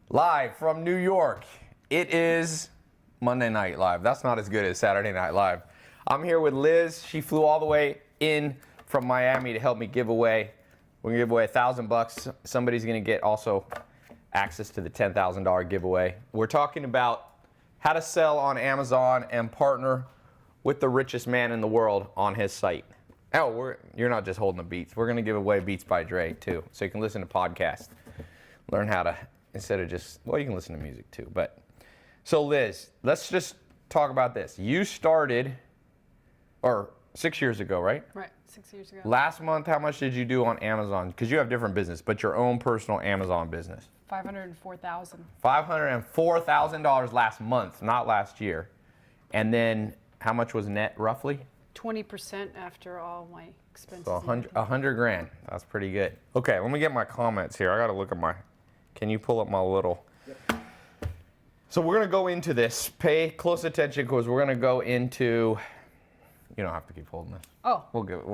Live from New York. It is Monday Night Live. That's not as good as Saturday Night Live. I'm here with Liz. She flew all the way in from Miami to help me give away. We're gonna give away $1,000. Somebody's gonna get also access to the $10,000 giveaway. We're talking about how to sell on Amazon and partner with the richest man in the world on his site. Oh, you're not just holding the Beats. We're gonna give away Beats by Dre too, so you can listen to podcasts. Learn how to, instead of just, well, you can listen to music too. But so Liz, let's just talk about this. You started, or 6 years ago, right? Right, 6 years ago. Last month, how much did you do on Amazon? Because you have different business, but your own personal Amazon business. $504,000. $504,000 last month, not last year. And then how much was net roughly? 20% after all my expenses. So 100 grand. That's pretty good. Okay, let me get my comments here. I got to look at my, can you pull up my little? Yep. So we're going to go into this. Pay close attention because we're going to go into, you don't have to keep holding this. Oh. We'll give it.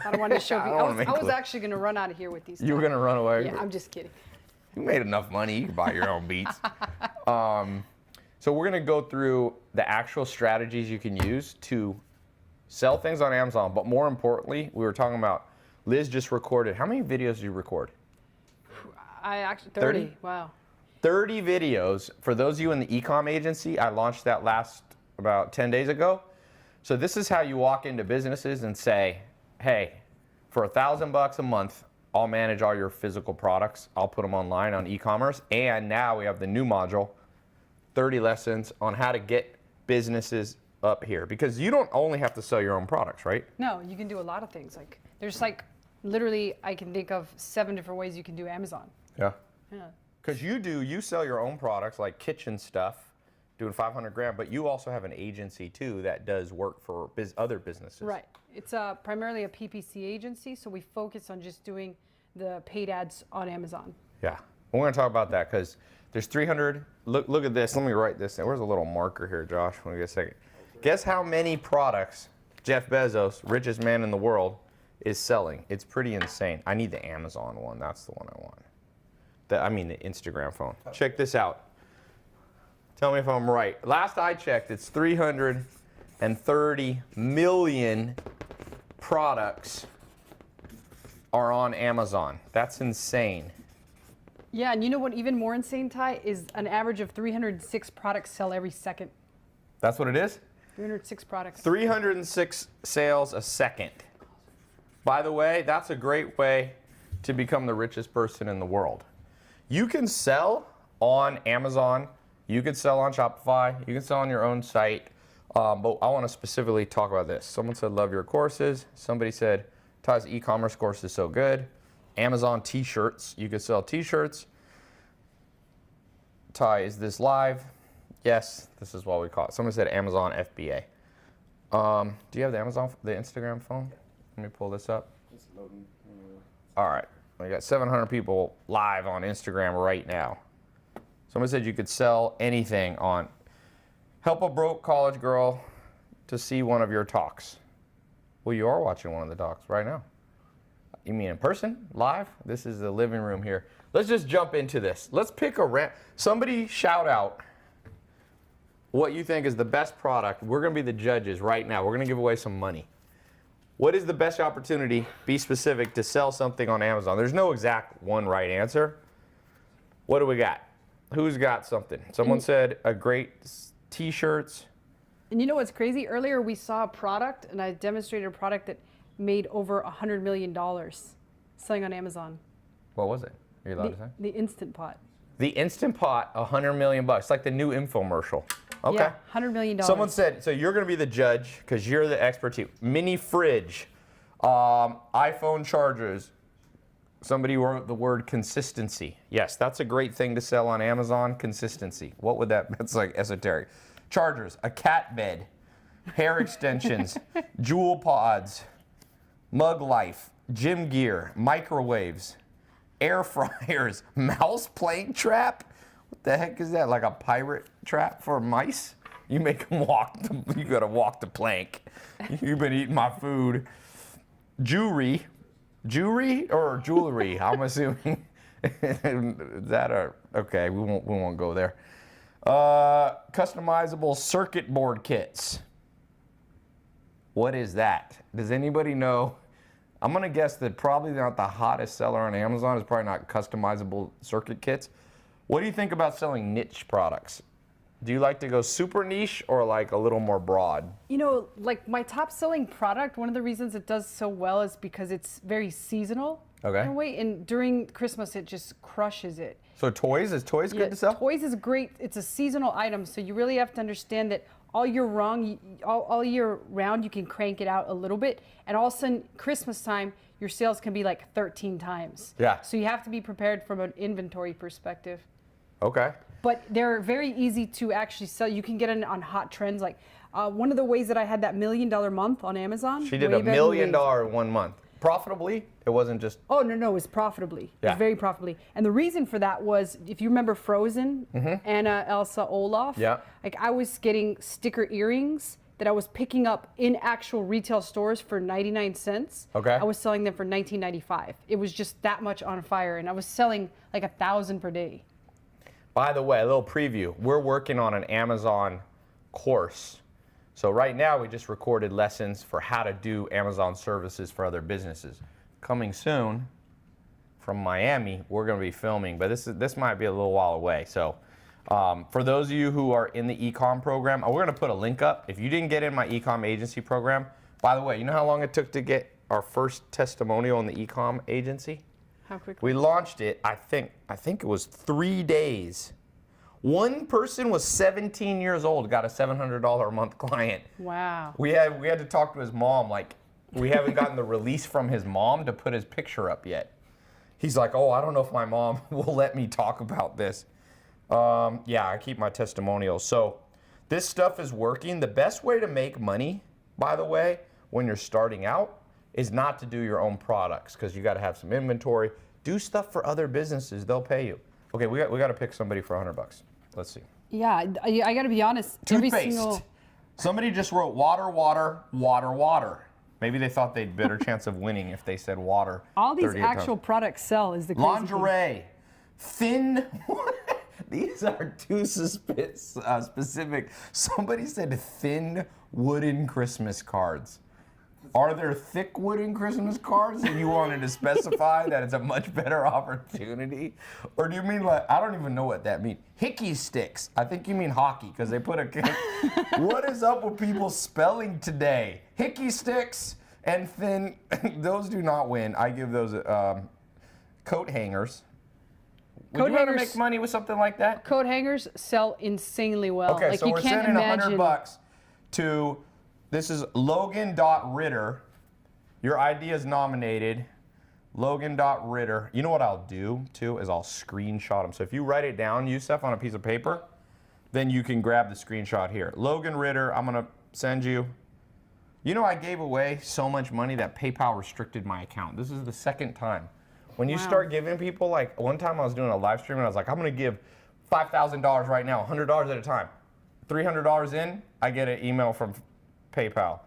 I don't want to show you. I was actually going to run out of here with these. You were going to run away? Yeah, I'm just kidding. You made enough money. You can buy your own Beats. So we're going to go through the actual strategies you can use to sell things on Amazon. But more importantly, we were talking about, Liz just recorded. How many videos did you record? I actually, 30. Wow. 30 videos. For those of you in the Ecomm agency, I launched that about 10 days ago. So this is how you walk into businesses and say, hey, for $1,000 a month, I'll manage all your physical products. I'll put them online on e-commerce. And now we have the new module, 30 lessons on how to get businesses up here. Because you don't only have to sell your own products, right? No, you can do a lot of things. Like there's literally, I can think of 7 different ways you can do Amazon. Yeah. Yeah. Because you sell your own products like kitchen stuff, doing 500 grand, but you also have an agency too that does work for other businesses. Right. It's primarily a PPC agency, so we focus on just doing the paid ads on Amazon. Yeah. We're going to talk about that because there's 300. Look at this. Let me write this down. Where's a little marker here, Josh? Let me get a second. Guess how many products Jeff Bezos, richest man in the world, is selling? It's pretty insane. I need the Amazon one. That's the one I want. The Instagram phone. Check this out. Tell me if I'm right. Last I checked, it's 330 million products are on Amazon. That's insane. Yeah, and you know what even more insane, Ty, is an average of 306 products sell every second. That's what it is? 306 products. 306 sales a second. By the way, that's a great way to become the richest person in the world. You can sell on Amazon. You can sell on Shopify. You can sell on your own site. But I want to specifically talk about this. Someone said, love your courses. Somebody said, Ty's e-commerce course is so good. Amazon t-shirts. You could sell t-shirts. Ty, is this live? Yes, this is what we call it. Someone said Amazon FBA. Do you have the Instagram phone? Let me pull this up. It's loading. All right. We got 700 people live on Instagram right now. Someone said you could sell anything on help a broke college girl to see one of your talks. Well, you are watching one of the talks right now. You mean in person, live? This is the living room here. Let's just jump into this. Let's pick somebody shout out what you think is the best product. We're going to be the judges right now. We're going to give away some money. What is the best opportunity, be specific, to sell something on Amazon? There's no exact one right answer. What do we got? Who's got something? Someone said a great t-shirts. And you know what's crazy? Earlier we saw a product, and I demonstrated a product that made over $100 million selling on Amazon. What was it? Are you allowed to say? The Instant Pot. The Instant Pot, $100 million. Like the new infomercial. Okay. Yeah, $100 million. Someone said, so you're going to be the judge because you're the expert too. Mini fridge, iPhone chargers. Somebody wrote the word consistency. Yes, that's a great thing to sell on Amazon, consistency. What would that's like esoteric. Chargers, a cat bed, hair extensions, jewel pods, mug life, gym gear, microwaves, air fryers, mouse plank trap. What the heck is that? Like a pirate trap for mice? You make them walk. You gotta walk the plank. You've been eating my food. Jewelry or jewelry? I'm assuming. Okay, we won't go there. Customizable circuit board kits. What is that? Does anybody know? I'm gonna guess that probably not the hottest seller on Amazon is probably not customizable circuit kits. What do you think about selling niche products? Do you like to go super niche or like a little more broad? You know, like my top selling product, one of the reasons it does so well is because it's very seasonal. Okay. In a way, and during Christmas it just crushes it. So toys, is toys good to sell? Toys is great. It's a seasonal item, so you really have to understand that all year round you can crank it out a little bit, and all of a sudden Christmas time your sales can be like 13 times. Yeah. So you have to be prepared from an inventory perspective. Okay. But they're very easy to actually sell. You can get it on hot trends. Like one of the ways that I had that $1 million month on Amazon. She did $1 million in 1 month. Profitably? It wasn't just... Oh, no, it was profitably. It Yeah. was very profitably. And the reason for that was, if you remember Frozen, Anna, Elsa, Olaf, Yeah. like I was getting sticker earrings that I was picking up in actual retail stores for 99 cents. Okay. I was selling them for $19.95. It was just that much on fire, and I was selling like 1,000 per day. By the way, a little preview. We're working on an Amazon course. So right now we just recorded lessons for how to do Amazon services for other businesses. Coming soon from Miami, we're going to be filming, but this might be a little while away. So for those of you who are in the Ecomm program, we're going to put a link up. If you didn't get in my Ecomm agency program, by the way, you know how long it took to get our first testimonial in the Ecomm agency? How quickly? We launched it, I think it was 3 days. One person was 17 years old, got a $700 a month client. Wow. We had to talk to his mom, like we haven't gotten the release from his mom to put his picture up yet. He's like, oh, I don't know if my mom will let me talk about this. Yeah, I keep my testimonials. So this stuff is working. The best way to make money, by the way, when you're starting out, is not to do your own products, because you got to have some inventory. Do stuff for other businesses; they'll pay you. Okay, we got to pick somebody for $100. Let's see. Yeah, I got to be honest. Toothpaste. Somebody just wrote water, water, water, water. Maybe they thought they'd better chance of winning if they said water. All these 38 actual times. products sell is the crazy thing. Lingerie, thin. These are too specific. Somebody said thin wooden Christmas cards. Are there thick wooden Christmas cards and you wanted to specify that it's a much better opportunity? Or do you mean like, I don't even know what that means. Hickey sticks. I think you mean hockey because they put a... What is up with people spelling today? Hickey sticks and thin, those do not win. I give those coat hangers. Would you want to make money with something like that? Coat hangers sell insanely well. Okay, like so you we're can't sending imagine. $100 to... This is Logan.Ritter. Your idea is nominated. Logan.Ritter. You know what I'll do, too, is I'll screenshot them. So if you write it down, Youssef, on a piece of paper, then you can grab the screenshot here. Logan Ritter, I'm going to send you. You know, I gave away so much money that PayPal restricted my account. This is the second time. When you start giving people, like, one time I was doing a live stream and I was like, I'm going to give $5,000 right now, $100 at a time. $300 in, I get an email from PayPal.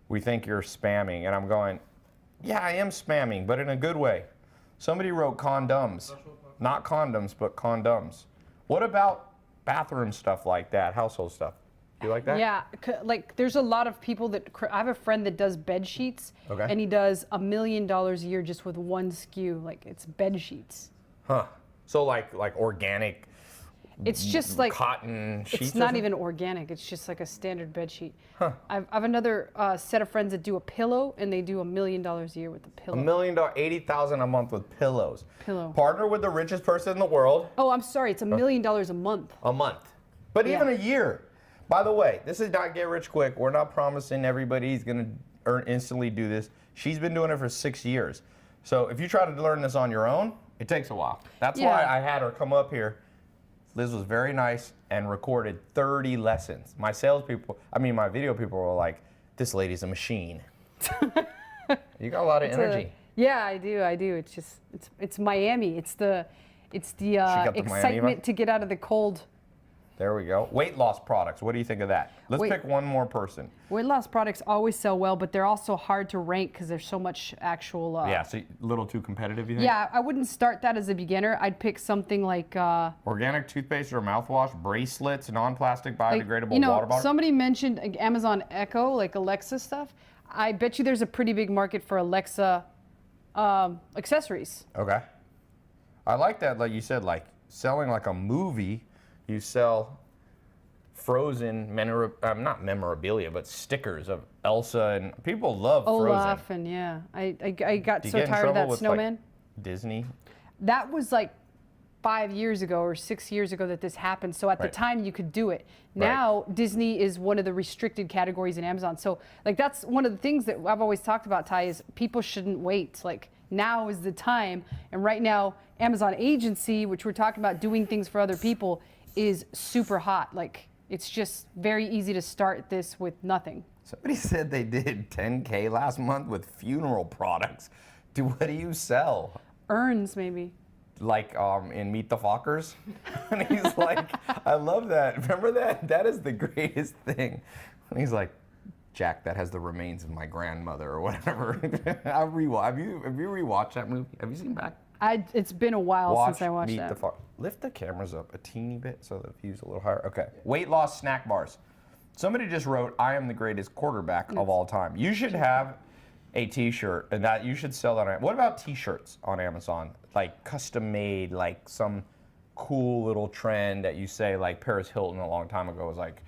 We think you're spamming. And I'm going, yeah, I am spamming, but in a good way. Somebody wrote condoms. Not condoms, but condoms. What about bathroom stuff like that, household stuff? You like that? Yeah, like there's a lot of people that, I have a friend that does bed sheets, Okay. and he does $1 million a year just with one SKU, like it's bed sheets. Huh. So like organic It's just like cotton sheets? it's or not something? even organic. It's just like a standard bed sheet. Huh. I have another set of friends that do a pillow, and they do $1 million a year with the pillow. $1 million, $80,000 a month with pillows. Pillow. Partner with the richest person in the world. Oh, I'm sorry. It's $1 million a month. A month. But Yeah. even a year. By the way, this is not get rich quick. We're not promising everybody's going to instantly do this. She's been doing it for 6 years. So if you try to learn this on your own, it takes a while. That's why I had her come up here. Liz was very nice and recorded 30 lessons. My my video people were like, this lady's a machine. You got a lot of energy. Yeah, I do. It's just, it's Miami. It's the got the Miami excitement vibe? to get out of the cold. There we go. Weight loss products. What do you think of that? Let's pick one more person. Weight loss products always sell well, but they're also hard to rank because there's so much actual. Yeah, so a little too competitive, you think? Yeah, I wouldn't start that as a beginner. I'd pick something like. Organic toothpaste or mouthwash, bracelets, non-plastic, biodegradable water bottle. Somebody mentioned Amazon Echo, like Alexa stuff. I bet you there's a pretty big market for Alexa accessories. Okay. I like that, like you said, like selling like a movie. You sell frozen, not memorabilia, but stickers of Elsa, and people love Olaf, Frozen. and yeah. I got Do you so get in tired of trouble that with, snowman. like, Disney? That was like 5 years ago or 6 years ago that this happened. So at the Right. time you could do it. Now Disney is one of the restricted categories in Amazon. So like that's one of the things that I've always talked about, Ty, is people shouldn't wait. Like now is the time. And right now Amazon agency, which we're talking about doing things for other people, is super hot. Like it's just very easy to start this with nothing. Somebody said they did 10K last month with funeral products. What do you sell? Urns, maybe. Like in Meet the Fockers? And he's like, I love that. Remember that? That is the greatest thing. And he's like, Jack, that has the remains of my grandmother or whatever. Have you rewatched that movie? Have you seen back? It's been a while since I watched Meet that. the Fockers. Lift the cameras up a teeny bit so the view's a little higher. Okay. Weight loss snack bars. Somebody just wrote, I am the greatest quarterback of all time. You should have a t-shirt, and that you should sell that on. What about t-shirts on Amazon? Like custom made, like some cool little trend that you say, like Paris Hilton a long time ago was like,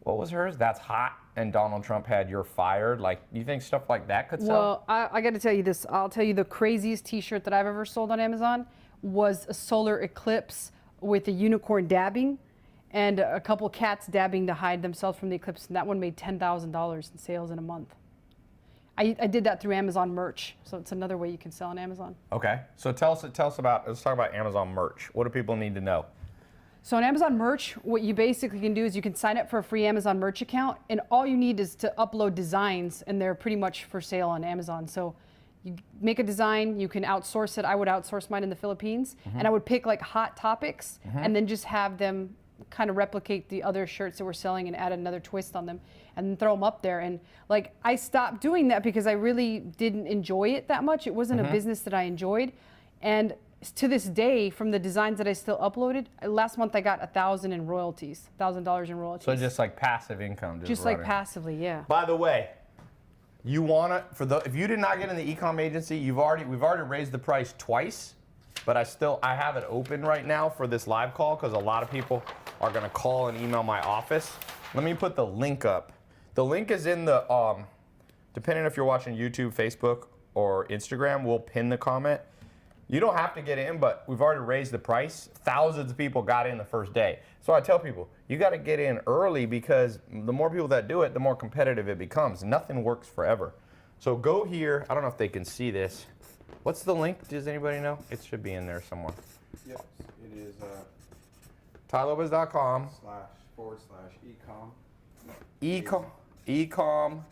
what was hers? That's hot. And Donald Trump had you're fired. Like, you think stuff like that could sell? Well, I got to tell you this. I'll tell you the craziest t-shirt that I've ever sold on Amazon was a solar eclipse with a unicorn dabbing and a couple cats dabbing to hide themselves from the eclipse. And that one made $10,000 in sales in a month. I did that through Amazon merch. So it's another way you can sell on Amazon. Okay. So tell us about, let's talk about Amazon merch. What do people need to know? So on Amazon merch, what you basically can do is you can sign up for a free Amazon merch account, and all you need is to upload designs, and they're pretty much for sale on Amazon. So you make a design, you can outsource it. I would outsource mine in the Philippines, and I would pick like hot topics and then just have them kind of replicate the other shirts that we're selling and add another twist on them and then throw them up there. And like I stopped doing that because I really didn't enjoy it that much. It wasn't a business that I enjoyed. And to this day, from the designs that I still uploaded, last month I got $1,000 in royalties, $1,000 in royalties. So just like passive income. Just like passively, yeah. By the way, you want to, if you did not get in the Ecomm agency, we've already raised the price twice, but I have it open right now for this live call because a lot of people are going to call and email my office. Let me put the link up. The link is in the, depending if you're watching YouTube, Facebook, or Instagram, we'll pin the comment. You don't have to get in, but we've already raised the price. Thousands of people got in the first day. So I tell people, you got to get in early because the more people that do it, the more competitive it becomes. Nothing works forever. So go here. I don't know if they can see this. What's the link? Does anybody know? It should be in there somewhere. Yes, it is tylopez.com //ecomm. Ecomm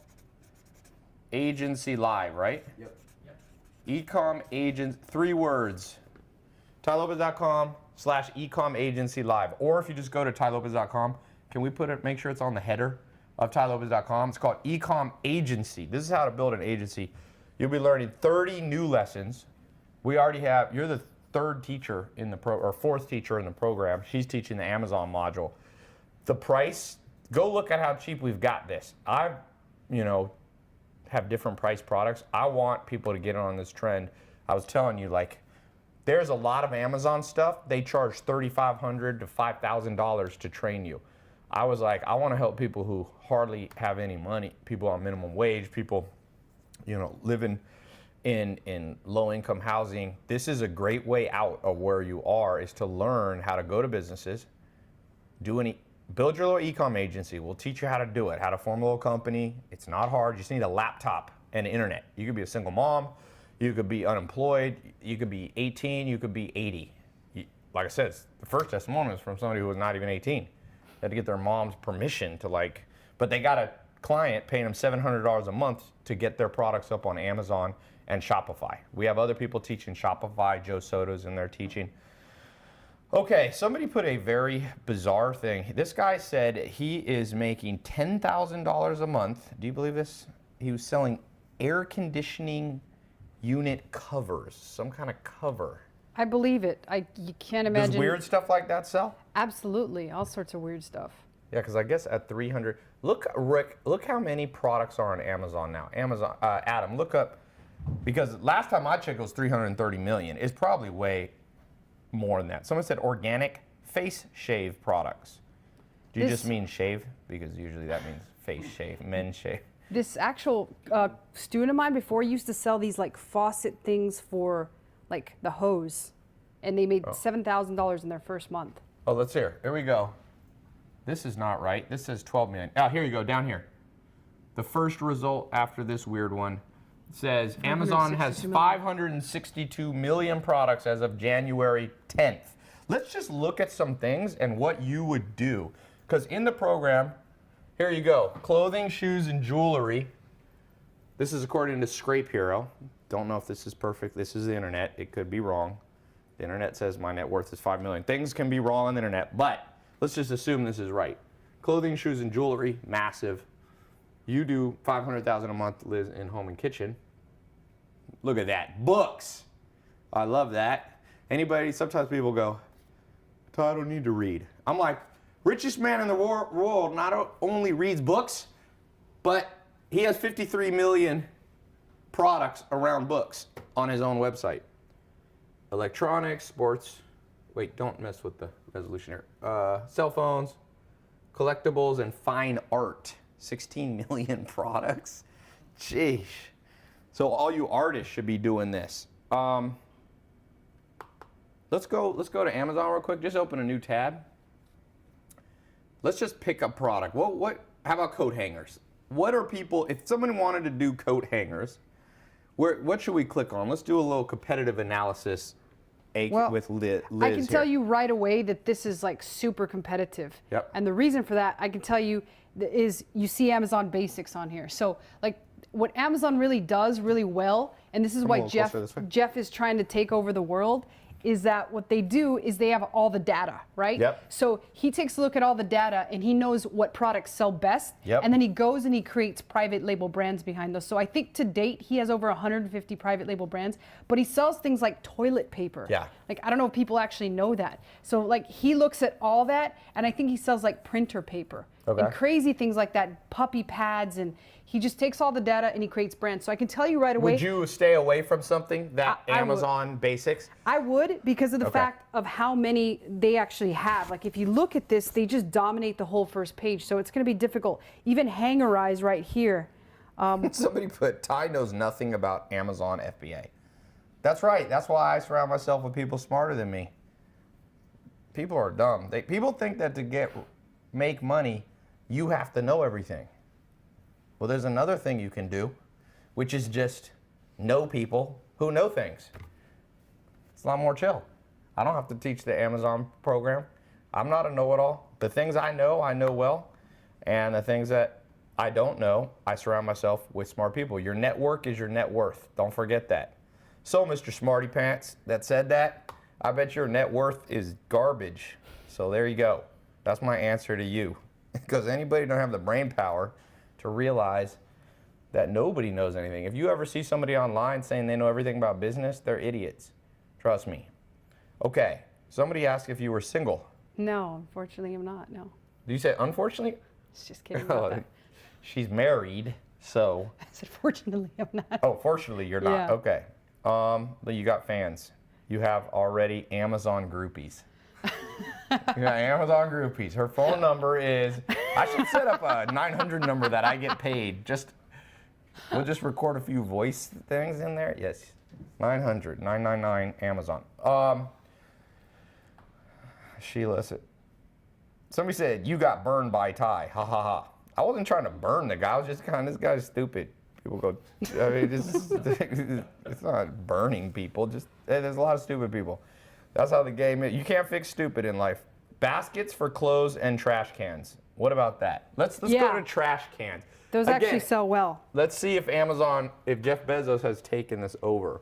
Agency Live, right? Yep. Ecomm Agent, 3 words. tylopez.com/Ecomm Agency Live. Or if you just go to tylopez.com, can we make sure it's on the header of tylopez.com? It's called Ecomm Agency. This is how to build an agency. You'll be learning 30 new lessons. We already have, you're the 3rd teacher in the or 4th teacher in the program. She's teaching the Amazon module. The price, go look at how cheap we've got this. Have different price products. I want people to get on this trend. I was telling you, like, there's a lot of Amazon stuff. They charge $3,500 to $5,000 to train you. I was like, I want to help people who hardly have any money, people on minimum wage, people, living in low-income housing. This is a great way out of where you are, is to learn how to go to businesses, build your little e-com agency. We'll teach you how to do it, how to form a little company. It's not hard. You just need a laptop and internet. You could be a single mom. You could be unemployed. You could be 18. You could be 80. Like I said, the first testimonial is from somebody who was not even 18. They had to get their mom's permission to but they got a client paying them $700 a month to get their products up on Amazon and Shopify. We have other people teaching Shopify. Joe Soto's in there teaching. Okay, somebody put a very bizarre thing. This guy said he is making $10,000 a month. Do you believe this? He was selling air conditioning unit covers, some kind of cover. I believe it. You can't imagine. Does weird stuff like that sell? Absolutely, all sorts of weird stuff. Yeah, because I guess at 300, look, Rick, look how many products are on Amazon now. Amazon, Adam, look up, because last time I checked it was 330 million. It's probably way more than that. Someone said organic face shave products. Do you just mean shave? Because usually that means face shave, men shave. This actual student of mine before used to sell these like faucet things for like the hose, and they made $7,000 in their first month. Oh, let's hear. Here we go. This is not right. This says 12 million. Oh, here you go, down here. The first result after this weird one says Amazon has 562 million products as of January 10th. Let's just look at some things and what you would do. Because in the program, here you go. Clothing, shoes, and jewelry. This is according to Scrape Hero. Don't know if this is perfect. This is the internet. It could be wrong. The internet says my net worth is 5 million. Things can be wrong on the internet, but let's just assume this is right. Clothing, shoes, and jewelry, massive. You do 500,000 a month, Liz, in home and kitchen. Look at that. Books. I love that. Anybody, sometimes people go, I don't need to read. I'm like, richest man in the world not only reads books, but he has 53 million products around books on his own website. Electronics, sports. Wait, don't mess with the resolution here. Cell phones, collectibles, and fine art. 16 million products. Jeez. So all you artists should be doing this. Let's go to Amazon real quick. Just open a new tab. Let's just pick a product. How about coat hangers? What are people, if someone wanted to do coat hangers, what should we click on? Let's do a little competitive analysis with Liz. I can tell you right away that this is like super competitive. Yep. And the reason for that, I can tell you, is you see Amazon Basics on here. So like what Amazon really does really well, and this is why Jeff is trying to take over the world, is that what they do is they have all the data, right? Yep. So he takes a look at all the data and he knows what products sell best. Yep. And then he goes and he creates private label brands behind those. So I think to date he has over 150 private label brands, but he sells things like toilet paper. Yeah. Like I don't know if people actually know that. So like he looks at all that, and I think he sells like printer paper. Okay. And crazy things like that, puppy pads, and he just takes all the data and he creates brands. So I can tell you right away. Would you stay away from something that Amazon Basics? I would, because of the fact of how many they actually have. Like if you look at this, they just dominate the whole first page. So it's going to be difficult. Even Hangerize right here. Somebody put, Ty knows nothing about Amazon FBA. That's right. That's why I surround myself with people smarter than me. People are dumb. People think that to make money, you have to know everything. Well, there's another thing you can do, which is just know people who know things. It's a lot more chill. I don't have to teach the Amazon program. I'm not a know-it-all. The things I know well. And the things that I don't know, I surround myself with smart people. Your network is your net worth. Don't forget that. So, Mr. Smarty Pants that said that, I bet your net worth is garbage. So there you go. That's my answer to you. Because anybody don't have the brain power to realize that nobody knows anything. If you ever see somebody online saying they know everything about business, they're idiots. Trust me. Okay, somebody asked if you were single. No, unfortunately I'm not, no. Did you say unfortunately? Just kidding about that. She's married, so. I said fortunately I'm not. Oh, fortunately you're not. Yeah. Okay. But you got fans. You have already Amazon groupies. You got Amazon groupies. Her phone number is, I should set up a 900 number that I get paid. We'll just record a few voice things in there. Yes. 900-999 Amazon. Sheila said, somebody said, you got burned by Ty. Ha ha ha. I wasn't trying to burn the guy. I was just this guy's stupid. People go, I mean, it's not burning people. Just, there's a lot of stupid people. That's how the game is. You can't fix stupid in life. Baskets for clothes and trash cans. What about that? Let's go to trash cans. Those actually sell well. Let's see if Jeff Bezos has taken this over.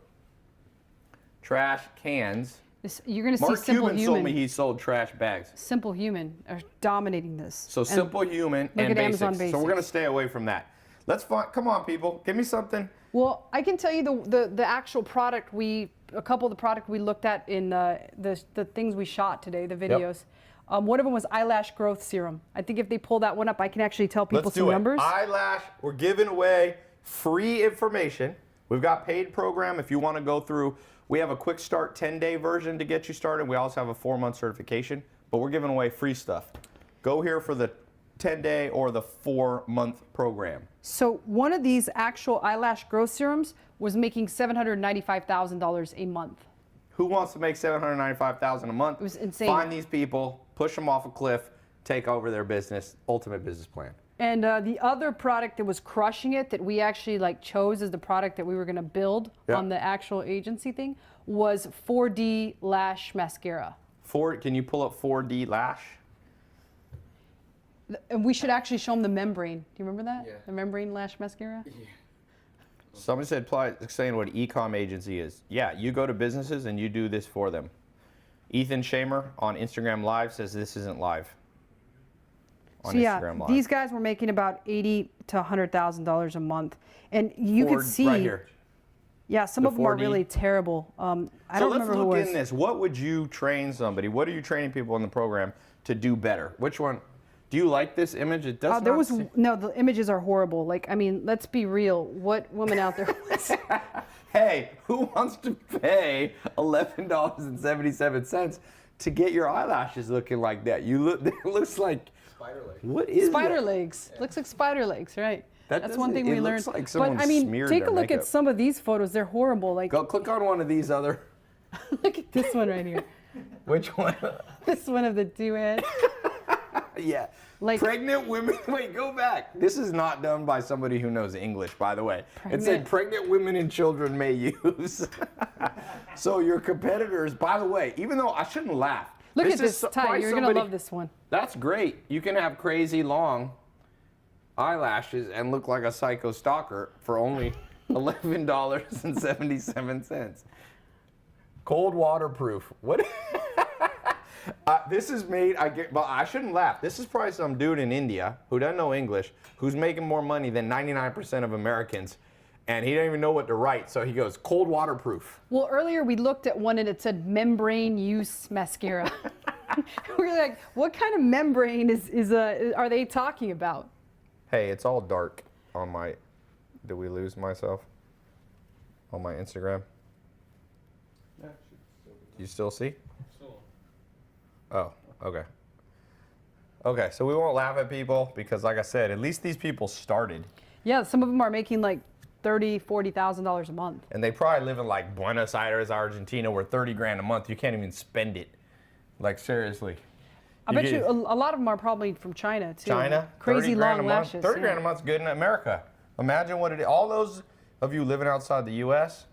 Trash cans. You're going to see Mark Simple Cuban told me Human. he sold trash bags. Simple Human are dominating this. So Simple Human and at Amazon basics. So we're going to Basics. stay away from that. Let's find, come on, people. Give me something. Well, I can tell you the actual product a couple of the product we looked at in the things we shot today, the videos. One of them was eyelash growth serum. I think if they pull that one up, I can actually tell people Let's some do it. numbers. Eyelash, we're giving away free information. We've got paid program if you want to go through. We have a quick start 10-day version to get you started. We also have a 4-month certification, but we're giving away free stuff. Go here for the 10-day or the 4-month program. So one of these actual eyelash growth serums was making $795,000 a month. Who wants to make $795,000 a month? It was insane. Find these people, push them off a cliff, take over their business. Ultimate business plan. And the other product that was crushing it, that we actually chose as the product that we were going to build on the actual agency thing, was 4D Lash Mascara. Can you pull up 4D Lash? And we should actually show them the membrane. Do you remember that? Yeah. The membrane lash mascara? Yeah. Somebody said, saying what Ecomm agency is. Yeah, you go to businesses and you do this for them. Ethan Shamer on Instagram Live says this isn't live. On So yeah, Instagram Live. these guys were making about $80,000 to $100,000 a month, and you could see. Right here. Yeah, some The of them are 4D. really terrible. I don't remember who it So let's look was. in this. What would you train somebody? What are you training people in the program to do better? Which one? Do you like this image? It does There not was seem- no. The images are horrible. Let's be real. What woman out there was? Hey, who wants to pay $11.77 to get your eyelashes looking like that? You look. It looks like. Spider leg. What is Spider that? legs. Looks like spider legs, right? That That's one doesn't- thing we it learned. looks like someone but I mean, smeared take a their look makeup. at some of these photos. They're horrible. Go click on one of these other. Look at this one right here. Which one? This one of the duet. Yeah. Like- pregnant women. Wait, go back. This is not done by somebody who knows English, by the way. It said pregnant women and children may use. So your competitors, by the way, even though I shouldn't laugh. Look at is this, Ty. probably You're going to love this one. That's great. You can have crazy long eyelashes and look like a psycho stalker for only $11.77. Cold waterproof. What? This is made, but I shouldn't laugh. This is probably some dude in India who doesn't know English, who's making more money than 99% of Americans, and he doesn't even know what to write, so he goes, cold waterproof. Well, earlier we looked at one and it said membrane use mascara. We were like, what kind of membrane are they talking about? Hey, it's all dark on my, did we lose myself? On my Instagram? Yeah, it should still be You still see? still. Oh, okay. Okay, so we won't laugh at people because, like I said, at least these people started. Yeah, some of them are making like $30,000, $40,000 a month. And they probably live in like Buenos Aires, Argentina, where 30 grand a month, you can't even spend it. Like, seriously. I bet you a lot of them are probably from China too. China, Crazy 30 grand long a month. lashes. 30 grand a month's good in America. Imagine what it is. All those of you living outside the U.S.,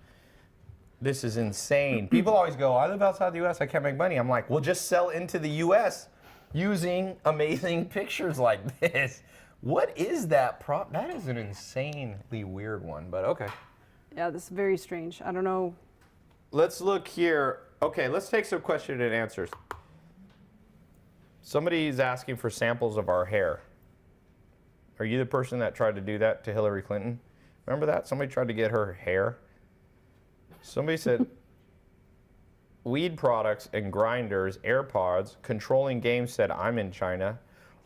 this is insane. People always go, I live outside the U.S., I can't make money. I'm like, well, just sell into the U.S. using amazing pictures like this. What is that prop? That is an insanely weird one, but okay. Yeah, this is very strange. I don't know. Let's look here. Okay, let's take some question and answers. Somebody's asking for samples of our hair. Are you the person that tried to do that to Hillary Clinton? Remember that? Somebody tried to get her hair. Somebody said, weed products and grinders, AirPods, controlling games said I'm in China,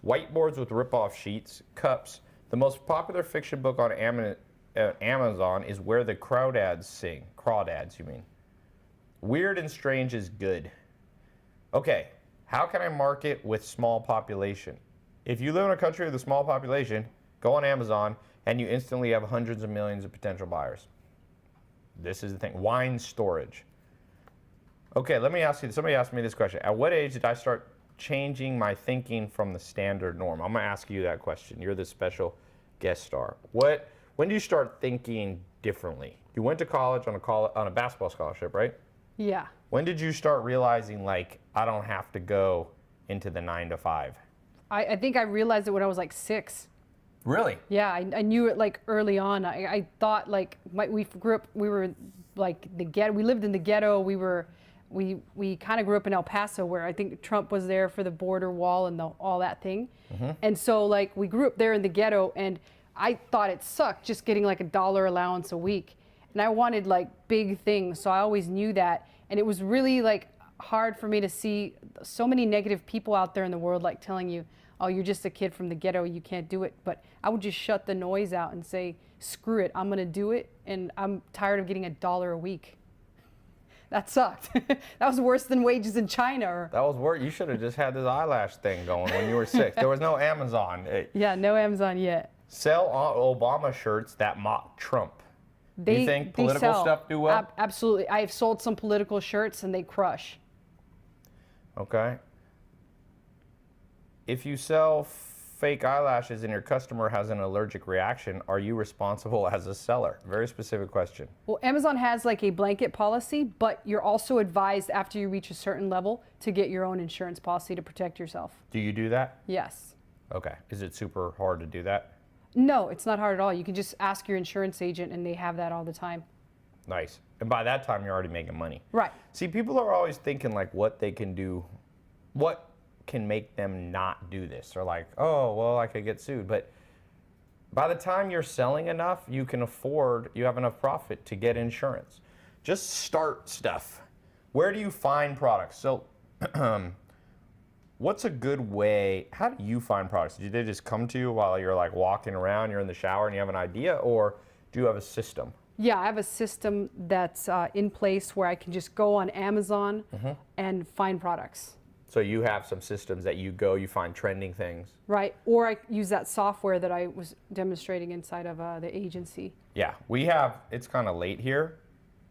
whiteboards with rip-off sheets, cups. The most popular fiction book on Amazon is Where the Crawdads Sing. Crawdads, you mean. Weird and strange is good. Okay, how can I market with small population? If you live in a country with a small population, go on Amazon and you instantly have hundreds of millions of potential buyers. This is the thing. Wine storage. Okay, let me ask you, somebody asked me this question. At what age did I start changing my thinking from the standard norm? I'm going to ask you that question. You're the special guest star. When do you start thinking differently? You went to college on a basketball scholarship, right? Yeah. When did you start realizing, like, I don't have to go into the 9 to 5? I think I realized it when I was like 6. Really? Yeah, I knew it like early on. I thought like we grew up, we were like the ghetto. We lived in the ghetto. We were we kind of grew up in El Paso, where I think Trump was there for the border wall and all that thing. And so like we grew up there in the ghetto, and I thought it sucked just getting like $1 allowance a week. And I wanted like big things, so I always knew that. And it was really like hard for me to see so many negative people out there in the world, like telling you, oh, you're just a kid from the ghetto, you can't do it. But I would just shut the noise out and say, screw it, I'm gonna do it, and I'm tired of getting $1 a week. That sucked. That was worse than wages in China. Or, That was worse. You should have just had this eyelash thing going when you were 6. There was no Amazon. yeah, no Amazon yet. Sell Obama shirts that mock Trump. Do you think political sell. stuff do well? Absolutely. I have sold some political shirts and they crush. Okay. If you sell fake eyelashes and your customer has an allergic reaction, are you responsible as a seller? Very specific question. Well, Amazon has like a blanket policy, but you're also advised after you reach a certain level to get your own insurance policy to protect yourself. Do you do that? Yes. Okay. Is it super hard to do that? No, it's not hard at all. You can just ask your insurance agent and they have that all the time. Nice. And by that time, you're already making money. Right. See, people are always thinking like what they can do, what can make them not do this. They're like, oh, well, I could get sued. But by the time you're selling enough, you have enough profit to get insurance. Just start stuff. Where do you find products? So what's a good way, how do you find products? Do they just come to you while you're like walking around, you're in the shower and you have an idea, or do you have a system? Yeah, I have a system that's in place where I can just go on Amazon and find products. So you have some systems that you find trending things. Right, or I use that software that I was demonstrating inside of the agency. Yeah, it's kind of late here,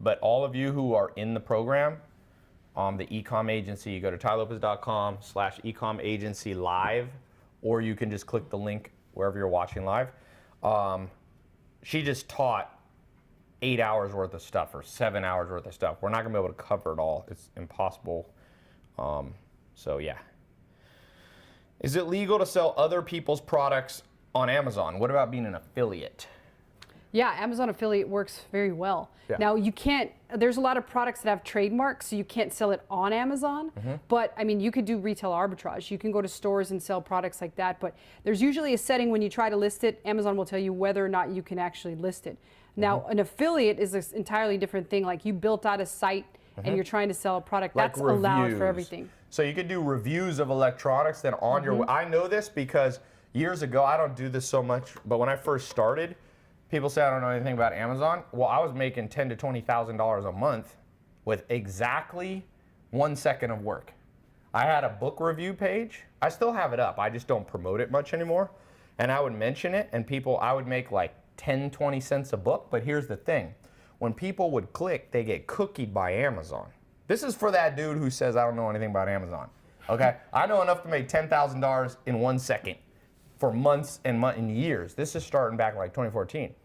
but all of you who are in the program, the Ecomm agency, you go to tylopez.com/Ecomm agency live, or you can just click the link wherever you're watching live. She just taught 8 hours worth of stuff or 7 hours worth of stuff. We're not gonna be able to cover it all. It's impossible. So yeah. Is it legal to sell other people's products on Amazon? What about being an affiliate? Yeah, Amazon affiliate works very well. Yeah. Now you can't, there's a lot of products that have trademarks, so you can't sell it on Amazon, but I mean, you could do retail arbitrage. You can go to stores and sell products like that, but there's usually a setting when you try to list it, Amazon will tell you whether or not you can actually list it. Now, an affiliate is an entirely different thing. Like you built out a site and you're trying to sell a product, Like that's allowed reviews. for everything. So you could do reviews of electronics then on your, I know this because years ago, I don't do this so much, but when I first started, people say I don't know anything about Amazon. Well, I was making $10,000 to $20,000 a month with exactly 1 second of work. I had a book review page. I still have it up. I just don't promote it much anymore. And I would mention it and I would make like 10, 20 cents a book. But here's the thing. When people would click, they get cookied by Amazon. This is for that dude who says, I don't know anything about Amazon. Okay? I know enough to make $10,000 in 1 second for months and years. This is starting back in like 2014.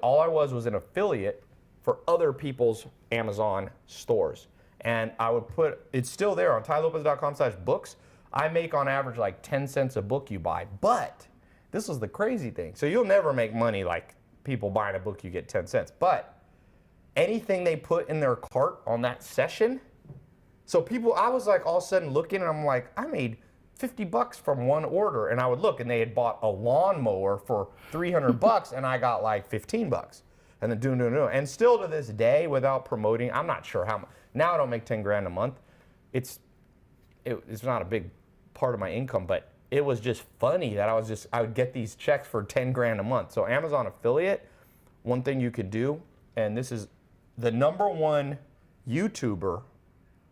All I was an affiliate for other people's Amazon stores. And I would it's still there on tylopez.com/books. I make on average like 10 cents a book you buy. But this is the crazy thing. So you'll never make money like people buying a book, you get 10 cents. But anything they put in their cart on that session, so I was like all of a sudden looking and I'm like, I made $50 from one order, and I would look and they had bought a lawnmower for $300 and I got like $15. And then and still to this day, without promoting, I'm not sure how much. Now I don't make 10 grand a month. It's not a big part of my income, but it was just funny that I would get these checks for 10 grand a month. So Amazon affiliate, one thing you could do, and this is the #1 YouTuber,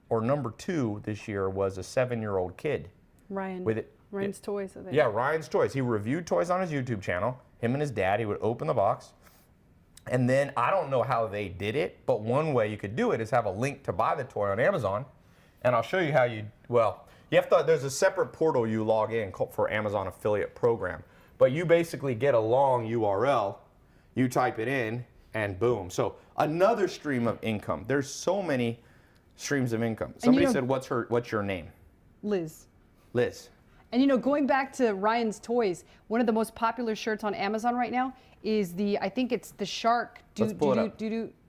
or #2 this year, was a 7-year-old kid. Ryan's Toys, I think. Yeah, Ryan's Toys. He reviewed toys on his YouTube channel. Him and his dad, he would open the box. And then, I don't know how they did it, but one way you could do it is have a link to buy the toy on Amazon. And I'll show you how there's a separate portal you log in for Amazon affiliate program. But you basically get a long URL, you type it in, and boom. So another stream of income. There's so many streams of income. Somebody said, what's your name? Liz. Liz. And going back to Ryan's Toys, one of the most popular shirts on Amazon right now is I think it's the shark. Let's pull it up.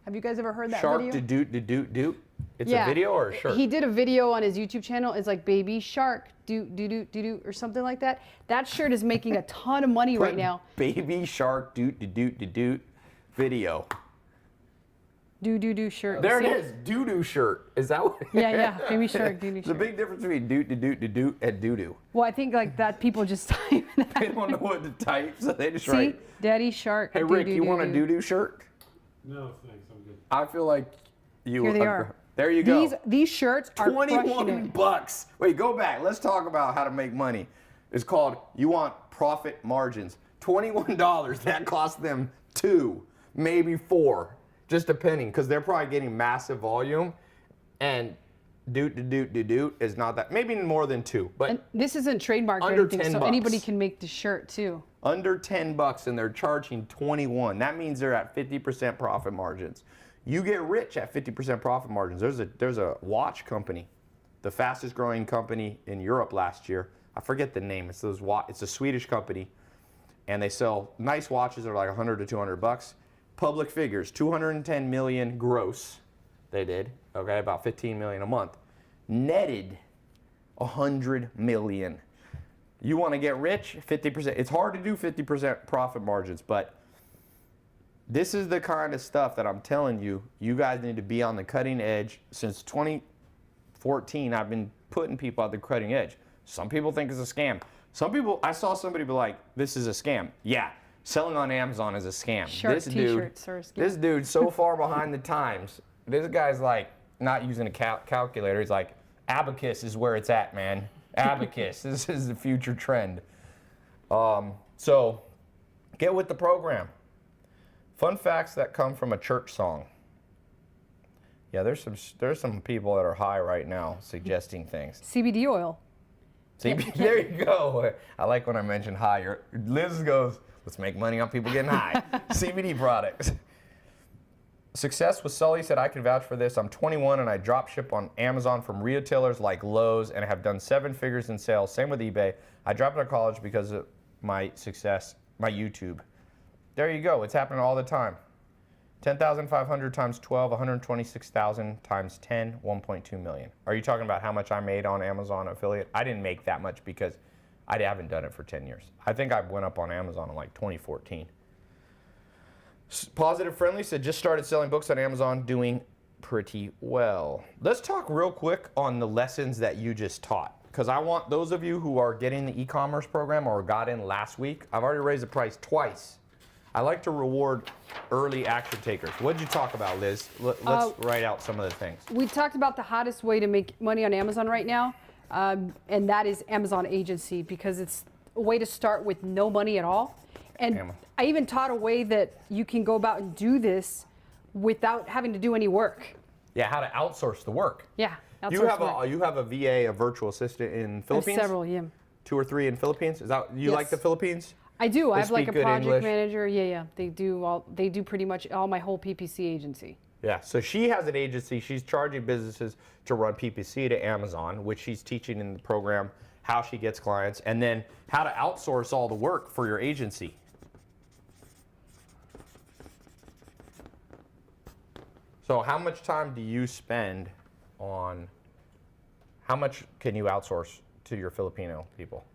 Have you guys ever heard that Shark video? doot. It's a video or a shirt? He did a video on his YouTube channel. It's like baby shark, do, or something like that. That shirt is making a ton of money right now. Baby shark, doot, video. Do shirt. There See? it is, doo-doo shirt. Is that what? Yeah, baby shark, do There's a shirt. big difference between doot, and doo-doo. Well, I think like that people just type that. They don't know what to type, so they just See, write. daddy shark. Hey Rick, you want a doo-doo shirt? No, thanks. I'm good. I feel like you. Here they are. There you go. These shirts are crushing it. $21. Wait, go back. Let's talk about how to make money. It's called You Want Profit Margins. $21. That cost them 2, maybe 4, just depending, because they're probably getting massive volume. And doot is not that. Maybe more than 2, but And this isn't trademarked or Under anything, so $10. anybody can make the shirt too. under $10, and they're charging 21. That means they're at 50% profit margins. You get rich at 50% profit margins. There's a watch company, the fastest growing company in Europe last year. I forget the name. It's a Swedish company, and they sell nice watches that are like 100 to 200 bucks. Public figures, 210 million gross. They did, okay, about 15 million a month. Netted 100 million. You want to get rich? 50%. It's hard to do 50% profit margins, but this is the kind of stuff that I'm telling you, you guys need to be on the cutting edge. Since 2014, I've been putting people at the cutting edge. Some people think it's a scam. Some people, I saw somebody be like, this is a scam. Yeah, selling on Amazon is a scam. Shirts, t-shirts are a scam. This dude's so far behind the times. This guy's like not using a calculator. He's like, abacus is where it's at, man. Abacus. This is the future trend. So get with the program. Fun facts that come from a church song. Yeah, there's some people that are high right now suggesting things. CBD oil. See, there you go. I like when I mention high. Liz goes, let's make money on people getting high. CBD products. Success with Sully said, I can vouch for this. I'm 21 and I drop ship on Amazon from retailers like Lowe's and have done 7 figures in sales. Same with eBay. I dropped out of college because of my success, my YouTube. There you go. It's happening all the time. 10,500 times 12, 126,000 times 10, 1.2 million. Are you talking about how much I made on Amazon affiliate? I didn't make that much because I haven't done it for 10 years. I think I went up on Amazon in like 2014. Positive Friendly said, just started selling books on Amazon, doing pretty well. Let's talk real quick on the lessons that you just taught, because I want those of you who are getting the e-commerce program or got in last week, I've already raised the price twice. I like to reward early action takers. What did you talk about, Liz? Let's write out some of the things. We talked about the hottest way to make money on Amazon right now, and that is Amazon Agency, because it's a way to start with no money at all. And I even taught a way that you can go about and do this without having to do any work. Yeah, how to outsource the work. Yeah. You have a VA, a virtual assistant in Philippines? I have several, yeah. 2 or 3 in Philippines? Is that you Yes. like the Philippines? I do. I have like a speak good project English? manager. Yeah. They do pretty much all my whole PPC agency. Yeah, so she has an agency. She's charging businesses to run PPC to Amazon, which she's teaching in the program how she gets clients, and then how to outsource all the work for your agency. So how much time do you spend on, how much can you outsource to your Filipino people?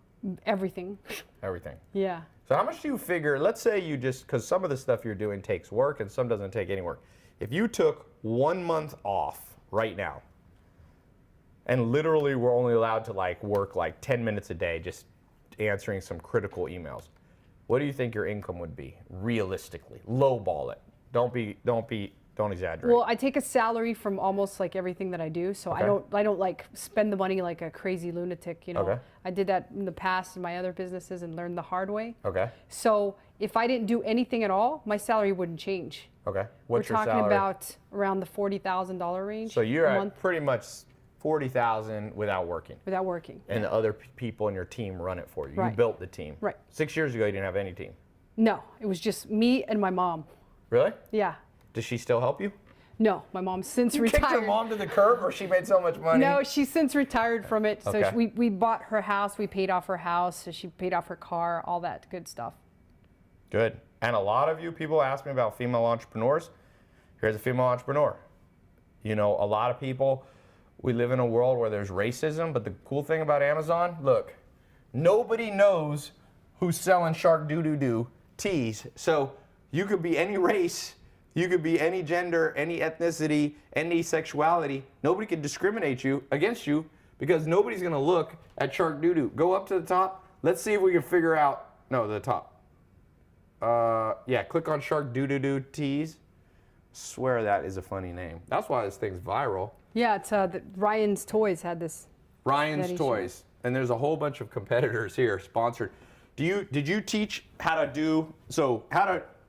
Everything. Everything. Yeah. So how much do you figure, let's say you just, because some of the stuff you're doing takes work and some doesn't take any work. If you took 1 month off right now, and literally we're only allowed to like work like 10 minutes a day just answering some critical emails, what do you think your income would be realistically? Lowball it. Don't exaggerate. Well, I take a salary from almost like everything that I do, so Okay. I don't like spend the money like a crazy lunatic, you know. Okay. I did that in the past in my other businesses and learned the hard way. Okay. So if I didn't do anything at all, my salary wouldn't change. Okay. What's We're your talking salary? about around the $40,000 range. So you're a at month pretty much 40,000 without working. without working. And the other people in your team run it for you. You Right. built the team. Right. 6 years ago, you didn't have any team. No, it was just me and my mom. Really? Yeah. Does she still help you? No, my mom's since You retired. kicked your mom to the curb, or she made so much money? No, she's since retired from it. So Okay. we bought her house, we paid off her house, so she paid off her car, all that good stuff. Good. And a lot of you people ask me about female entrepreneurs. Here's a female entrepreneur. You know, a lot of people, we live in a world where there's racism, but the cool thing about Amazon, look, nobody knows who's selling shark doo-doo-doo teas. So you could be any race, you could be any gender, any ethnicity, any sexuality. Nobody can discriminate against you because nobody's gonna look at shark doo-doo. Go up to the top. Let's see if we can figure out, no, the top. Yeah, click on shark doo-doo-doo teas. Swear that is a funny name. That's why this thing's viral. Yeah, it's Ryan's Toys had this. Ryan's That Toys. And there's a whole bunch of competitors here sponsored. Did you teach how to do,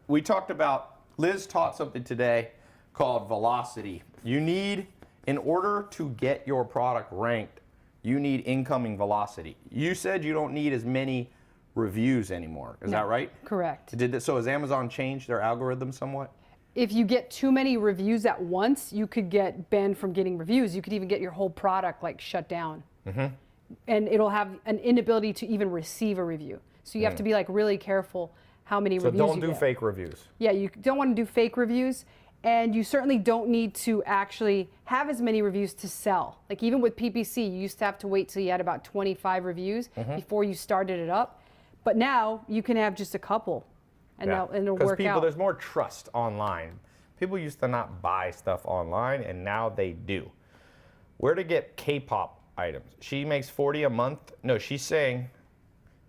we talked about, Liz taught something today called velocity. You need, in order to get your product ranked, you need incoming velocity. You said you don't need as many reviews anymore. Is that right? Correct. So has Amazon changed their algorithm somewhat? If you get too many reviews at once, you could get banned from getting reviews. You could even get your whole product like shut down. And it'll have an inability to even receive a review. So you have to be like really careful how many reviews you get. So don't do fake reviews. Yeah, you don't want to do fake reviews. And you certainly don't need to actually have as many reviews to sell. Like even with PPC, you used to have to wait till you had about 25 reviews before you started it up. But now you can have just a couple. And it'll work out. There's more trust online. People used to not buy stuff online, and now they do. Where to get K-pop items? She makes 40 a month. No, she's saying,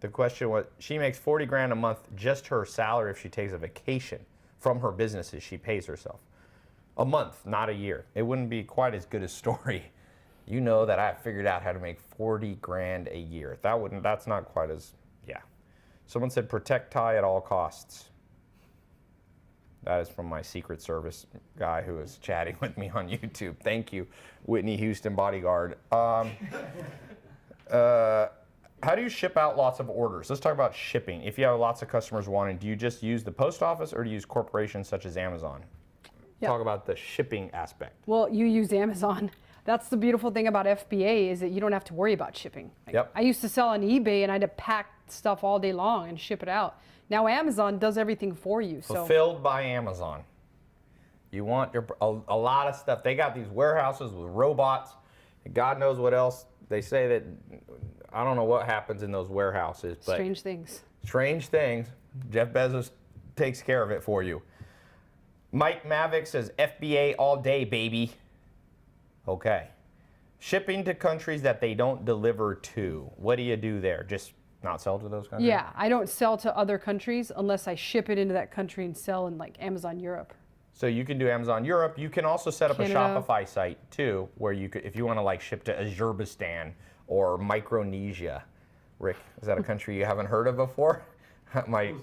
the question was, she makes 40 grand a month, just her salary if she takes a vacation from her businesses. She pays herself. A month, not a year. It wouldn't be quite as good a story. You know that I figured out how to make 40 grand a year. That's not quite as, yeah. Someone said protect Ty at all costs. That is from my Secret Service guy who is chatting with me on YouTube. Thank you, Whitney Houston bodyguard. How do you ship out lots of orders? Let's talk about shipping. If you have lots of customers wanting, do you just use the post office or do you use corporations such as Amazon? Yeah. Talk about the shipping aspect. Well, you use Amazon. That's the beautiful thing about FBA is that you don't have to worry about shipping. Like, I used to sell on eBay and I had to pack stuff all day long and ship it out. Now Amazon does everything for you. Fulfilled by Amazon. You want a lot of stuff. They got these warehouses with robots. And God knows what else. They say that, I don't know what happens in those warehouses. But strange things. Strange things. Jeff Bezos takes care of it for you. Mike Mavick says FBA all day, baby. Okay. Shipping to countries that they don't deliver to. What do you do there? Just not sell to those countries? Yeah, I don't sell to other countries unless I ship it into that country and sell in like Amazon Europe. So you can do Amazon Europe. You can also set up Canada. a Shopify site too, where you could, if you want to like ship to Azerbaijan or Micronesia. Rick, is that a country you haven't heard of before? My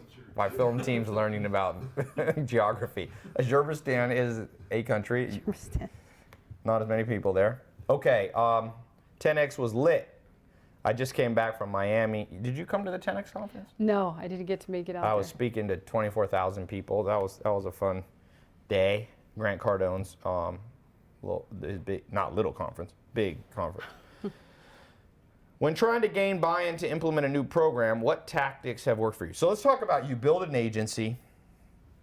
film team's learning about geography. Azerbaijan is a country. Azerbaijan. Not as many people there. Okay, 10X was lit. I just came back from Miami. Did you come to the 10X conference? No, I didn't get to make it out I there. was speaking to 24,000 people. That was a fun day. Grant Cardone's not little conference, big conference. When trying to gain buy-in to implement a new program, what tactics have worked for you? So let's talk about you build an agency.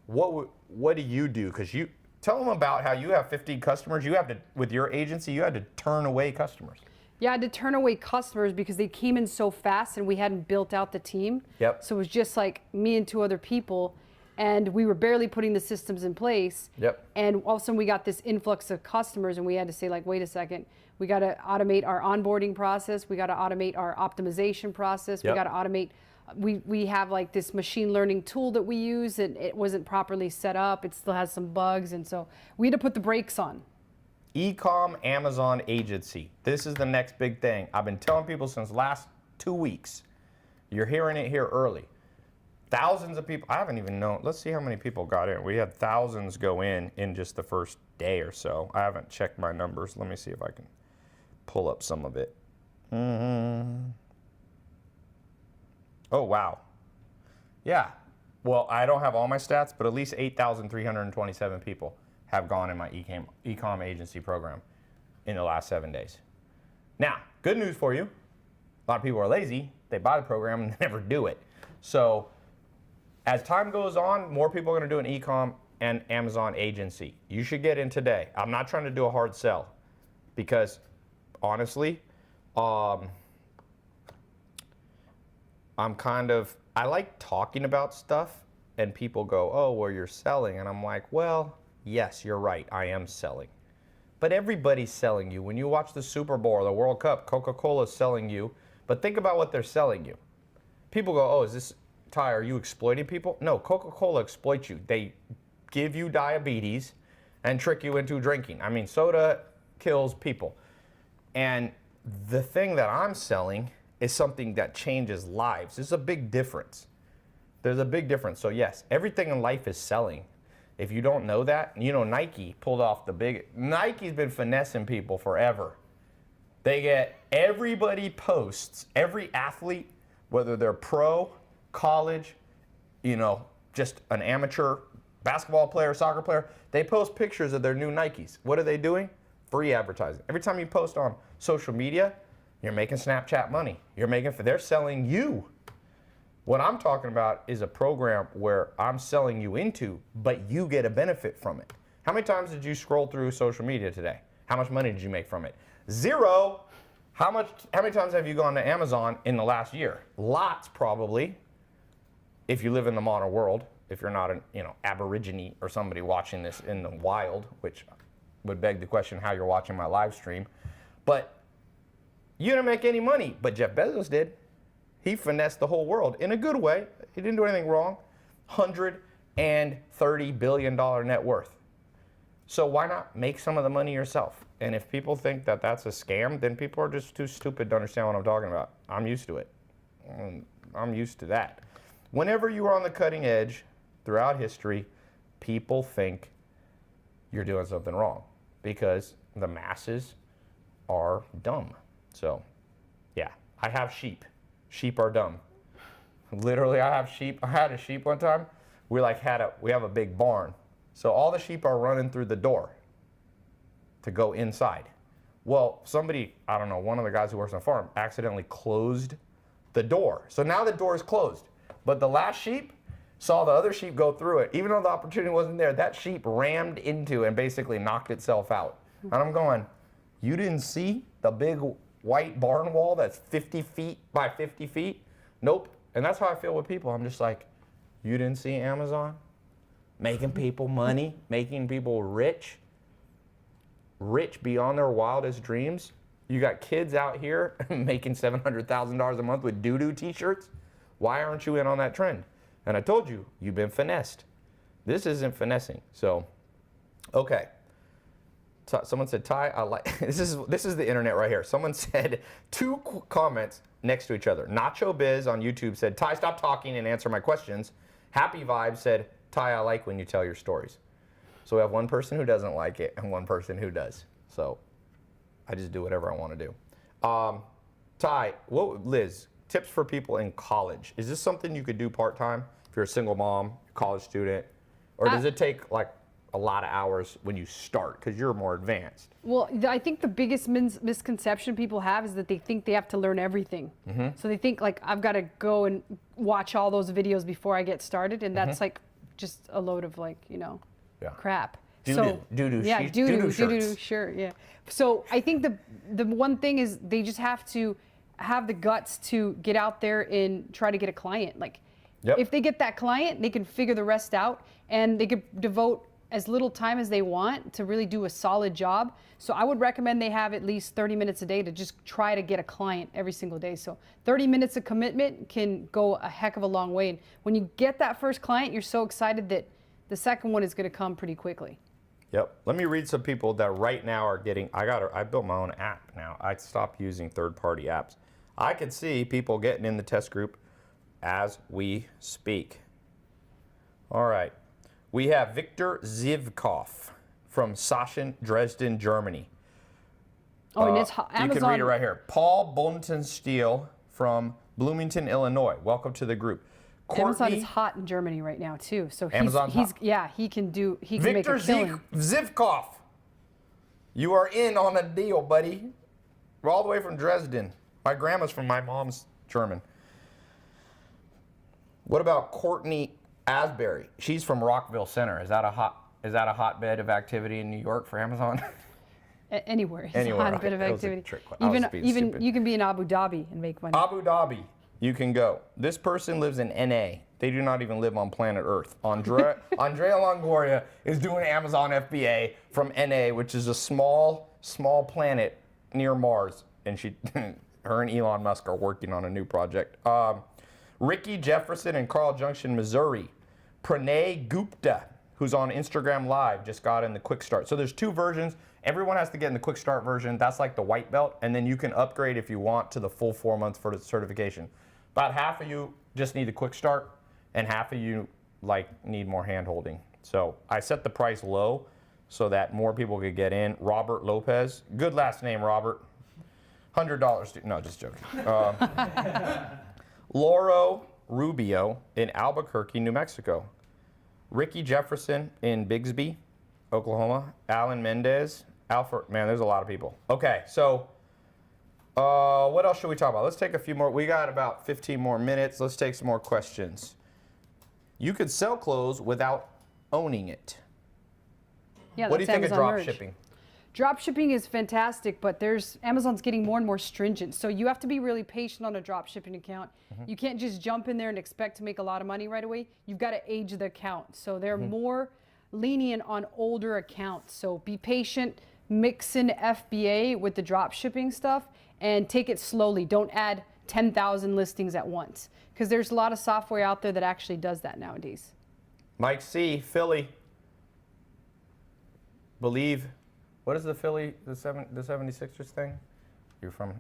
What do you do? Because you tell them about how you have 50 customers. You have to, with your agency, you had to turn away customers. Yeah, I had to turn away customers because they came in so fast and we hadn't built out the team. Yep. So it was just like me and two other people, and we were barely putting the systems in place. Yep. And all of a sudden we got this influx of customers, and we had to say like, wait a second, we got to automate our onboarding process. We got to automate our optimization process. Yep. We got to automate. We have like this machine learning tool that we use, and it wasn't properly set up. It still has some bugs, and so we had to put the brakes on. Ecomm Amazon agency. This is the next big thing. I've been telling people since last 2 weeks. You're hearing it here early. Thousands of people. I haven't even known. Let's see how many people got in. We had thousands go in just the first day or so. I haven't checked my numbers. Let me see if I can pull up some of it. Oh, wow. Yeah. Well, I don't have all my stats, but at least 8,327 people have gone in my Ecomm agency program in the last 7 days. Now, good news for you. A lot of people are lazy. They buy the program and they never do it. So as time goes on, more people are going to do an Ecomm and Amazon agency. You should get in today. I'm not trying to do a hard sell because honestly, I like talking about stuff and people go, oh, well, you're selling. And I'm like, well, yes, you're right. I am selling. But everybody's selling you. When you watch the Super Bowl or the World Cup, Coca-Cola's selling you. But think about what they're selling you. People go, oh, is this, Ty, are you exploiting people? No, Coca-Cola exploits you. They give you diabetes and trick you into drinking. I mean, soda kills people. And the thing that I'm selling is something that changes lives. There's a big difference. There's a big difference. So yes, everything in life is selling. If you don't know that, you know, Nike's been finessing people forever. They get, everybody posts, every athlete, whether they're pro, college, you know, just an amateur basketball player, soccer player, they post pictures of their new Nikes. What are they doing? Free advertising. Every time you post on social media, you're making Snapchat money. They're selling you. What I'm talking about is a program where I'm selling you into, but you get a benefit from it. How many times did you scroll through social media today? How much money did you make from it? 0. How many times have you gone to Amazon in the last year? Lots, probably, if you live in the modern world, if you're not an, you know, aborigine or somebody watching this in the wild, which would beg the question how you're watching my live stream. But you didn't make any money, but Jeff Bezos did. He finessed the whole world in a good way. He didn't do anything wrong. $130 billion net worth. So why not make some of the money yourself? And if people think that that's a scam, then people are just too stupid to understand what I'm talking about. I'm used to it. I'm used to that. Whenever you are on the cutting edge throughout history, people think you're doing something wrong because the masses are dumb. So, yeah, I have sheep. Sheep are dumb. Literally, I have sheep. I had a sheep one time. We have a big barn. So all the sheep are running through the door to go inside. Well, somebody, I don't know, one of the guys who works on the farm accidentally closed the door. So now the door is closed. But the last sheep saw the other sheep go through it. Even though the opportunity wasn't there, that sheep rammed into and basically knocked itself out. And I'm going, you didn't see the big white barn wall that's 50 feet by 50 feet? Nope. And that's how I feel with people. I'm just like, you didn't see Amazon? Making people money, making people rich beyond their wildest dreams. You got kids out here making $700,000 a month with doo-doo t-shirts. Why aren't you in on that trend? And I told you, you've been finessed. This isn't finessing. So, okay. Someone said, Ty, I like, this is the internet right here. Someone said 2 comments next to each other. Nacho Biz on YouTube said, Ty, stop talking and answer my questions. Happy Vibe said, Ty, I like when you tell your stories. So we have one person who doesn't like it and one person who does. So I just do whatever I want to do. Ty, Liz, tips for people in college. Is this something you could do part-time if you're a single mom, college student? Or does it take like a lot of hours when you start because you're more advanced? Well, I think the biggest misconception people have is that they think they have to learn everything. Mm-hmm. So they think like I've got to go and watch all those videos before I get started, and that's like just a load of like, you know, crap. Doo-doo, sure, yeah. So I think the one thing is they just have to have the guts to get out there and try to get a client. Like, if they get that client, they can figure the rest out, and they could devote as little time as they want to really do a solid job. So I would recommend they have at least 30 minutes a day to just try to get a client every single day. So 30 minutes of commitment can go a heck of a long way. And when you get that first client, you're so excited that the second one is going to come pretty quickly. Yep. Let me read some people that right now are getting, I built my own app now. I stopped using third-party apps. I could see people getting in the test group as we speak. All right. We have Victor Zivkov from Sachsen, Dresden, Germany. Oh, and it's Amazon. You can read it right here. Paul Bontenstiel from Bloomington, Illinois. Welcome to the group. Amazon is hot in Germany right now too. So he can Victor make a killing. Zivkov, you are in on a deal, buddy. We're all the way from Dresden. My grandma's from my mom's German. What about Courtney Asbury. She's from Rockville Center. Is that a hotbed of activity in New York for Amazon? Anywhere. It's Anywhere, a bit of okay. That was a activity. trick question. I was being stupid. You can be in Abu Dhabi and make money. Abu Dhabi, you can go. This person lives in NA. They do not even live on planet Earth. Andrea Longoria is doing Amazon FBA from NA, which is a small planet near Mars. And her and Elon Musk are working on a new project. Ricky Jefferson in Carl Junction, Missouri. Pranay Gupta, who's on Instagram Live, just got in the quick start. So there's 2 versions. Everyone has to get in the quick start version. That's like the white belt. And then you can upgrade if you want to the full 4 months for the certification. About half of you just need the quick start, and half of you need more hand holding. So I set the price low so that more people could get in. Robert Lopez, good last name, Robert. $100. No, just joking. Lauro Rubio in Albuquerque, New Mexico. Ricky Jefferson in Bigsby, Oklahoma. Alan Mendez. Alfred, man, there's a lot of people. Okay, so what else should we talk about? Let's take a few more. We got about 15 more minutes. Let's take some more questions. You could sell clothes without owning it. Yeah, What do you that's think of Amazon drop merch. shipping? Drop shipping is fantastic, but Amazon's getting more and more stringent. So you have to be really patient on a drop shipping account. You can't just jump in there and expect to make a lot of money right away. You've got to age the account. So they're more lenient on older accounts. So be patient, mix in FBA with the drop shipping stuff, and take it slowly. Don't add 10,000 listings at once, because there's a lot of software out there that actually does that nowadays. Mike C, Philly. Believe. What is the Philly, the 76ers thing? You're from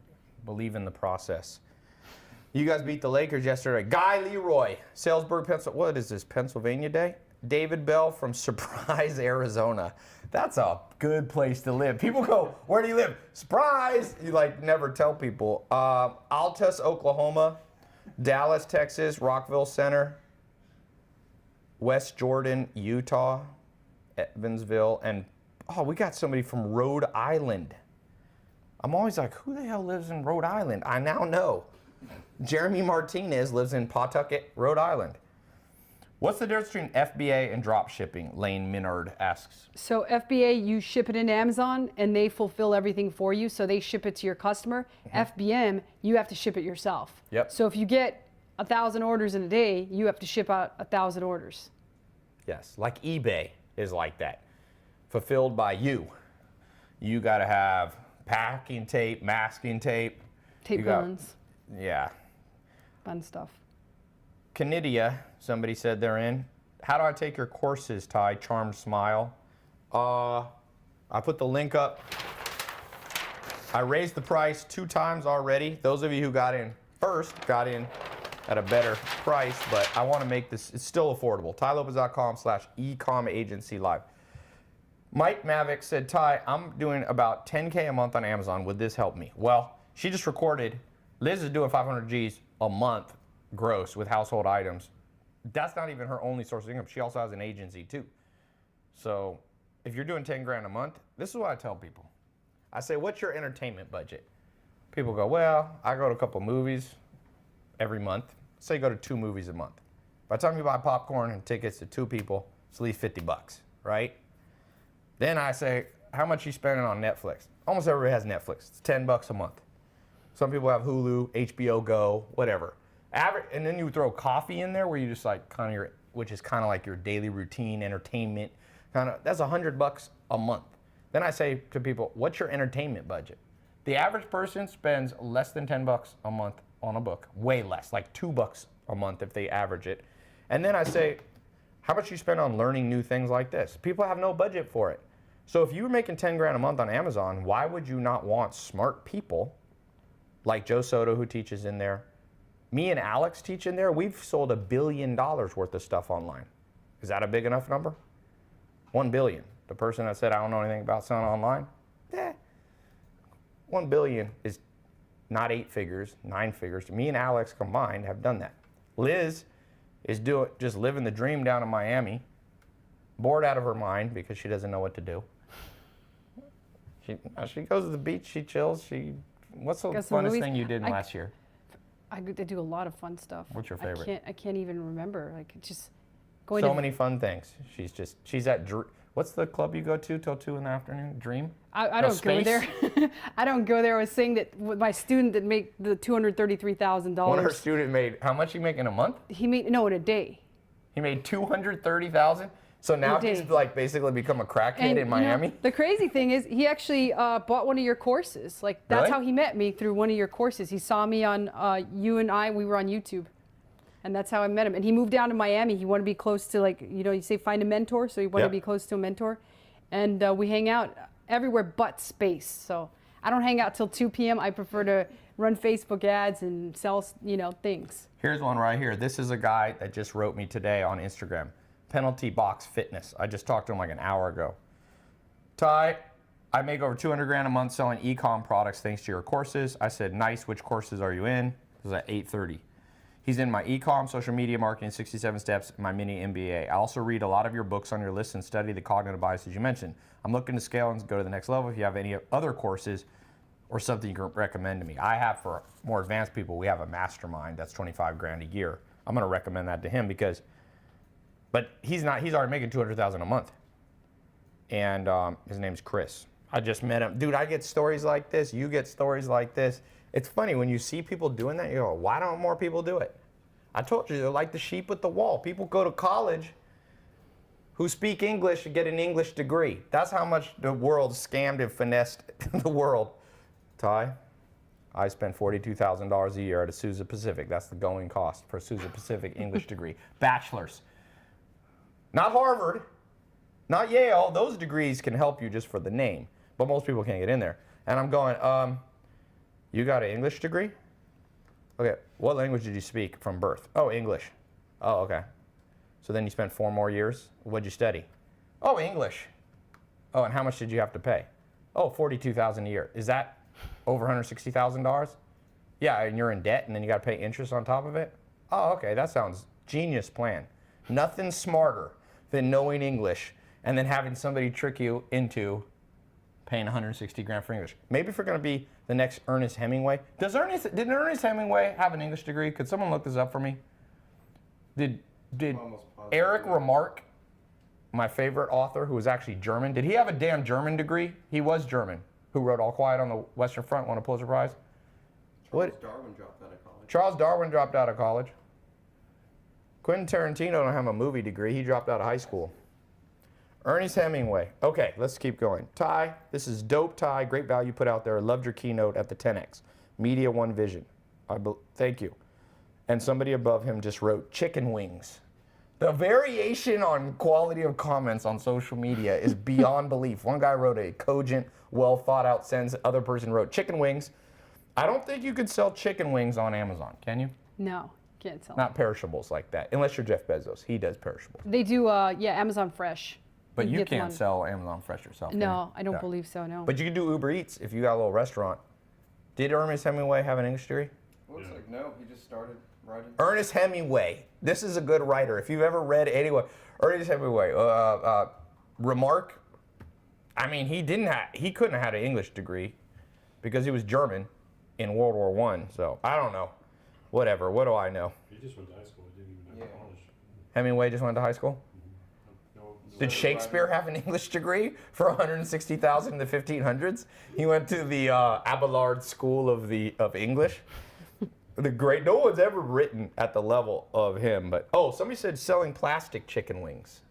Believe in the Process. You guys beat the Lakers yesterday. Guy Leroy, Salesburg, Pennsylvania. What is this, Pennsylvania Day? David Bell from Surprise, Arizona. That's a good place to live. People go, where do you live? Surprise! You never tell people. Altus, Oklahoma. Dallas, Texas. Rockville Center. West Jordan, Utah. Evansville. And we got somebody from Rhode Island. I'm always like, who the hell lives in Rhode Island? I now know. Jeremy Martinez lives in Pawtucket, Rhode Island. What's the difference between FBA and drop shipping? Lane Minard asks. So FBA, you ship it into Amazon and they fulfill everything for you. So they ship it to your customer. FBM, you have to ship it yourself. Yep. So if you get 1,000 orders in a day, you have to ship out 1,000 orders. Yes, like eBay is like that. Fulfilled by you. You got to have packing tape, masking tape. Tape guns. Yeah. Fun stuff. Canidia, somebody said they're in. How do I take your courses, Ty? Charmed Smile. I put the link up. I raised the price 2 times already. Those of you who got in first got in at a better price, but I want to make this, it's still affordable. TyLopez.com/Ecomm Agency Live. Mike Mavick said, Ty, I'm doing about 10K a month on Amazon. Would this help me? Well, she just recorded. Liz is doing 500 Gs a month gross with household items. That's not even her only source of income. She also has an agency too. So if you're doing 10 grand a month, this is what I tell people. I say, what's your entertainment budget? People go, well, I go to a couple movies every month. Say you go to 2 movies a month. By the time you buy popcorn and tickets to 2 people, it's at least $50, right? Then I say, how much you spending on Netflix? Almost everybody has Netflix. It's $10 a month. Some people have Hulu, HBO Go, whatever. Average, and then you throw coffee in there where you just which is kind of like your daily routine entertainment. That's $100 a month. Then I say to people, what's your entertainment budget? The average person spends less than $10 a month on a book, way less, like $2 a month if they average it. And then I say, how much you spend on learning new things like this? People have no budget for it. So if you were making 10 grand a month on Amazon, why would you not want smart people like Joe Soto, who teaches in there? Me and Alex teach in there. We've sold $1 billion worth of stuff online. Is that a big enough number? 1 billion. The person that said, I don't know anything about selling online, 1 billion is not 8 figures, 9 figures. Me and Alex combined have done that. Liz is just living the dream down in Miami, bored out of her mind because she doesn't know what to do. She goes to the beach, she chills. What's the funnest thing you did last year? I do a lot of fun stuff. What's your favorite? I can't even remember. Just Going So to, many fun things. She's at, what's the club you go to till 2 in the afternoon? Dream? I No, don't go Space? there. I don't go there. I was saying that with my student that make the $233,000. One of her students made, how much he make in a month? He made, no, in a day. He made 230,000. So now he's day. like basically become a crackhead And, in you know, Miami. the crazy thing is he actually bought one of your courses. Like, that's Really? how he met me, through one of your courses. He saw me on, we were on YouTube. And that's how I met him. And he moved down to Miami. He wanted to be close to, like, you know, you say find a mentor. So he wanted Yep. to be close to a mentor. And we hang out everywhere but Space. So I don't hang out till 2 p.m. I prefer to run Facebook ads and sell, you know, things. Here's one right here. This is a guy that just wrote me today on Instagram. Penalty Box Fitness. I just talked to him like an hour ago. Ty, I make over 200 grand a month selling Ecomm products thanks to your courses. I said, nice. Which courses are you in? It was at 8:30. He's in my Ecomm, social media marketing, 67 steps, my mini MBA. I also read a lot of your books on your list and study the cognitive biases you mentioned. I'm looking to scale and go to the next level. If you have any other courses or something you can recommend to me. I have, for more advanced people, we have a mastermind that's 25 grand a year. I'm going to recommend that to him because, but he's already making 200,000 a month. And his name's Chris. I just met him. Dude, I get stories like this. You get stories like this. It's funny when you see people doing that, you go, why don't more people do it? I told you, they're like the sheep at the wall. People go to college who speak English and get an English degree. That's how much the world scammed and finessed the world. Ty, I spend $42,000 a year at a Sousa Pacific. That's the going cost for a Sousa Pacific English degree. Bachelor's. Not Harvard, not Yale. Those degrees can help you just for the name, but most people can't get in there. And I'm going, you got an English degree? Okay, what language did you speak from birth? Oh, English. Oh, okay. So then you spent 4 more years? What'd you study? Oh, English. Oh, and how much did you have to pay? Oh, $42,000 a year. Is that over $160,000? Yeah, and you're in debt, and then you got to pay interest on top of it? Oh, okay, that sounds genius plan. Nothing smarter than knowing English and then having somebody trick you into paying 160 grand for English. Maybe if we're going to be the next Ernest Hemingway. Did Ernest Hemingway have an English degree? Could someone look this up for me? Did Eric Remarque, my favorite author, who was actually German, did he have a damn German degree? He was German. Who wrote All Quiet on the Western Front, won a Pulitzer Prize? Charles Darwin dropped out of college. Charles Darwin dropped out of college. Quentin Tarantino don't have a movie degree. He dropped out of high school. Ernest Hemingway. Okay, let's keep going. Ty, this is dope, Ty. Great value put out there. I loved your keynote at the 10X. Media One Vision. Thank you. And somebody above him just wrote chicken wings. The variation on quality of comments on social media is beyond belief. One guy wrote a cogent, well thought out sentence. The other person wrote chicken wings. I don't think you could sell chicken wings on Amazon, can you? No, can't sell. Not perishables like that, unless you're Jeff Bezos. He does perishables. They do, yeah, Amazon Fresh. But can you get them can't on- sell Amazon Fresh yourself. can No, you? I don't Yeah. believe so, no. But you can do Uber Eats if you got a little restaurant. Did Ernest Hemingway have an English degree? Looks like no, he just started writing. Ernest Hemingway. This is a good writer. If you've ever read anyone, Ernest Hemingway, Remarque. I mean, he couldn't have had an English degree because he was German in World War I. So I don't know. Whatever. What do I know? He just went to high school. He didn't even have college. Hemingway just went to high school. No, Did Shakespeare have an English degree for 160,000 in the 1500s? He went to the Abelard School of English. No one's ever written at the level of him. But somebody said selling plastic chicken wings.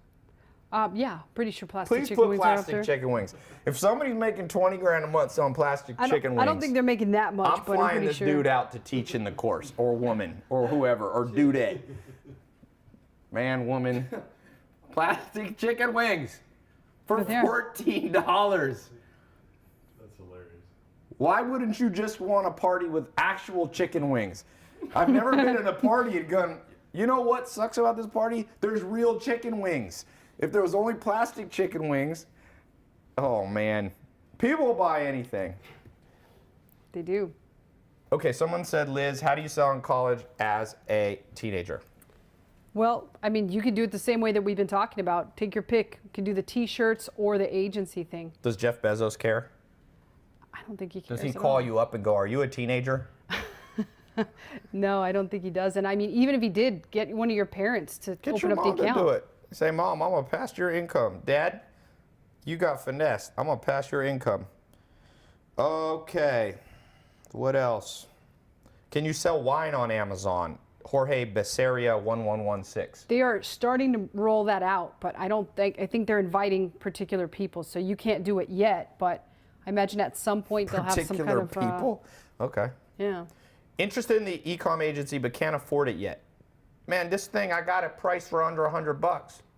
Yeah, pretty sure plastic Please chicken put wings are up plastic there. chicken wings. If somebody's making 20 grand a month selling plastic chicken wings, I don't think they're making that much, I'm but I'm flying pretty this sure. dude out to teach in the course, or woman, or whoever, or dudette. Man, woman. Plastic chicken wings for But they're- $14. That's hilarious. Why wouldn't you just want a party with actual chicken wings? I've never been at a party and gone, you know what sucks about this party? There's real chicken wings. If there was only plastic chicken wings, oh man. People will buy anything. They do. Okay, someone said, Liz, how do you sell in college as a teenager? Well, I mean, you can do it the same way that we've been talking about. Take your pick. You can do the T-shirts or the agency thing. Does Jeff Bezos care? I don't think he cares Does he at call all. you up and go, are you a teenager? No, I don't think he does. And I mean, even if he did, get one of your parents to Get open your up the mom to account. do it. Say, Mom, I'm going to pass your income. Dad, you got finessed. I'm going to pass your income. Okay. What else? Can you sell wine on Amazon? Jorge Becerra 1116. They are starting to roll that out, but I think they're inviting particular people, so you can't do it yet, but I imagine at some point they'll have some kind Particular of people? Okay. yeah. Interested in the Ecomm agency, but can't afford it yet. Man, this thing, I got it priced for under $100.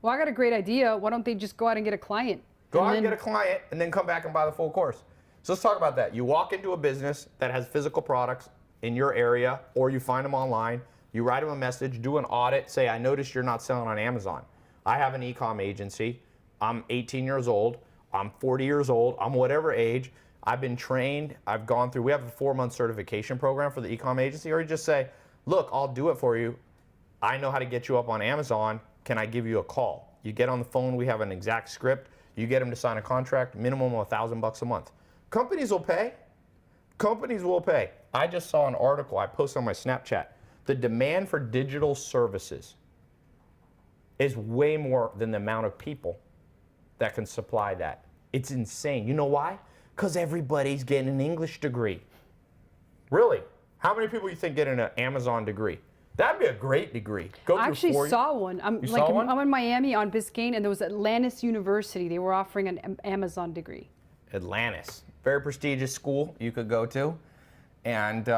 Well, I got a great idea. Why don't they just go out and get a client? Go out and get a client and then come back and buy the full course. So let's talk about that. You walk into a business that has physical products in your area, or you find them online, you write them a message, do an audit, say, I noticed you're not selling on Amazon. I have an Ecomm agency. I'm 18 years old. I'm 40 years old. I'm whatever age. I've been trained. I've gone through, we have a 4-month certification program for the Ecomm agency, or you just say, look, I'll do it for you. I know how to get you up on Amazon. Can I give you a call? You get on the phone. We have an exact script. You get them to sign a contract, minimum of $1,000 a month. Companies will pay. Companies will pay. I just saw an article I posted on my Snapchat. The demand for digital services is way more than the amount of people that can supply that. It's insane. You know why? Because everybody's getting an English degree. Really? How many people you think get an Amazon degree? That'd be a great degree. Go I through actually 4 saw one. You saw one? I'm in Miami on Biscayne, and there was Atlantis University. They were offering an Amazon degree. Atlantis. Very prestigious school you could go to. And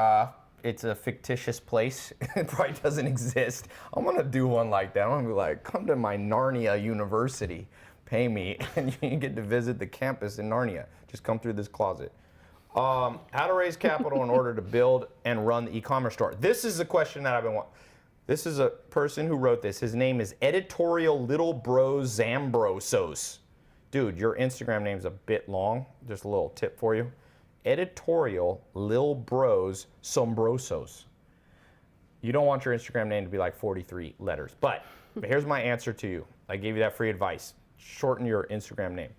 it's a fictitious place. It probably doesn't exist. I'm going to do one like that. I'm going to be like, come to my Narnia University. Pay me, and you can get to visit the campus in Narnia. Just come through this closet. How to raise capital in order to build and run the e-commerce store. This is the question that I've been wanting. This is a person who wrote this. His name is Editorial Little Bros Zambrosos. Dude, your Instagram name's a bit long. Just a little tip for you. Editorial Lil Bros Sombrosos. You don't want your Instagram name to be like 43 letters. But here's my answer to you. I gave you that free advice. Shorten your Instagram name.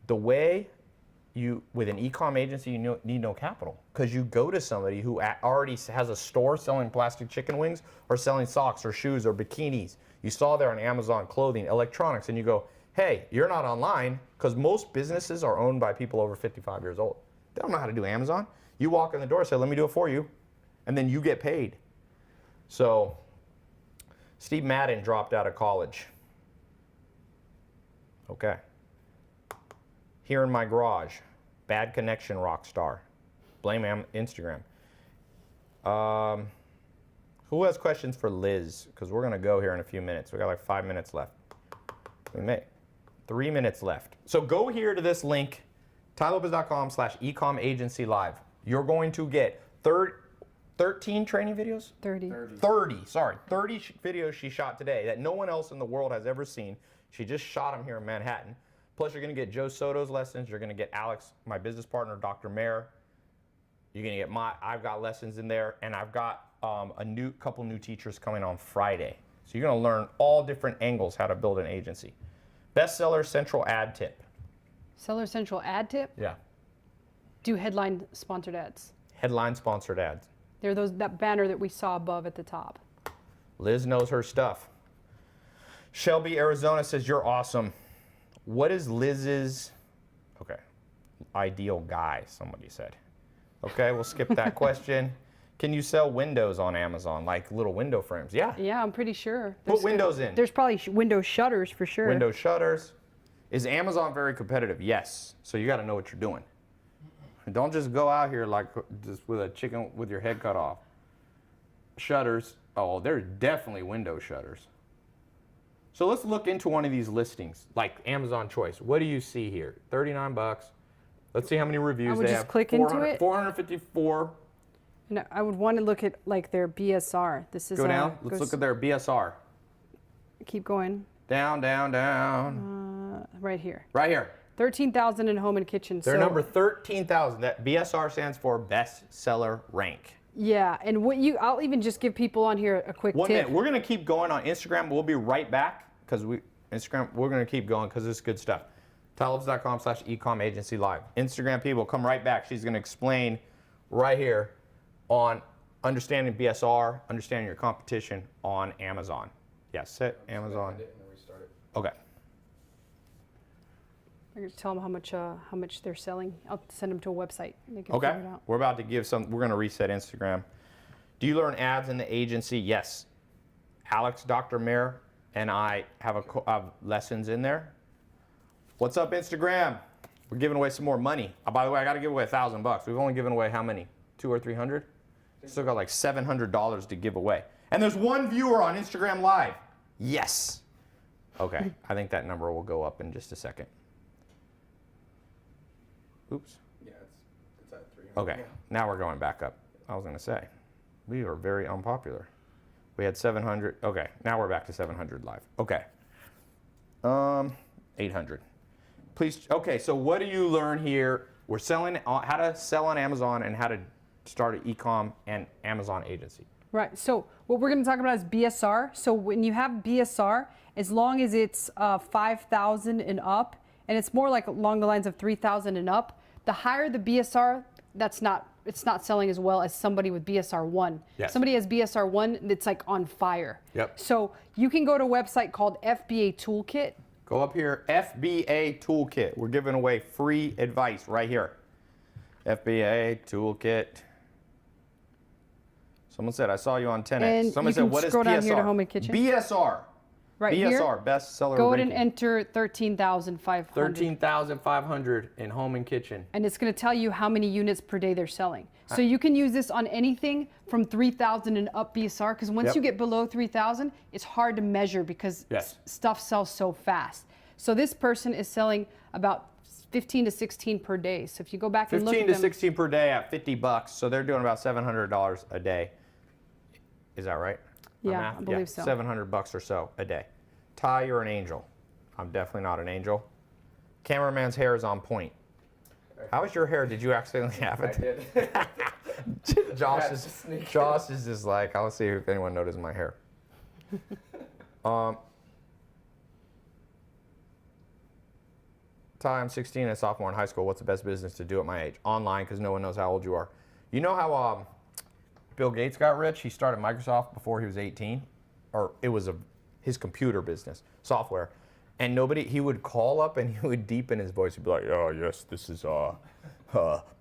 The way with an e-com agency, you need no capital, because you go to somebody who already has a store selling plastic chicken wings or selling socks or shoes or bikinis. You saw there on Amazon clothing, electronics, and you go, hey, you're not online, because most businesses are owned by people over 55 years old. They don't know how to do Amazon. You walk in the door and say, let me do it for you, and then you get paid. So Steve Madden dropped out of college. Okay. Here in my garage, bad connection rock star. Blame Instagram. Who has questions for Liz? Because we're going to go here in a few minutes. We got like 5 minutes left. We may. 3 minutes left. So go here to this link, tylopez.com/ecom agency live. You're going to get 13 training videos? 30. 30 videos she shot today that no one else in the world has ever seen. She just shot them here in Manhattan. Plus, you're going to get Joe Soto's lessons. You're going to get Alex, my business partner, Dr. Mayer. You're going to get I've got lessons in there, and I've got a couple new teachers coming on Friday. So you're going to learn all different angles how to build an agency. Bestseller Central ad tip. Seller Central ad tip? Yeah. Do headline sponsored ads. Headline sponsored ads. They're that banner that we saw above at the top. Liz knows her stuff. Shelby, Arizona says, you're awesome. What is Liz's, ideal guy, somebody said. Okay, we'll skip that question. Can you sell windows on Amazon, like little window frames? Yeah. Yeah, I'm pretty sure. Put windows in. There's probably window shutters for sure. Window shutters. Is Amazon very competitive? Yes. So you got to know what you're doing. Don't just go out here like just with a chicken with your head cut off. Shutters. Oh, there's definitely window shutters. So let's look into one of these listings, like Amazon Choice. What do you see here? $39. Let's see how many reviews would they just have. click into it. 454. No, I would want to look at like their BSR. This is Go down. Let's look at their BSR. Keep going. Down, down, down. Right here. Right here. 13,000 in home and kitchen. They're number 13,000. That BSR stands for bestseller rank. Yeah, and I'll even just give people on here a quick 1 tip. minute. We're gonna keep going on Instagram. We'll be right back because we're gonna keep going because it's good stuff. tylopez.com/ecom agency live. Instagram people, come right back. She's gonna explain right here on understanding BSR, understanding your competition on Amazon. Yes, set Just Amazon. end it and then restart it. Okay. I'm going to tell them how much they're selling. I'll send them to a website. And they can Okay. figure it out. We're about to give some, we're going to reset Instagram. Do you learn ads in the agency? Yes. Alex, Dr. Mayer, and I have lessons in there. What's up, Instagram? We're giving away some more money. By the way, I got to give away $1,000. We've only given away how many? 200 or 300? Still got like $700 to give away. And there's one viewer on Instagram Live. Yes. Okay. I think that number will go up in just a second. Oops. Yeah, it's at 300. Okay. Now we're going back up. I was going to say, we are very unpopular. We had 700. Okay. Now we're back to 700 live. Okay. 800. Please. Okay. So what do you learn here? We're selling how to sell on Amazon and how to start an Ecomm and Amazon agency. Right. So what we're going to talk about is BSR. So when you have BSR, as long as it's 5,000 and up, and it's more like along the lines of 3,000 and up, the higher the BSR, it's not selling as well as somebody with BSR 1. Yes. Somebody has BSR 1 that's like on fire. Yep. So you can go to a website called FBA Toolkit. Go up here, FBA Toolkit. We're giving away free advice right here. FBA Toolkit. Someone said, I saw you on 10X. And Someone you said, can what is scroll BSR? down here to Home and Kitchen. BSR. Right BSR, here. bestseller Go ahead ranking. and enter 13,500. 13,500 in home and kitchen. And it's going to tell you how many units per day they're selling. So you can use this on anything from 3,000 and up BSR, because once Yep. you get below 3,000, it's hard to measure because Yes. stuff sells so fast. So this person is selling about 15 to 16 per day. So if you go back and look 15 at to them, 16 per day at $50. So they're doing about $700 a day. Is that right? My Yeah, math? I believe so. $700 or so a day. Ty, you're an angel. I'm definitely not an angel. Cameraman's hair is on point. How is your hair? Did you accidentally have I it? did. Josh Had to is sneak Josh is just like, I'll see if anyone noticed my hair. Ty, I'm 16 and a sophomore in high school. What's the best business to do at my age? Online, because no one knows how old you are. You know how Bill Gates got rich? He started Microsoft before he was 18, or it was his computer business, software. And he would call up and he would deepen his voice. He'd be like, oh, yes, this is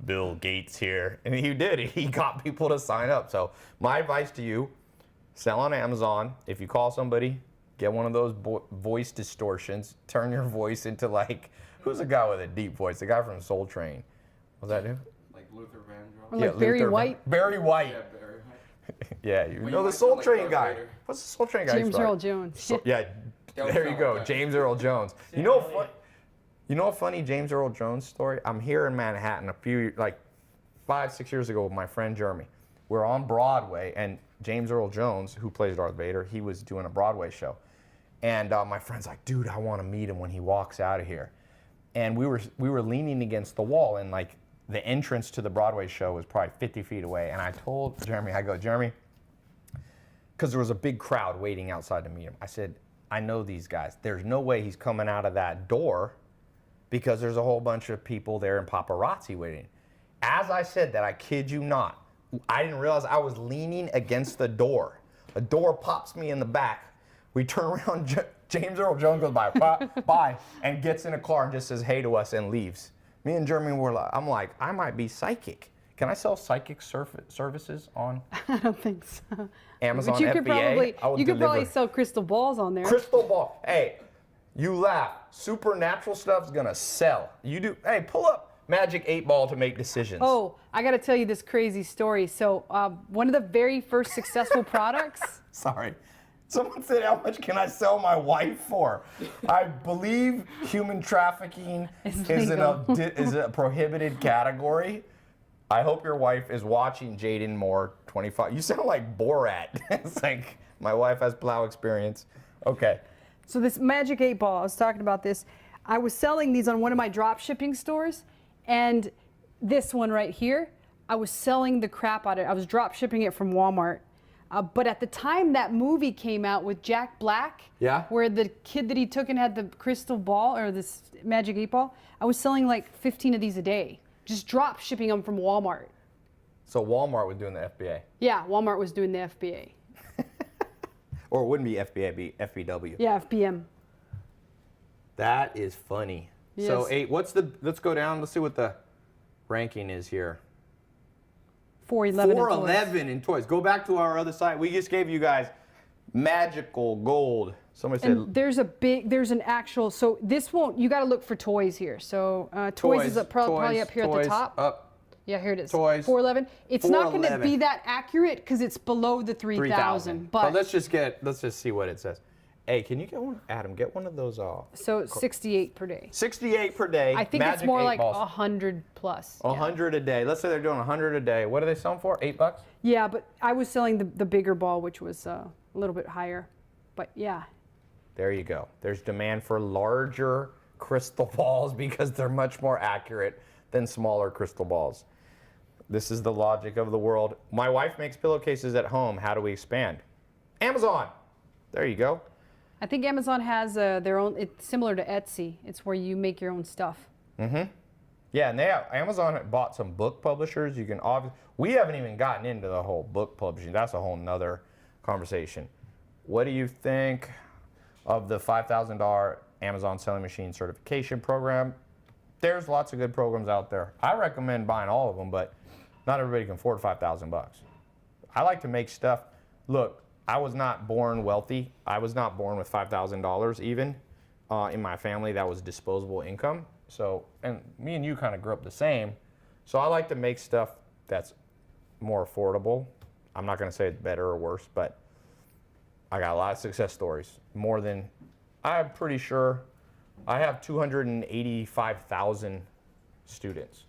Bill Gates here. And he did. He got people to sign up. So my advice to you, sell on Amazon. If you call somebody, get one of those voice distortions. Turn your voice into like, who's a guy with a deep voice? The guy from Soul Train. What's that do? Like Luther Or Vandross. like Barry White. Barry White. Yeah, Barry White. Yeah, you Well, know you the might Soul sound like Train Darth guy. Vader. What's the Soul Train guy? James Earl Jones. Yeah, Don't there you sound go, like that. James Earl Jones. You know a funny James Earl Jones story? I'm here in Manhattan like 5-6 years ago with my friend Jeremy. We're on Broadway, and James Earl Jones, who plays Darth Vader, he was doing a Broadway show. And my friend's like, dude, I want to meet him when he walks out of here. And we were leaning against the wall, and like the entrance to the Broadway show was probably 50 feet away. And I told Jeremy, I go, Jeremy, because there was a big crowd waiting outside to meet him. I said, I know these guys. There's no way he's coming out of that door because there's a whole bunch of people there and paparazzi waiting. As I said that, I kid you not, I didn't realize I was leaning against the door. A door pops me in the back. We turn around, James Earl Jones goes by, bye, and gets in a car and just says hey to us and leaves. Me and Jeremy were like, I'm like, I might be psychic. Can I sell psychic services on I don't think so. Amazon But you FBA? could probably sell crystal balls on there. Crystal ball. Hey, you laugh. Supernatural stuff's gonna sell. You do. Hey, pull up Magic 8 Ball to make decisions. Oh, I got to tell you this crazy story. So one of the very first successful products. Sorry. Someone said, how much can I sell my wife for? I believe human trafficking is a prohibited category. I hope your wife is watching Jaden Moore 25. You sound like Borat. It's like, my wife has plow experience. Okay. So this Magic 8 Ball, I was talking about this. I was selling these on one of my drop shipping stores, and this one right here, I was selling the crap out of it. I was drop shipping it from Walmart. But at the time that movie came out with Jack Black, Yeah. where the kid that he took and had the crystal ball or this Magic 8 Ball, I was selling like 15 of these a day, just drop shipping them from Walmart. So Walmart was doing the FBA. Yeah, Walmart was doing the FBA. Or it wouldn't be FBA, it'd be FBW. Yeah, FBM. That is funny. Yes. So let's go down, let's see what the ranking is here. 411. 411 in toys. Go back to our other site. We just gave you guys magical gold. Somebody said And there's an actual, so this won't, you got to look for toys here. So toys is probably up here at the top. Up. Yeah, here it is. Toys. 411. It's not going to 411. be that accurate because it's below the 3,000. But let's just see what it says. Hey, can you get one, Adam? Get one of those. So 68 per day. 68 per day. I think it's Magic more 8 like balls. 100 plus. Yeah. 100 a day. Let's say they're doing 100 a day. What are they selling for? $8? Yeah, but I was selling the bigger ball, which was a little bit higher. But yeah. There you go. There's demand for larger crystal balls because they're much more accurate than smaller crystal balls. This is the logic of the world. My wife makes pillowcases at home. How do we expand? Amazon. There you go. I think Amazon has their own, it's similar to Etsy. It's where you make your own stuff. Mm-hmm. Yeah, and Amazon bought some book publishers. You can we haven't even gotten into the whole book publishing. That's a whole nother conversation. What do you think of the $5,000 Amazon Selling Machine Certification Program? There's lots of good programs out there. I recommend buying all of them, but not everybody can afford $5,000. I like to make stuff. Look, I was not born wealthy. I was not born with $5,000 even in my family. That was disposable income. So, and me and you kind of grew up the same. So I like to make stuff that's more affordable. I'm not going to say it's better or worse, but I got a lot of success stories. More than, I'm pretty sure, I have 285,000 students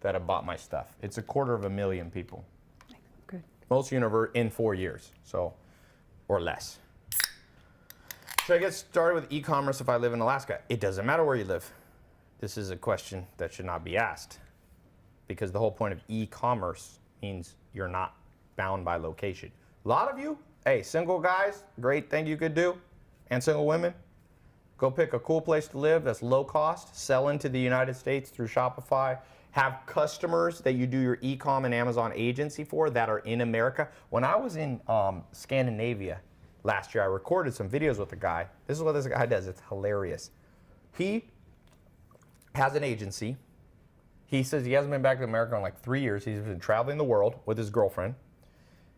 that have bought my stuff. It's 250,000 people. Good. Most in 4 years, so, or less. Should I get started with e-commerce if I live in Alaska? It doesn't matter where you live. This is a question that should not be asked because the whole point of e-commerce means you're not bound by location. A lot of you, hey, single guys, great thing you could do, and single women, go pick a cool place to live that's low cost, sell into the United States through Shopify, have customers that you do your Ecomm and Amazon agency for that are in America. When I was in Scandinavia last year, I recorded some videos with a guy. This is what this guy does. It's hilarious. He has an agency. He says he hasn't been back to America in like 3 years. He's been traveling the world with his girlfriend.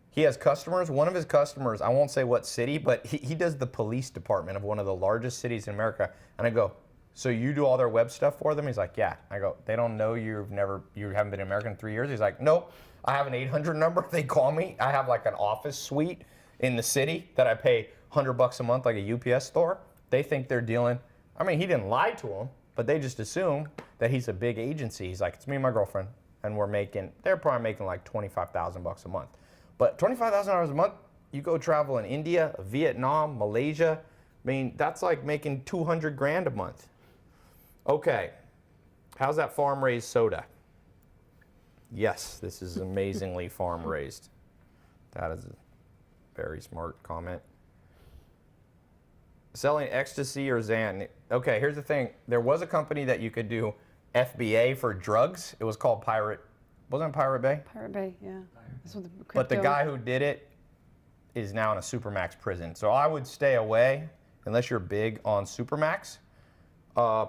He has customers. One of his customers, I won't say what city, but he does the police department of one of the largest cities in America. And I go, so you do all their web stuff for them? He's like, yeah. I go, they don't know you haven't been in America in 3 years? He's like, nope. I have an 800 number. They call me. I have like an office suite in the city that I pay $100 a month, like a UPS store. They think they're dealing. I mean, he didn't lie to them, but they just assume that he's a big agency. He's like, it's me and my girlfriend, and they're probably making like $25,000 a month. But $25,000 a month, you go travel in India, Vietnam, Malaysia. I mean, that's like making 200 grand a month. Okay, how's that farm-raised soda? Yes, this is amazingly farm-raised. That is a very smart comment. Selling ecstasy or Xan. Okay, here's the thing. There was a company that you could do FBA for drugs. It was called Pirate. Wasn't it Pirate Bay? Pirate Bay, yeah. That's what But the guy who did it is now in a Supermax prison. So I would stay away unless you're big on Supermax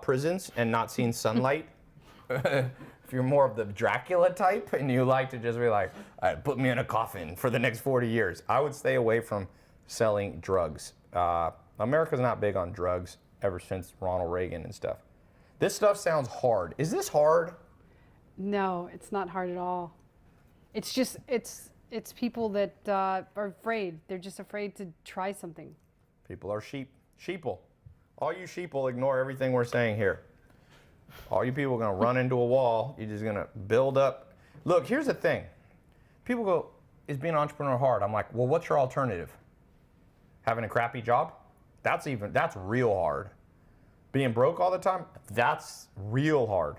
prisons and not seeing sunlight. If you're more of the Dracula type and you like to just be like, all right, put me in a coffin for the next 40 years, I would stay away from selling drugs. America's not big on drugs ever since Ronald Reagan and stuff. This stuff sounds hard. Is this hard? No, it's not hard at all. It's just, it's people that are afraid. They're just afraid to try something. People are sheeple. All you sheeple ignore everything we're saying here. All you people are going to run into a wall. You're just going to build up. Look, here's the thing. People go, is being an entrepreneur hard? I'm like, well, what's your alternative? Having a crappy job? That's real hard. Being broke all the time? That's real hard.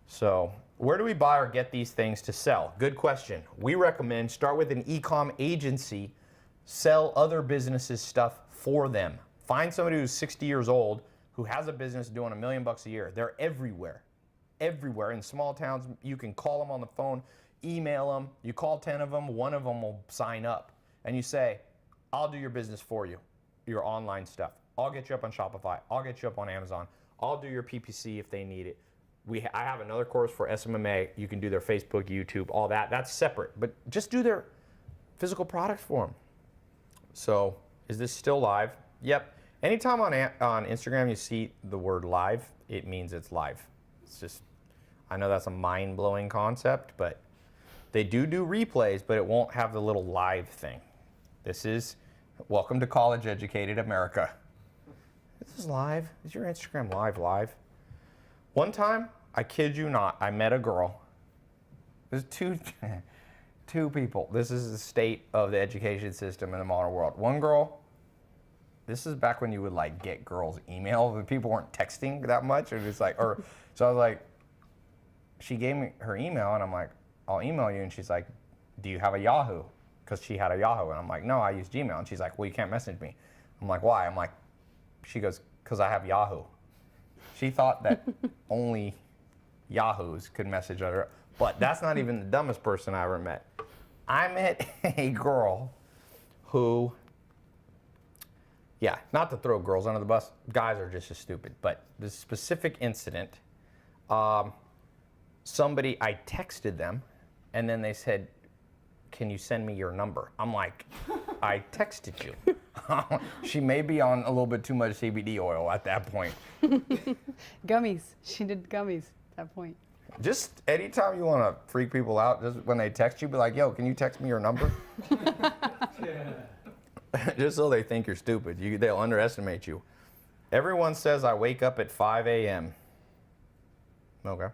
So where do we buy or get these things to sell? Good question. We recommend start with an e-com agency, sell other businesses stuff for them. Find somebody who's 60 years old who has a business doing $1 million a year. They're everywhere. Everywhere in small towns. You can call them on the phone. email them, you call 10 of them, one of them will sign up. And you say, I'll do your business for you, your online stuff. I'll get you up on Shopify. I'll get you up on Amazon. I'll do your PPC if they need it. I have another course for SMMA. You can do their Facebook, YouTube, all that. That's separate. But just do their physical products for them. So is this still live? Yep. Anytime on Instagram you see the word live, it means it's live. It's just, I know that's a mind-blowing concept, but they do replays, but it won't have the little live thing. This is, welcome to college educated America. This is live. Is your Instagram live? One time, I kid you not, I met a girl. There's two people. This is the state of the education system in the modern world. One girl, this is back when you would like get girls' email. The people weren't texting that much. It was like, so I was like, she gave me her email and I'm like, I'll email you. And she's like, do you have a Yahoo? Because she had a Yahoo. And I'm like, no, I use Gmail. And she's like, well, you can't message me. I'm like, why? I'm like, she goes, because I have Yahoo. She thought that only Yahoos could message her. But that's not even the dumbest person I ever met. I met a girl who, yeah, not to throw girls under the bus. Guys are just as stupid. But this specific incident, somebody, I texted them, and then they said, can you send me your number? I'm like, I texted you. She may be on a little bit too much CBD oil at that point. Gummies. She did gummies at that point. Just anytime you want to freak people out, just when they text you, be like, yo, can you text me your number? Just so they think you're stupid. They'll underestimate you. Everyone says I wake up at 5 a.m. Okay.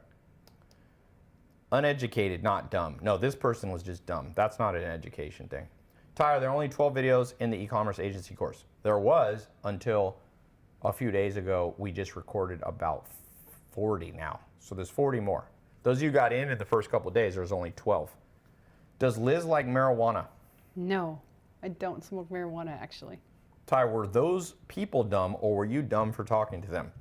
Uneducated, not dumb. No, this person was just dumb. That's not an education thing. Tyler, there are only 12 videos in the e-commerce agency course. There was until a few days ago. We just recorded about 40 now. So there's 40 more. Those of you who got in the first couple of days, there's only 12. Does Liz like marijuana? No, I don't smoke marijuana, actually. Ty, were those people dumb, or were you dumb for talking to them?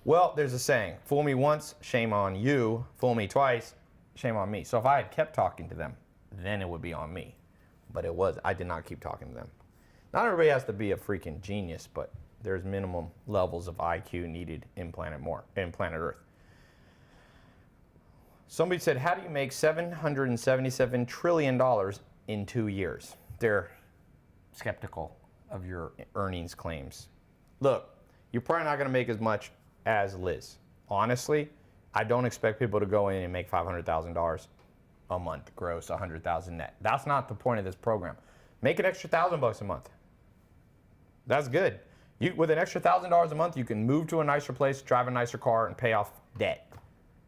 Well, there's a saying, fool me once, shame on you. Fool me twice, shame on me. So if I had kept talking to them, then it would be on me. But I did not keep talking to them. Not everybody has to be a freaking genius, but there's minimum levels of IQ needed in planet Earth. Somebody said, how do you make $777 trillion in 2 years? They're skeptical of your earnings claims. Look, you're probably not going to make as much as Liz. Honestly, I don't expect people to go in and make $500,000 a month, gross, $100,000 net. That's not the point of this program. Make an extra $1,000 a month. That's good. With an extra $1,000 a month, you can move to a nicer place, drive a nicer car, and pay off debt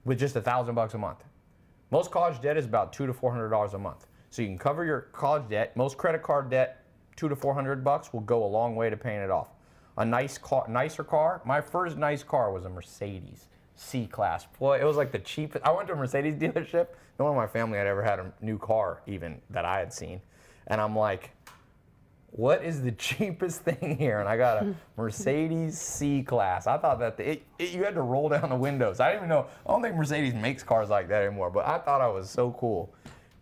with just $1,000 a month. Most college debt is about $200 to $400 a month. So you can cover your college debt. Most credit card debt, $200 to $400 will go a long way to paying it off. A nicer car. My first nice car was a Mercedes C-Class. Boy, it was like the cheapest. I went to a Mercedes dealership. No one in my family had ever had a new car, even that I had seen. And I'm like, what is the cheapest thing here? And I got a Mercedes C-Class. I thought that you had to roll down the windows. I didn't even know. I don't think Mercedes makes cars like that anymore. But I thought I was so cool.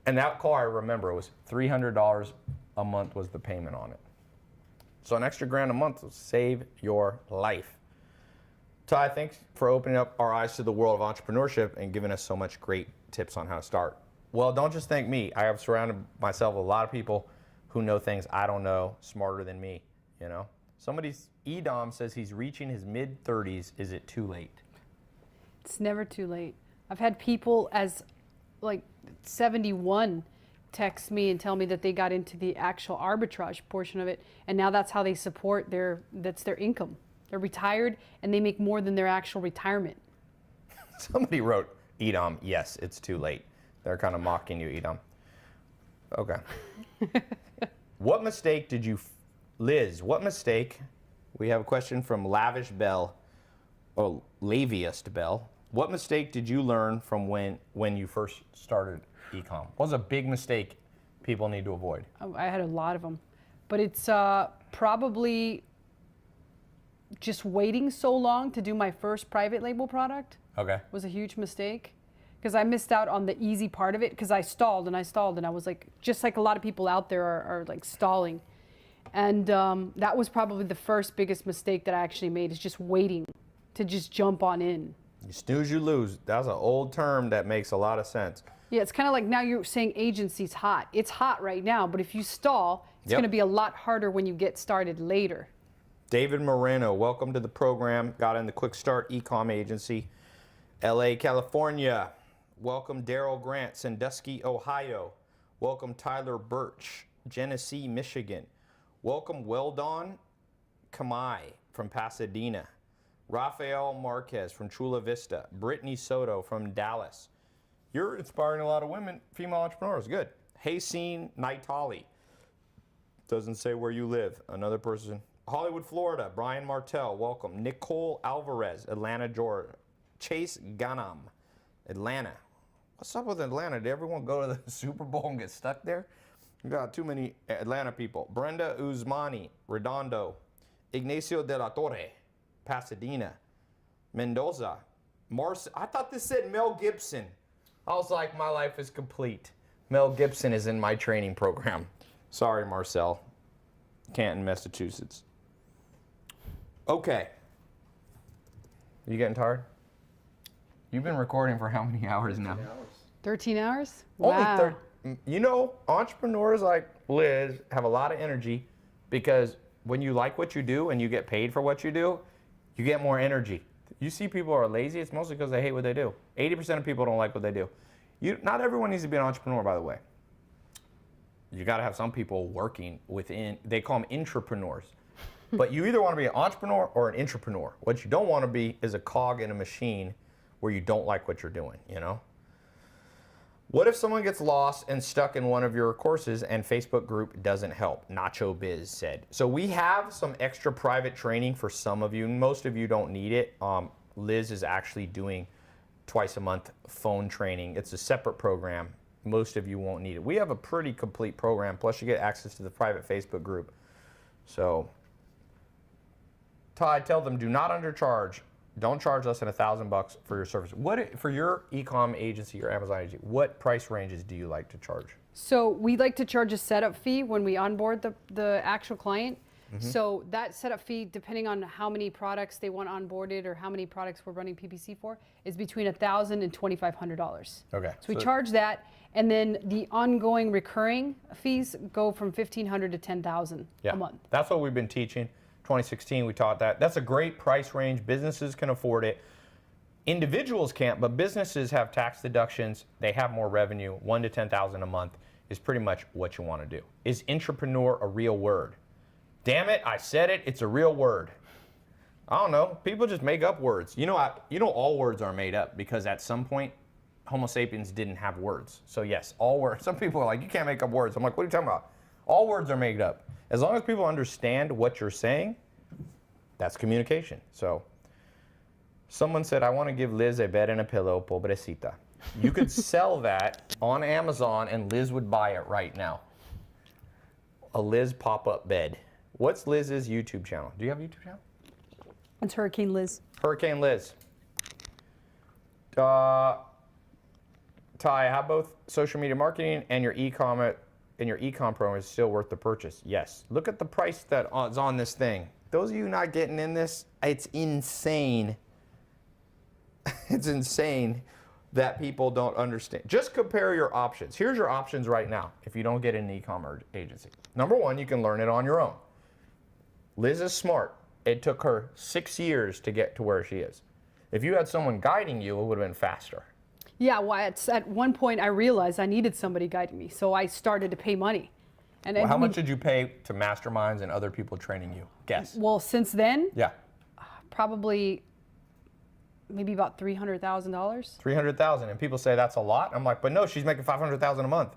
And that car, I remember, it was $300 a month was the payment on it. So an extra grand a month will save your life. Ty, thanks for opening up our eyes to the world of entrepreneurship and giving us so much great tips on how to start. Well, don't just thank me. I have surrounded myself with a lot of people who know things I don't know, smarter than me, you know? Edom says he's reaching his mid-30s. Is it too late? It's never too late. I've had people as like 71 text me and tell me that they got into the actual arbitrage portion of it, and now that's how they support that's their income. They're retired and they make more than their actual retirement. Somebody wrote, Edom, yes, it's too late. They're kind of mocking you, Edom. Okay. What mistake did you, Liz, what mistake, we have a question from Lavish Bell, or Laviest Bell. What mistake did you learn from when you first started Ecomm? What was a big mistake people need to avoid? I had a lot of them, but it's probably just waiting so long to do my first private label product. Okay. Was a huge mistake, because I missed out on the easy part of it because I stalled and I stalled and I was like, just like a lot of people out there are like stalling. And that was probably the first biggest mistake that I actually made, is just waiting to just jump on in. You snooze, you lose. That's an old term that makes a lot of sense. Yeah, it's kind of like now you're saying agency's hot. It's hot right now, but if you stall, it's Yep. going to be a lot harder when you get started later. David Moreno, welcome to the program. Got in the Quick Start Ecomm Agency, LA, California. Welcome Daryl Grant, Sandusky, Ohio. Welcome Tyler Birch, Genesee, Michigan. Welcome Weldon Kamai from Pasadena. Rafael Marquez from Chula Vista. Brittany Soto from Dallas. You're inspiring a lot of women, female entrepreneurs. Good. Hayseen Naitali. Doesn't say where you live. Another person. Hollywood, Florida. Brian Martell, welcome. Nicole Alvarez, Atlanta, Georgia. Chase Ganam, Atlanta. What's up with Atlanta? Did everyone go to the Super Bowl and get stuck there? We got too many Atlanta people. Brenda Uzmani, Redondo. Ignacio de la Torre, Pasadena. Mendoza. I thought this said Mel Gibson. I was like, my life is complete. Mel Gibson is in my training program. Sorry, Marcel. Canton, Massachusetts. Okay. You getting tired? You've been recording for how many hours now? 13 hours? Only Wow. 30. You know, entrepreneurs like Liz have a lot of energy because when you like what you do and you get paid for what you do, you get more energy. You see people are lazy, it's mostly because they hate what they do. 80% of people don't like what they do. Not everyone needs to be an entrepreneur, by the way. You got to have some people working within, they call them intrapreneurs. But you either want to be an entrepreneur or an intrapreneur. What you don't want to be is a cog in a machine where you don't like what you're doing, you know? What if someone gets lost and stuck in one of your courses and Facebook group doesn't help? Nacho Biz said. So we have some extra private training for some of you. Most of you don't need it. Liz is actually doing twice a month phone training. It's a separate program. Most of you won't need it. We have a pretty complete program. Plus you get access to the private Facebook group. So, Todd, tell them do not undercharge. Don't charge less than $1,000 for your service. For your e-com agency, your Amazon agency, what price ranges do you like to charge? So we like to charge a setup fee when we onboard the actual client. So that setup fee, depending on how many products they want onboarded or how many products we're running PPC for, is between $1,000 and $2,500. Okay. So we charge that, and then the ongoing recurring fees go from $1,500 to $10,000 a month. That's what we've been teaching. 2016, we taught that. That's a great price range. Businesses can afford it. Individuals can't, but businesses have tax deductions. They have more revenue. $1,000 to $10,000 a month is pretty much what you want to do. Is intrapreneur a real word? Damn it, I said it. It's a real word. I don't know. People just make up words. You know all words are made up because at some point, Homo sapiens didn't have words. So yes, all words. Some people are like, you can't make up words. I'm like, what are you talking about? All words are made up. As long as people understand what you're saying, that's communication. So someone said, I want to give Liz a bed and a pillow, pobrecita. You could sell that on Amazon and Liz would buy it right now. A Liz pop-up bed. What's Liz's YouTube channel? Do you have a YouTube channel? It's Hurricane Liz. Hurricane Liz. Ty, how both social media marketing and your e-com program is still worth the purchase? Yes. Look at the price that is on this thing. Those of you not getting in this, it's insane. It's insane that people don't understand. Just compare your options. Here's your options right now if you don't get an e-commerce agency. Number one, you can learn it on your own. Liz is smart. It took her 6 years to get to where she is. If you had someone guiding you, it would have been faster. Yeah, well, at one point I realized I needed somebody guiding me, so I started to pay money. And Well, how much did you pay to masterminds and other people training you? Guess. Well, since then, Yeah. probably maybe about $300,000. $300,000, and people say that's a lot. I'm like, but no, she's making $500,000 a month.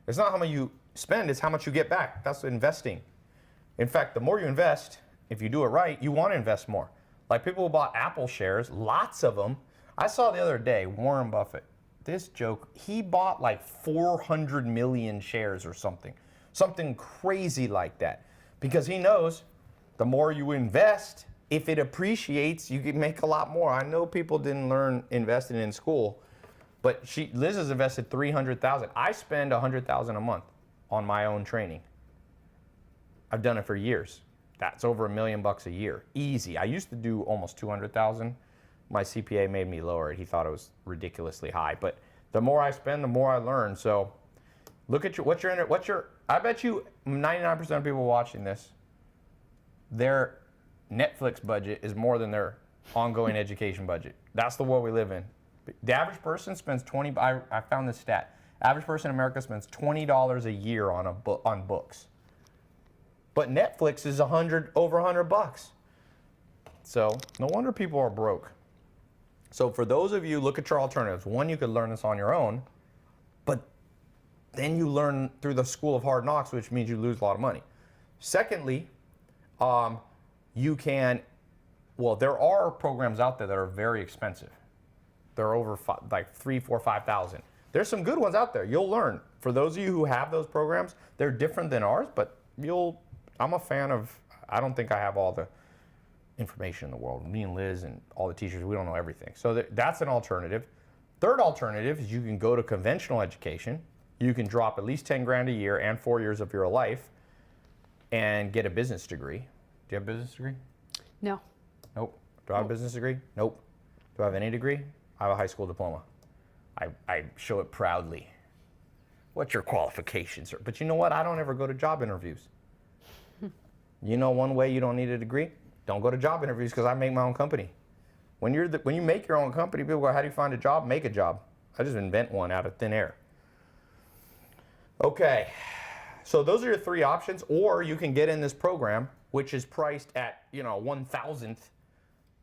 It's not how much you spend; it's how much you get back. That's investing. In fact, the more you invest, if you do it right, you want to invest more. Like people who bought Apple shares, lots of them. I saw the other day Warren Buffett. This joke, he bought like 400 million shares or something crazy like that, because he knows the more you invest, if it appreciates, you can make a lot more. I know people didn't learn investing in school, But Liz has invested $300,000. I spend $100,000 a month on my own training. I've done it for years. That's over $1 million a year, easy. I used to do almost 200,000. My CPA made me lower it. He thought it was ridiculously high. But the more I spend, the more I learn. So look at I bet you 99% of people watching this, their Netflix budget is more than their ongoing education budget. That's the world we live in. The average person spends I found this stat. Average person in America spends $20 a year on books. But Netflix is over $100. So no wonder people are broke. So for those of you, look at your alternatives. One, you could learn this on your own, but then you learn through the school of hard knocks, which means you lose a lot of money. Secondly, you can, there are programs out there that are very expensive. They're over like 3, 4, 5,000. There's some good ones out there. You'll learn. For those of you who have those programs, they're different than ours, but I'm a fan of, I don't think I have all the information in the world. Me and Liz and all the teachers, we don't know everything. So that's an alternative. Third alternative is you can go to conventional education. You can drop at least 10 grand a year and 4 years of your life and get a business degree. Do you have a business degree? No. Nope. Do I have a business degree? Nope. Do I have any degree? I have a high school diploma. I show it proudly. What's your qualifications? But you know what? I don't ever go to job interviews. You know one way you don't need a degree? Don't go to job interviews because I make my own company. When you make your own company, people go, how do you find a job? Make a job. I just invent one out of thin air. Okay, so those are your three options, or you can get in this program, which is priced at 1,000th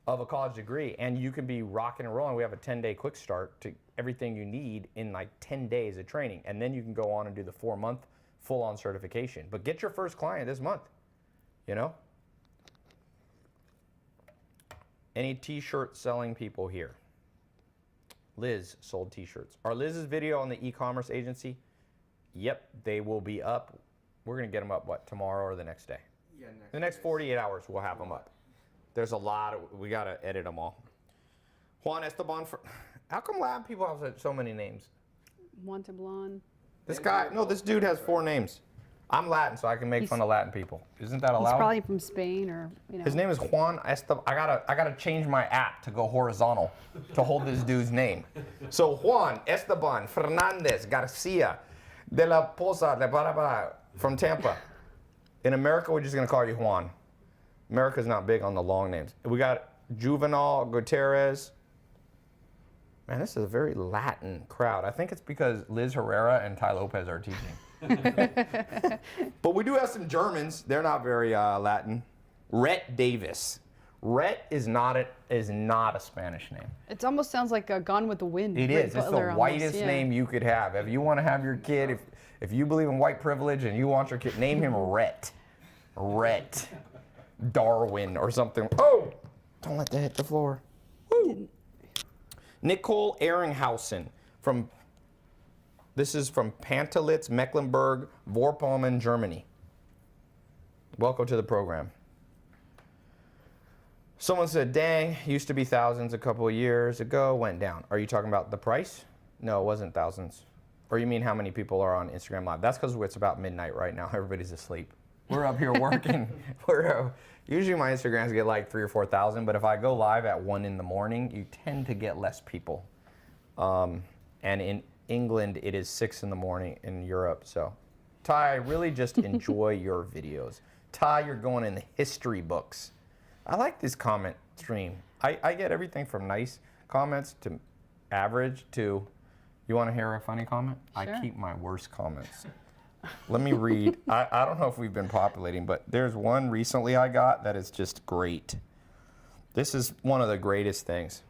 of a college degree, and you can be rocking and rolling. We have a 10-day quick start to everything you need in like 10 days of training, and then you can go on and do the 4-month full-on certification. But get your first client this month, Any t-shirt selling people here? Liz sold t-shirts. Are Liz's video on the e-commerce agency? Yep, they will be up. We're going to get them up, tomorrow or the next day? Yeah, the next 48 hours, we'll have them up. There's a lot we got to edit them all. Juan Esteban, how come Latin people have so many names? Monteblon. This dude has 4 names. I'm Latin, so I can make fun of Latin people. Isn't that allowed? He's probably from Spain or, His name is Juan Esteban. I gotta change my app to go horizontal to hold this dude's name. So Juan Esteban Fernandez Garcia de la Poza de Barabara from Tampa. In America, we're just gonna call you Juan. America's not big on the long names. We got Juvenal Gutierrez. Man, this is a very Latin crowd. I think it's because Liz Herrera and Ty Lopez are teaching. But we do have some Germans. They're not very Latin. Rhett Davis. Rhett is not a Spanish name. It almost sounds like Gone with the Wind. It is. It's the whitest yeah. name you could have. If you want to have your kid, if you believe in white privilege and you want your kid, name him Rhett. Rhett. Darwin or something. Oh! Don't let that hit the floor. Woo! Nicole Ehringhausen this is from Pantelitz, Mecklenburg, Vorpommern, Germany. Welcome to the program. Someone said, dang, used to be thousands a couple of years ago, went down. Are you talking about the price? No, it wasn't thousands. Or you mean how many people are on Instagram Live? That's because it's about midnight right now. Everybody's asleep. We're up here working. Usually my Instagrams get like 3,000 or 4,000, but if I go live at 1 in the morning, you tend to get less people. And in England, it is 6 in the morning in Europe. So, Ty, really just enjoy your videos. Ty, you're going in the history books. I like this comment stream. I get everything from nice comments to average to, you want to hear a funny comment? Sure. I keep my worst comments. Let me read. I don't know if we've been populating, but there's one recently I got that is just great. This is one of the greatest things.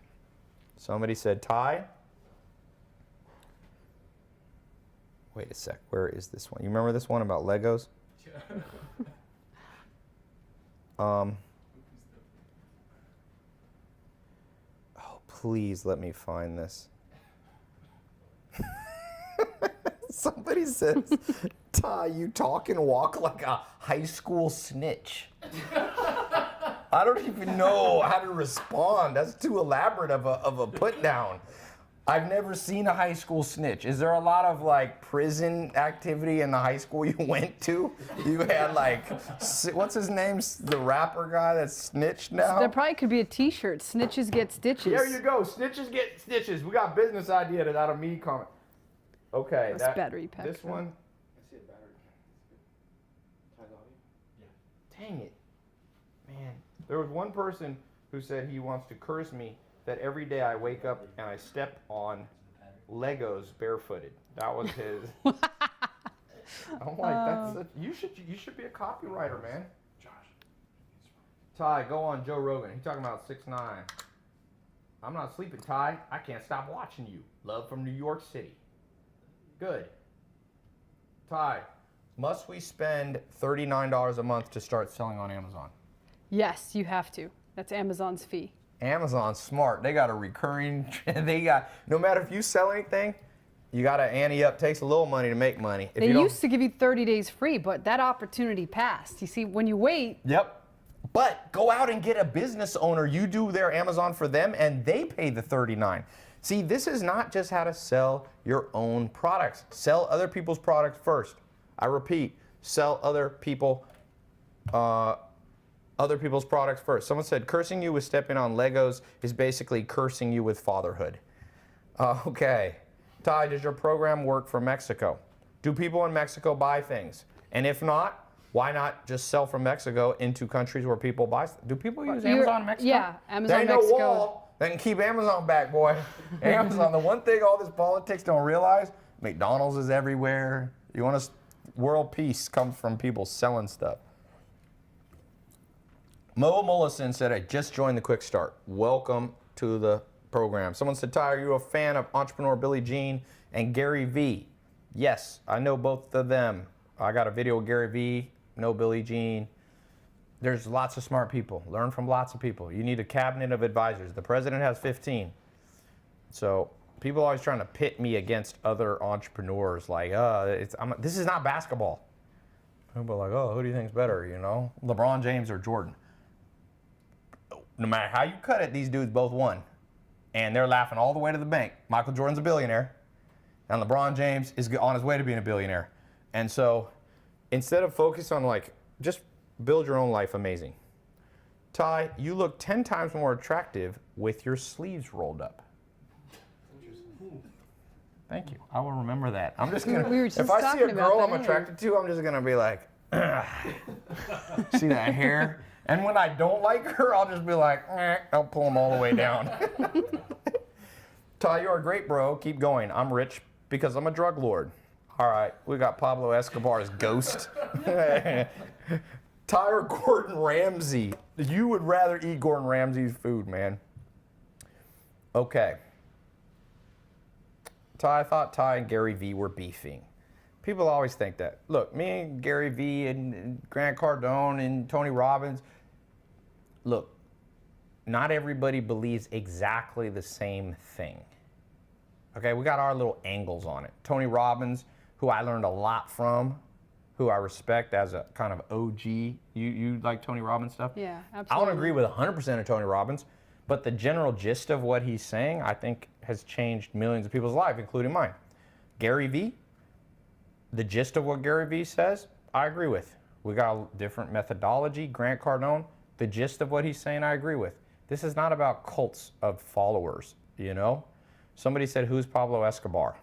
Somebody said, Ty, wait a sec, where is this one? You remember this one about Legos? Oh, please let me find this. Somebody says, Ty, you talk and walk like a high school snitch. I don't even know how to respond. That's too elaborate of a put down. I've never seen a high school snitch. Is there a lot of like prison activity in the high school you went to? You had like, what's his name? The rapper guy that snitched now? There probably could be a T-shirt. Snitches get stitches. There you go. Snitches get stitches. We got business idea out of me comment. Okay. That's battery pack. This one. I see a battery. Ties audio? Dang it. Man. There was one person who said he wants to curse me that every day I wake up and I step on Legos barefooted. That was his. I'm like, you should be a copywriter, man. Josh. Ty, go on Joe Rogan. He's talking about 6ix9ine. I'm not sleeping, Ty. I can't stop watching you. Love from New York City. Good. Ty, must we spend $39 a month to start selling on Amazon? Yes, you have to. That's Amazon's fee. Amazon's smart. They got a recurring, no matter if you sell anything, you got to ante up. Takes a little money to make money. If They you don't- used to give you 30 days free, but that opportunity passed. You see, when you wait, Yep. But go out and get a business owner. You do their Amazon for them and they pay the $39. See, this is not just how to sell your own products. Sell other people's products first. I repeat, sell other people's products first. Someone said cursing you with stepping on Legos is basically cursing you with fatherhood. Okay. Ty, does your program work for Mexico? Do people in Mexico buy things? And if not, why not just sell from Mexico into countries where people buy? Do people use Amazon in Mexico? yeah, Amazon There ain't no Mexico. wall that can keep Amazon back, boy. Amazon, the one thing all this politics don't realize, McDonald's is everywhere. You want to, world peace comes from people selling stuff. Mo Mollison said, I just joined the Quick Start. Welcome to the program. Someone said, Ty, are you a fan of entrepreneur Billy Jean and Gary Vee? Yes, I know both of them. I got a video of Gary Vee, know Billy Jean. There's lots of smart people. Learn from lots of people. You need a cabinet of advisors. The president has 15. So people are always trying to pit me against other entrepreneurs. Like, this is not basketball. People are like, oh, who do you think's better, you know? LeBron James or Jordan? No matter how you cut it, these dudes both won. And they're laughing all the way to the bank. Michael Jordan's a billionaire. And LeBron James is on his way to being a billionaire. And so instead of focus on like, just build your own life amazing. Ty, you look 10 times more attractive with your sleeves rolled up. Thank you. I will remember that. I'm just gonna. We were just if I see a talking about girl that I'm earlier. attracted to, I'm just gonna be like, see that hair? And when I don't like her, I'll just be like, I'll pull them all the way down. Ty, you're a great bro. Keep going. I'm rich because I'm a drug lord. All right, we got Pablo Escobar's ghost. Ty or Gordon Ramsay? You would rather eat Gordon Ramsay's food, man. Okay. Ty, I thought Ty and Gary Vee were beefing. People always think that. Look, me and Gary Vee and Grant Cardone and Tony Robbins, look, not everybody believes exactly the same thing. Okay, we got our little angles on it. Tony Robbins, who I learned a lot from, who I respect as a kind of OG. You like Tony Robbins stuff? Yeah, I absolutely. don't agree with 100% of Tony Robbins, but the general gist of what he's saying, I think, has changed millions of people's lives, including mine. Gary Vee, the gist of what Gary Vee says, I agree with. We got a different methodology. Grant Cardone, the gist of what he's saying, I agree with. This is not about cults of followers, you know? Somebody said, who's Pablo Escobar?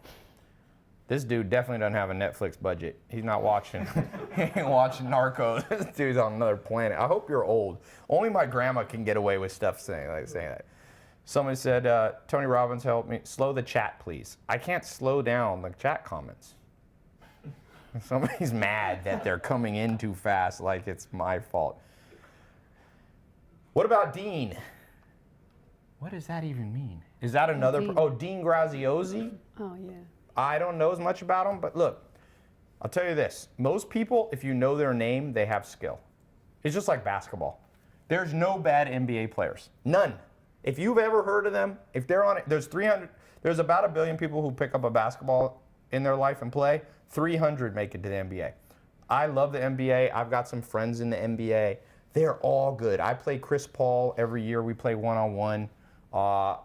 This dude definitely doesn't have a Netflix budget. He's not watching, he ain't watching Narcos. This dude's on another planet. I hope you're old. Only my grandma can get away with stuff saying that. Somebody said, Tony Robbins, help me. Slow the chat, please. I can't slow down the chat comments. Somebody's mad that they're coming in too fast, like it's my fault. What about Dean? What does that even mean? Is that another? Dean Graziosi? Oh, yeah. I don't know as much about him, but look, I'll tell you this. Most people, if you know their name, they have skill. It's just like basketball. There's no bad NBA players. None. If you've ever heard of them, if they're on it, there's about 1 billion people who pick up a basketball in their life and play. 300 make it to the NBA. I love the NBA. I've got some friends in the NBA. They're all good. I play Chris Paul every year. We play one-on-one.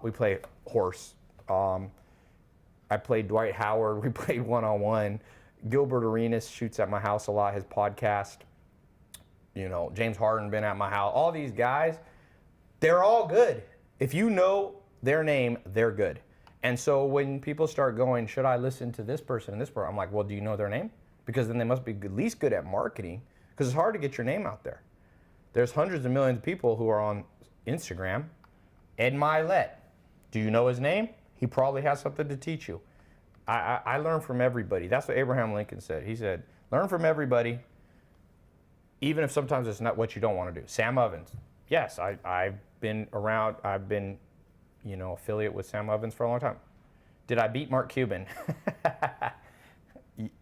We play horse. I played Dwight Howard. We played one-on-one. Gilbert Arenas shoots at my house a lot, his podcast. You know, James Harden been at my house. All these guys, they're all good. If you know their name, they're good. And so when people start going, should I listen to this person and this person? I'm like, well, do you know their name? Because then they must be at least good at marketing, because it's hard to get your name out there. There's hundreds of millions of people who are on Instagram. Ed Milet, do you know his name? He probably has something to teach you. I learn from everybody. That's what Abraham Lincoln said. He said, learn from everybody, even if sometimes it's not what you don't want to do. Sam Ovens, yes, I've been around, I've been, you know, affiliate with Sam Ovens for a long time. Did I beat Mark Cuban?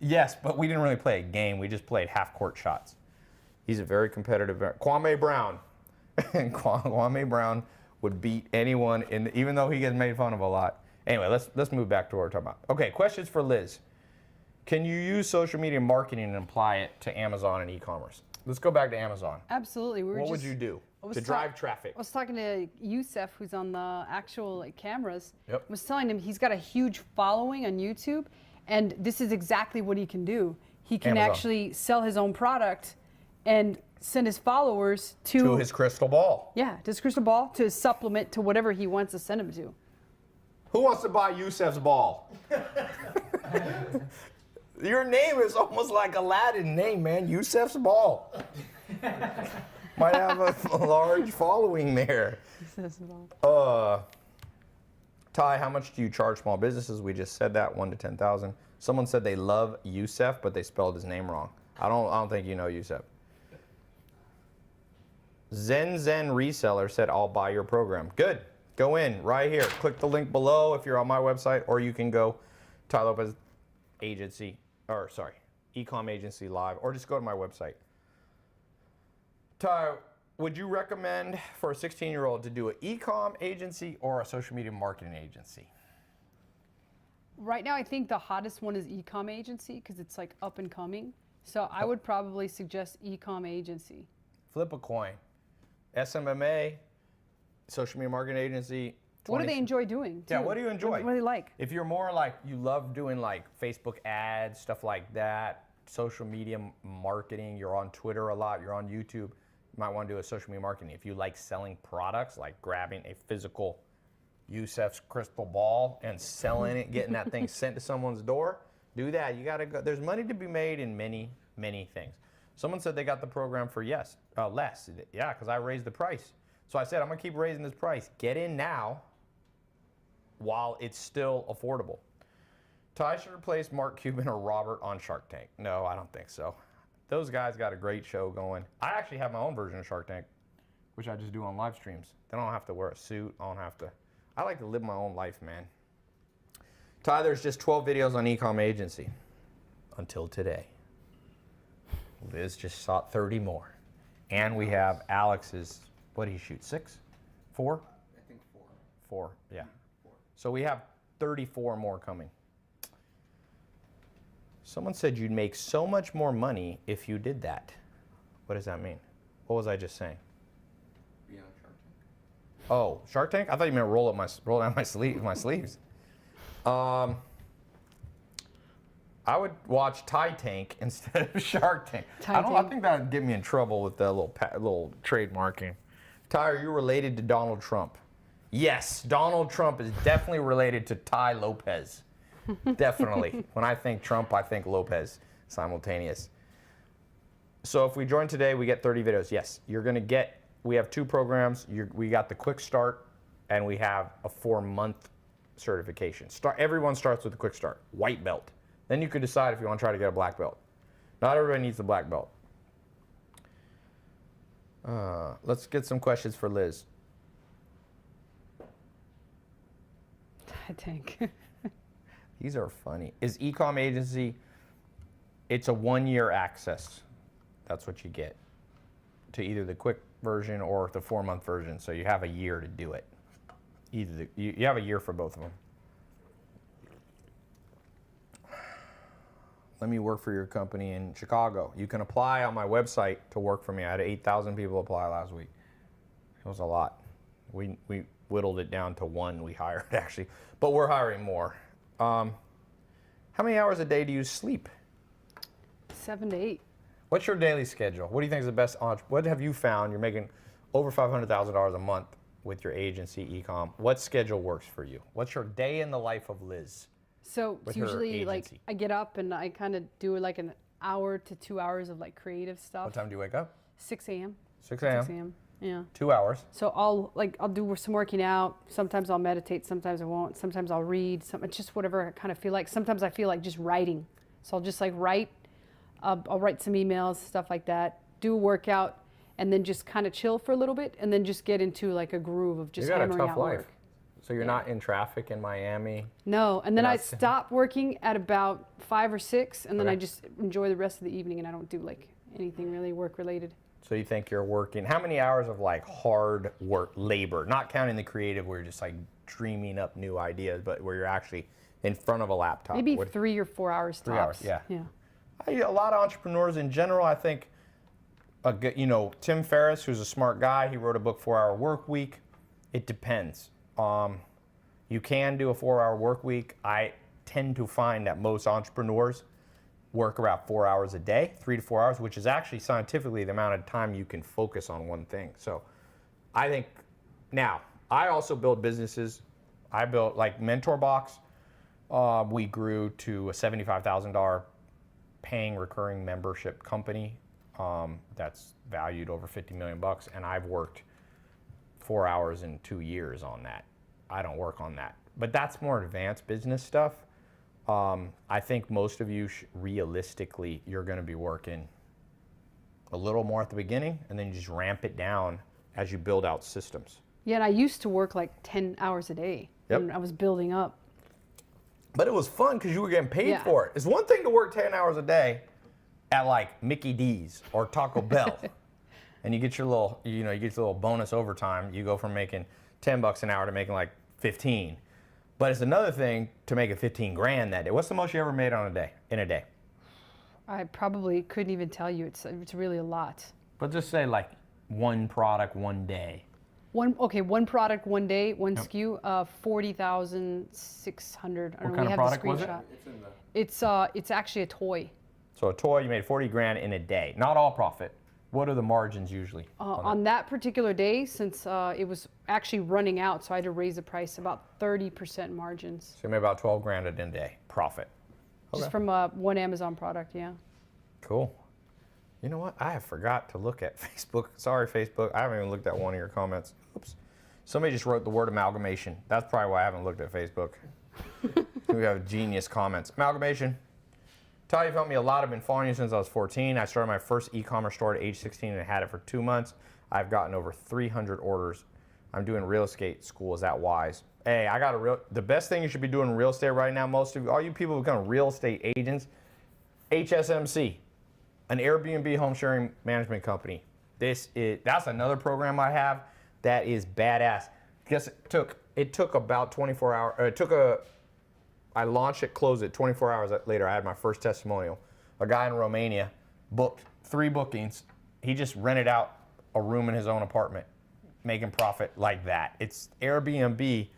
Yes, but we didn't really play a game. We just played half-court shots. He's a very competitive. Kwame Brown. Kwame Brown would beat anyone, even though he gets made fun of a lot. Anyway, let's move back to what we're talking about. Okay, questions for Liz. Can you use social media marketing and apply it to Amazon and e-commerce? Let's go back to Amazon. Absolutely. What would you do to drive traffic? I was talking to Youssef, who's on the actual cameras. Yep. I was telling him he's got a huge following on YouTube, and this is exactly what he can do. He can Amazon. actually sell his own product and send his followers to his crystal ball. Yeah, to his crystal ball to supplement to whatever he wants to send him to. Who wants to buy Youssef's ball? Your name is almost like Aladdin name, man. Youssef's ball. Might have a large following there. Ty, how much do you charge small businesses? We just said that, 1 to 10,000. Someone said they love Youssef, but they spelled his name wrong. I don't think you know Youssef. Zen Reseller said, I'll buy your program. Good. Go in right here. Click the link below if you're on my website, or you can go Ty Lopez Agency, or sorry, Ecomm Agency Live, or just go to my website. Ty, would you recommend for a 16-year-old to do an Ecomm agency or a social media marketing agency? Right now, I think the hottest one is Ecomm Agency because it's like up and coming. So I would probably suggest Ecomm Agency. Flip a coin. SMMA, social media marketing agency. What do they enjoy doing? Yeah, too? what do you enjoy? What do they like? If you're more like, you love doing like Facebook ads, stuff like that, social media marketing, you're on Twitter a lot, you're on YouTube, you might want to do a social media marketing. If you like selling products, like grabbing a physical Youssef's crystal ball and selling it, getting that thing sent to someone's door, do that. You gotta go. There's money to be made in many, many things. Someone said they got the program for less. Yeah, because I raised the price. So I said, I'm gonna keep raising this price. Get in now while it's still affordable. Ty should replace Mark Cuban or Robert on Shark Tank. No, I don't think so. Those guys got a great show going. I actually have my own version of Shark Tank, which I just do on live streams. Then I don't have to wear a suit. I like to live my own life, man. Ty, there's just 12 videos on Ecomm Agency until today. Liz just shot 30 more. And we have Alex's, what did he shoot, 6? 4? I think 4. 4, yeah. 4. So we have 34 more coming. Someone said you'd make so much more money if you did that. What does that mean? What was I just saying? Be on Shark Tank. Oh, Shark Tank? I thought you meant roll down my sleeves. I would watch Ty Tank instead of Shark Tank. I think that would get me in trouble with the little trademarking. Ty, are you related to Donald Trump? Yes, Donald Trump is definitely related to Ty Lopez. Definitely. When I think Trump, I think Lopez. Simultaneous. So if we join today, we get 30 videos. Yes, you're going to get, we have 2 programs. We got the Quick Start, and we have a 4-month certification. Everyone starts with the Quick Start, white belt. Then you could decide if you want to try to get a black belt. Not everybody needs the black belt. Let's get some questions for Liz. I think. These are funny. Is Ecomm Agency, it's a 1-year access. That's what you get to either the quick version or the 4-month version. So you have a year to do it. You have a year for both of them. Let me work for your company in Chicago. You can apply on my website to work for me. I had 8,000 people apply last week. It was a lot. We whittled it down to 1 we hired, actually. But we're hiring more. How many hours a day do you sleep? 7 to 8. What's your daily schedule? What do you think is the best? What have you found? You're making over $500,000 a month with your agency, Ecomm. What schedule works for you? What's your day in the life of Liz? So With it's her usually like agency. I get up and I kind of do like an hour to 2 hours of like creative stuff. What time do you wake up? 6 a.m. 6 a.m. 6 a.m. Yeah. 2 hours. So I'll do some working out. Sometimes I'll meditate. Sometimes I won't. Sometimes I'll read. It's just whatever I kind of feel like. Sometimes I feel like just writing. So I'll just like write. I'll write some emails, stuff like that. Do a workout, and then just kind of chill for a little bit, and then just get into like a groove of just You got a hammering tough out life. work. So you're not in traffic in Miami. No, and then I Not- stop working at about 5 or 6, and then Okay. I just enjoy the rest of the evening, and I don't do like anything really work related. So you think you're working, how many hours of like hard work, labor, not counting the creative where you're just like dreaming up new ideas, but where you're actually in front of a laptop? Maybe What- 3 or 4 hours 3 hours, tops. yeah. Yeah. A lot of entrepreneurs in general, I think, Tim Ferriss, who's a smart guy, he wrote a book, 4 Hour Work Week. It depends. You can do a 4 hour work week. I tend to find that most entrepreneurs work about 4 hours a day, 3 to 4 hours, which is actually scientifically the amount of time you can focus on one thing. So I think now, I also build businesses. I built like Mentor Box. We grew to a $75,000 paying recurring membership company that's valued over 50 million bucks, and I've worked 4 hours in 2 years on that. I don't work on that, but that's more advanced business stuff. I think most of you, realistically, you're going to be working a little more at the beginning, and then you just ramp it down as you build out systems. Yeah, and I used to work like 10 hours a day. Yep. And I was building up. But it was fun because you were getting paid Yeah. for it. It's one thing to work 10 hours a day at like Mickey D's or Taco Bell, and you get your little, you get your little bonus overtime. You go from making $10 an hour to making like 15. But it's another thing to make it 15 grand that day. What's the most you ever made on a day? In a day? I probably couldn't even tell you. It's really a lot. But just say like one product, one day. One product, one day, one SKU, 40,600. What kind of product was it? It's in the. It's actually a toy. So a toy, you made 40 grand in a day. Not all profit. What are the margins usually? On that particular day, since it was actually running out, so I had to raise the price about 30% margins. So you made about 12 grand in a day profit. Just from one Amazon product, yeah. Cool. You know what? I have forgot to look at Facebook. Sorry, Facebook. I haven't even looked at one of your comments. Oops. Somebody just wrote the word amalgamation. That's probably why I haven't looked at Facebook. We have genius comments. Amalgamation. Ty, you've helped me a lot. I've been following you since I was 14. I started my first e-commerce store at age 16 and had it for 2 months. I've gotten over 300 orders. I'm doing real estate school. Is that wise? Hey, the best thing you should be doing in real estate right now, most of you, all you people who become real estate agents, HSMC, an Airbnb home sharing management company. That's another program I have that is badass. Guess it took about 24 hours. I launched it, closed it. 24 hours later, I had my first testimonial. A guy in Romania booked 3 bookings. He just rented out a room in his own apartment, making profit like that. It's Airbnb.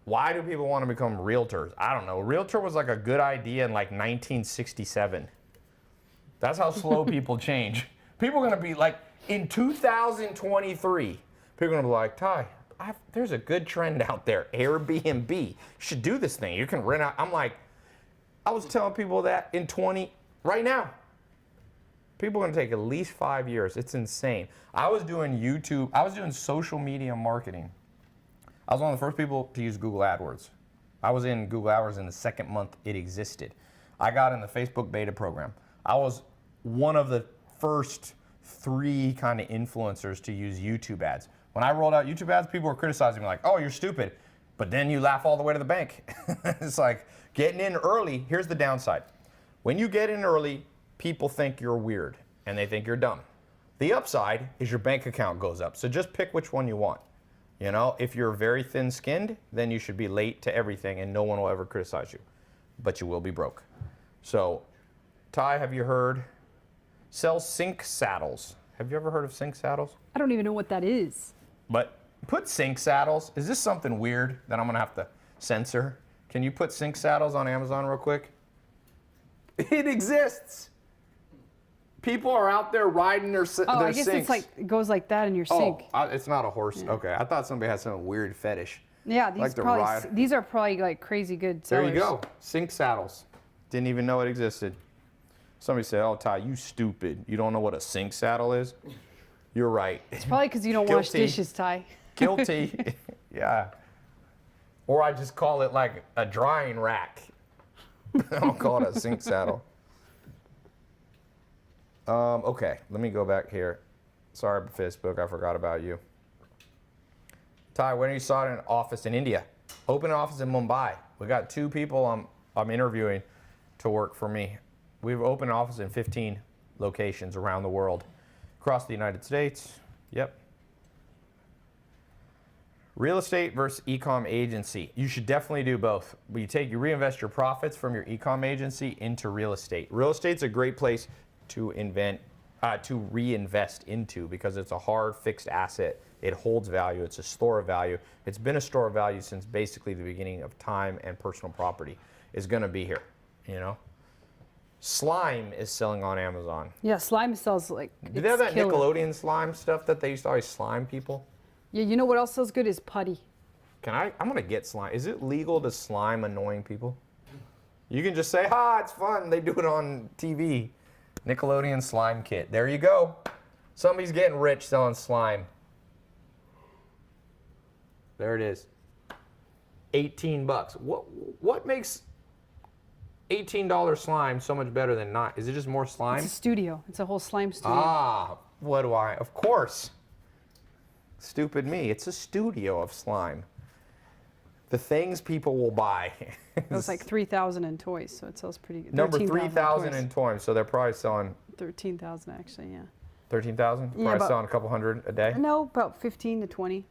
Why do people want to become realtors? I don't know. Realtor was like a good idea in like 1967. That's how slow people change. People are going to be like, in 2023, people are going to be like, Ty, there's a good trend out there, Airbnb. You should do this thing. You can rent out. I'm like, I was telling people that right now. People are going to take at least 5 years. It's insane. I was doing YouTube. I was doing social media marketing. I was one of the first people to use Google AdWords. I was in Google AdWords in the second month it existed. I got in the Facebook beta program. I was one of the first 3 kind of influencers to use YouTube ads. When I rolled out YouTube ads, people were criticizing me like, oh, you're stupid. But then you laugh all the way to the bank. It's like getting in early. Here's the downside. When you get in early, people think you're weird and they think you're dumb. The upside is your bank account goes up. So just pick which one you want. If you're very thin-skinned, then you should be late to everything and no one will ever criticize you. But you will be broke. So, Ty, have you heard? Sell sink saddles. Have you ever heard of sink saddles? I don't even know what that is. But put sink saddles. Is this something weird that I'm going to have to censor? Can you put sink saddles on Amazon real quick? It exists. People are out there riding their sinks. Oh, I guess it's like, it goes like that in your sink. It's not a horse. Yeah. Okay, I thought somebody had some weird fetish. Yeah, these like these are probably like crazy good sellers. There you go. Sink saddles. Didn't even know it existed. Somebody said, "Oh, Ty, you stupid. You don't know what a sink saddle is?" You're right. It's probably because you don't wash dishes, Ty. Guilty. Yeah. Or I just call it like a drying rack. I don't call it a sink saddle. Okay, let me go back here. Sorry, Facebook, I forgot about you. Ty, when are you starting an office in India? Open an office in Mumbai. We got 2 people I'm interviewing to work for me. We've opened an office in 15 locations around the world, across the United States. Yep. Real estate versus e-com agency. You should definitely do both. You reinvest your profits from your e-com agency into real estate. Real estate's a great place to reinvest into because it's a hard fixed asset. It holds value. It's a store of value. It's been a store of value since basically the beginning of time, and personal property is going to be here, you know? Slime is selling on Amazon. Yeah, slime sells like. Do they have that Nickelodeon slime stuff that they used to always slime people? Yeah, you know what else sells good is putty. I'm gonna get slime. Is it legal to slime annoying people? You can just say, it's fun. They do it on TV. Nickelodeon slime kit. There you go. Somebody's getting rich selling slime. There it is. $18. What makes $18 slime so much better than not? Is it just more slime? It's a studio. It's a whole slime studio. Of course. Stupid me. It's a studio of slime. The things people will buy. It was like 3,000 in toys, so it sells pretty good. Number 3,000 in toys, so they're probably selling 13,000 actually, yeah. 13,000? Yeah, probably selling a couple hundred a day? No, about 15 to 20.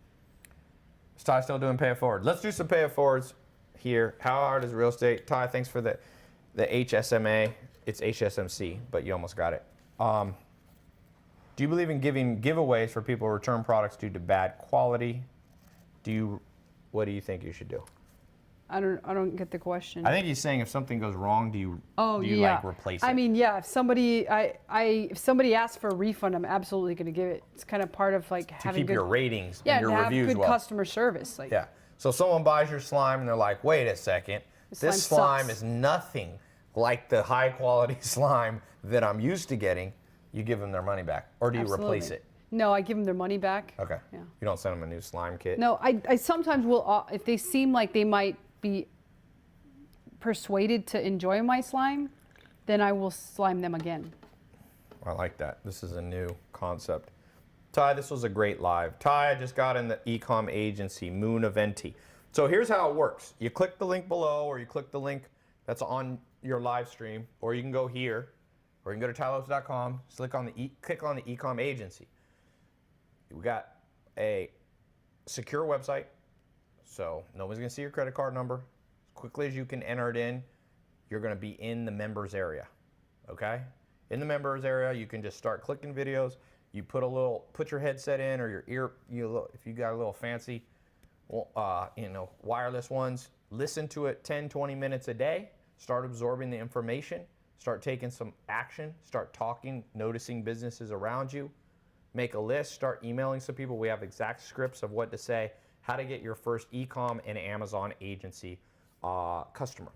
Is Ty still doing pay it forward? Let's do some pay it forwards here. How hard is real estate? Ty, thanks for the HSMA. It's HSMC, but you almost got it. Do you believe in giving giveaways for people who return products due to bad quality? What do you think you should do? I don't get the question. I think he's saying if something goes wrong, do you like replace it? I mean, yeah. If somebody asks for a refund, I'm absolutely going to give it. It's kind of part of like having keep your ratings and your have reviews good customer service. Like, yeah. So someone buys your slime and they're like, wait a second, this slime is nothing like the high quality slime that I'm used to getting. You give them their money back, or do you replace it? No, I give them their money back. Okay. Yeah. You don't send them a new slime kit? No, I sometimes will, if they seem like they might be persuaded to enjoy my slime, then I will slime them again. I like that. This is a new concept. Ty, this was a great live. Ty, I just got in the Ecomm agency, Moon Eventi. So here's how it works. You click the link below, or you click the link that's on your live stream, or you can go here, or you can go to tylopes.com, click on the Ecomm agency. We got a secure website, so no one's gonna see your credit card number. As quickly as you can enter it in, you're gonna be in the members area, okay? In the members area, you can just start clicking videos. You put your headset in, or your if you got a little fancy, wireless ones, listen to it 10, 20 minutes a day, start absorbing the information, start taking some action, start talking, noticing businesses around you. Make a list, start emailing some people. We have exact scripts of what to say, how to get your first Ecomm and Amazon agency customer.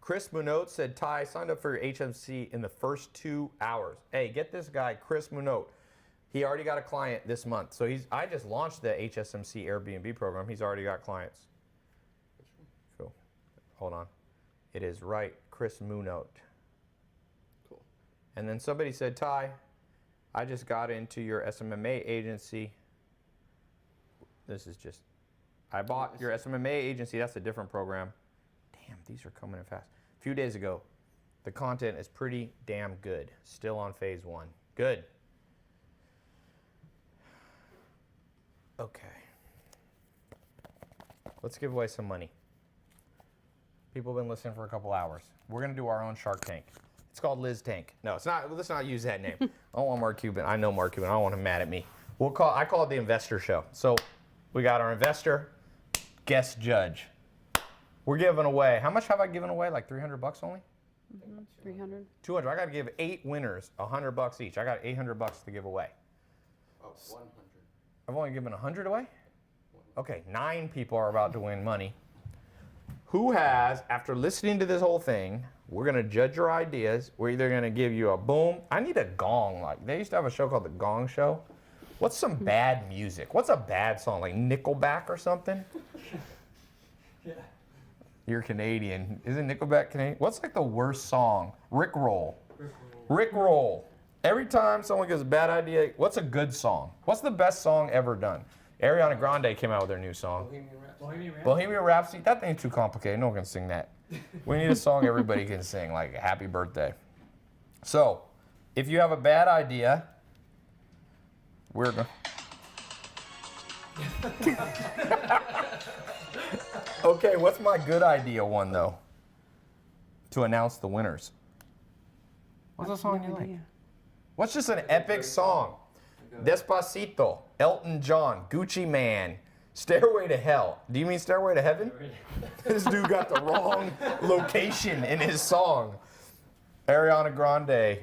Chris Munoz said, Ty, signed up for your HMC in the first 2 hours. Hey, get this guy, Chris Munoz. He already got a client this month. So I just launched the HSMC Airbnb program. He's already got clients. Cool. Hold on. It is right, Chris Munoz. Cool. And then somebody said, Ty, I just got into your SMMA agency. I bought your SMMA agency. That's a different program. Damn, these are coming in fast. A few days ago, the content is pretty damn good. Still on phase 1. Good. Okay. Let's give away some money. People have been listening for a couple hours. We're going to do our own Shark Tank. It's called Liz Tank. No, it's not. Let's not use that name. I don't want Mark Cuban. I know Mark Cuban. I don't want him mad at me. I call it the investor show. So we got our investor, guest judge. We're giving away, how much have I given away? Like 300 bucks only? 300. 200. I got to give 8 winners 100 bucks each. I got 800 bucks to give away. Oh, 100. I've only given 100 away? Okay, 9 people are about to win money. Who has, after listening to this whole thing, we're going to judge your ideas. We're either going to give you a boom. I need a gong. Like, they used to have a show called The Gong Show. What's some bad music? What's a bad song? Like Nickelback or something? Yeah. You're Canadian. Isn't Nickelback Canadian? What's like the worst song? Rickroll. Rickroll. Every time someone gives a bad idea, what's a good song? What's the best song ever done? Ariana Grande came out with their new song. Bohemian Rhapsody. That thing's too complicated. No one can sing that. We need a song everybody can sing, like Happy Birthday. So, if you have a bad idea, we're going Okay, what's my good idea one, though? To announce the winners. What's the song you like? What's just an epic song? Despacito, Elton John, Gucci Man, Stairway to Hell. Do you mean Stairway to Heaven? This dude got the wrong location in his song. Ariana Grande,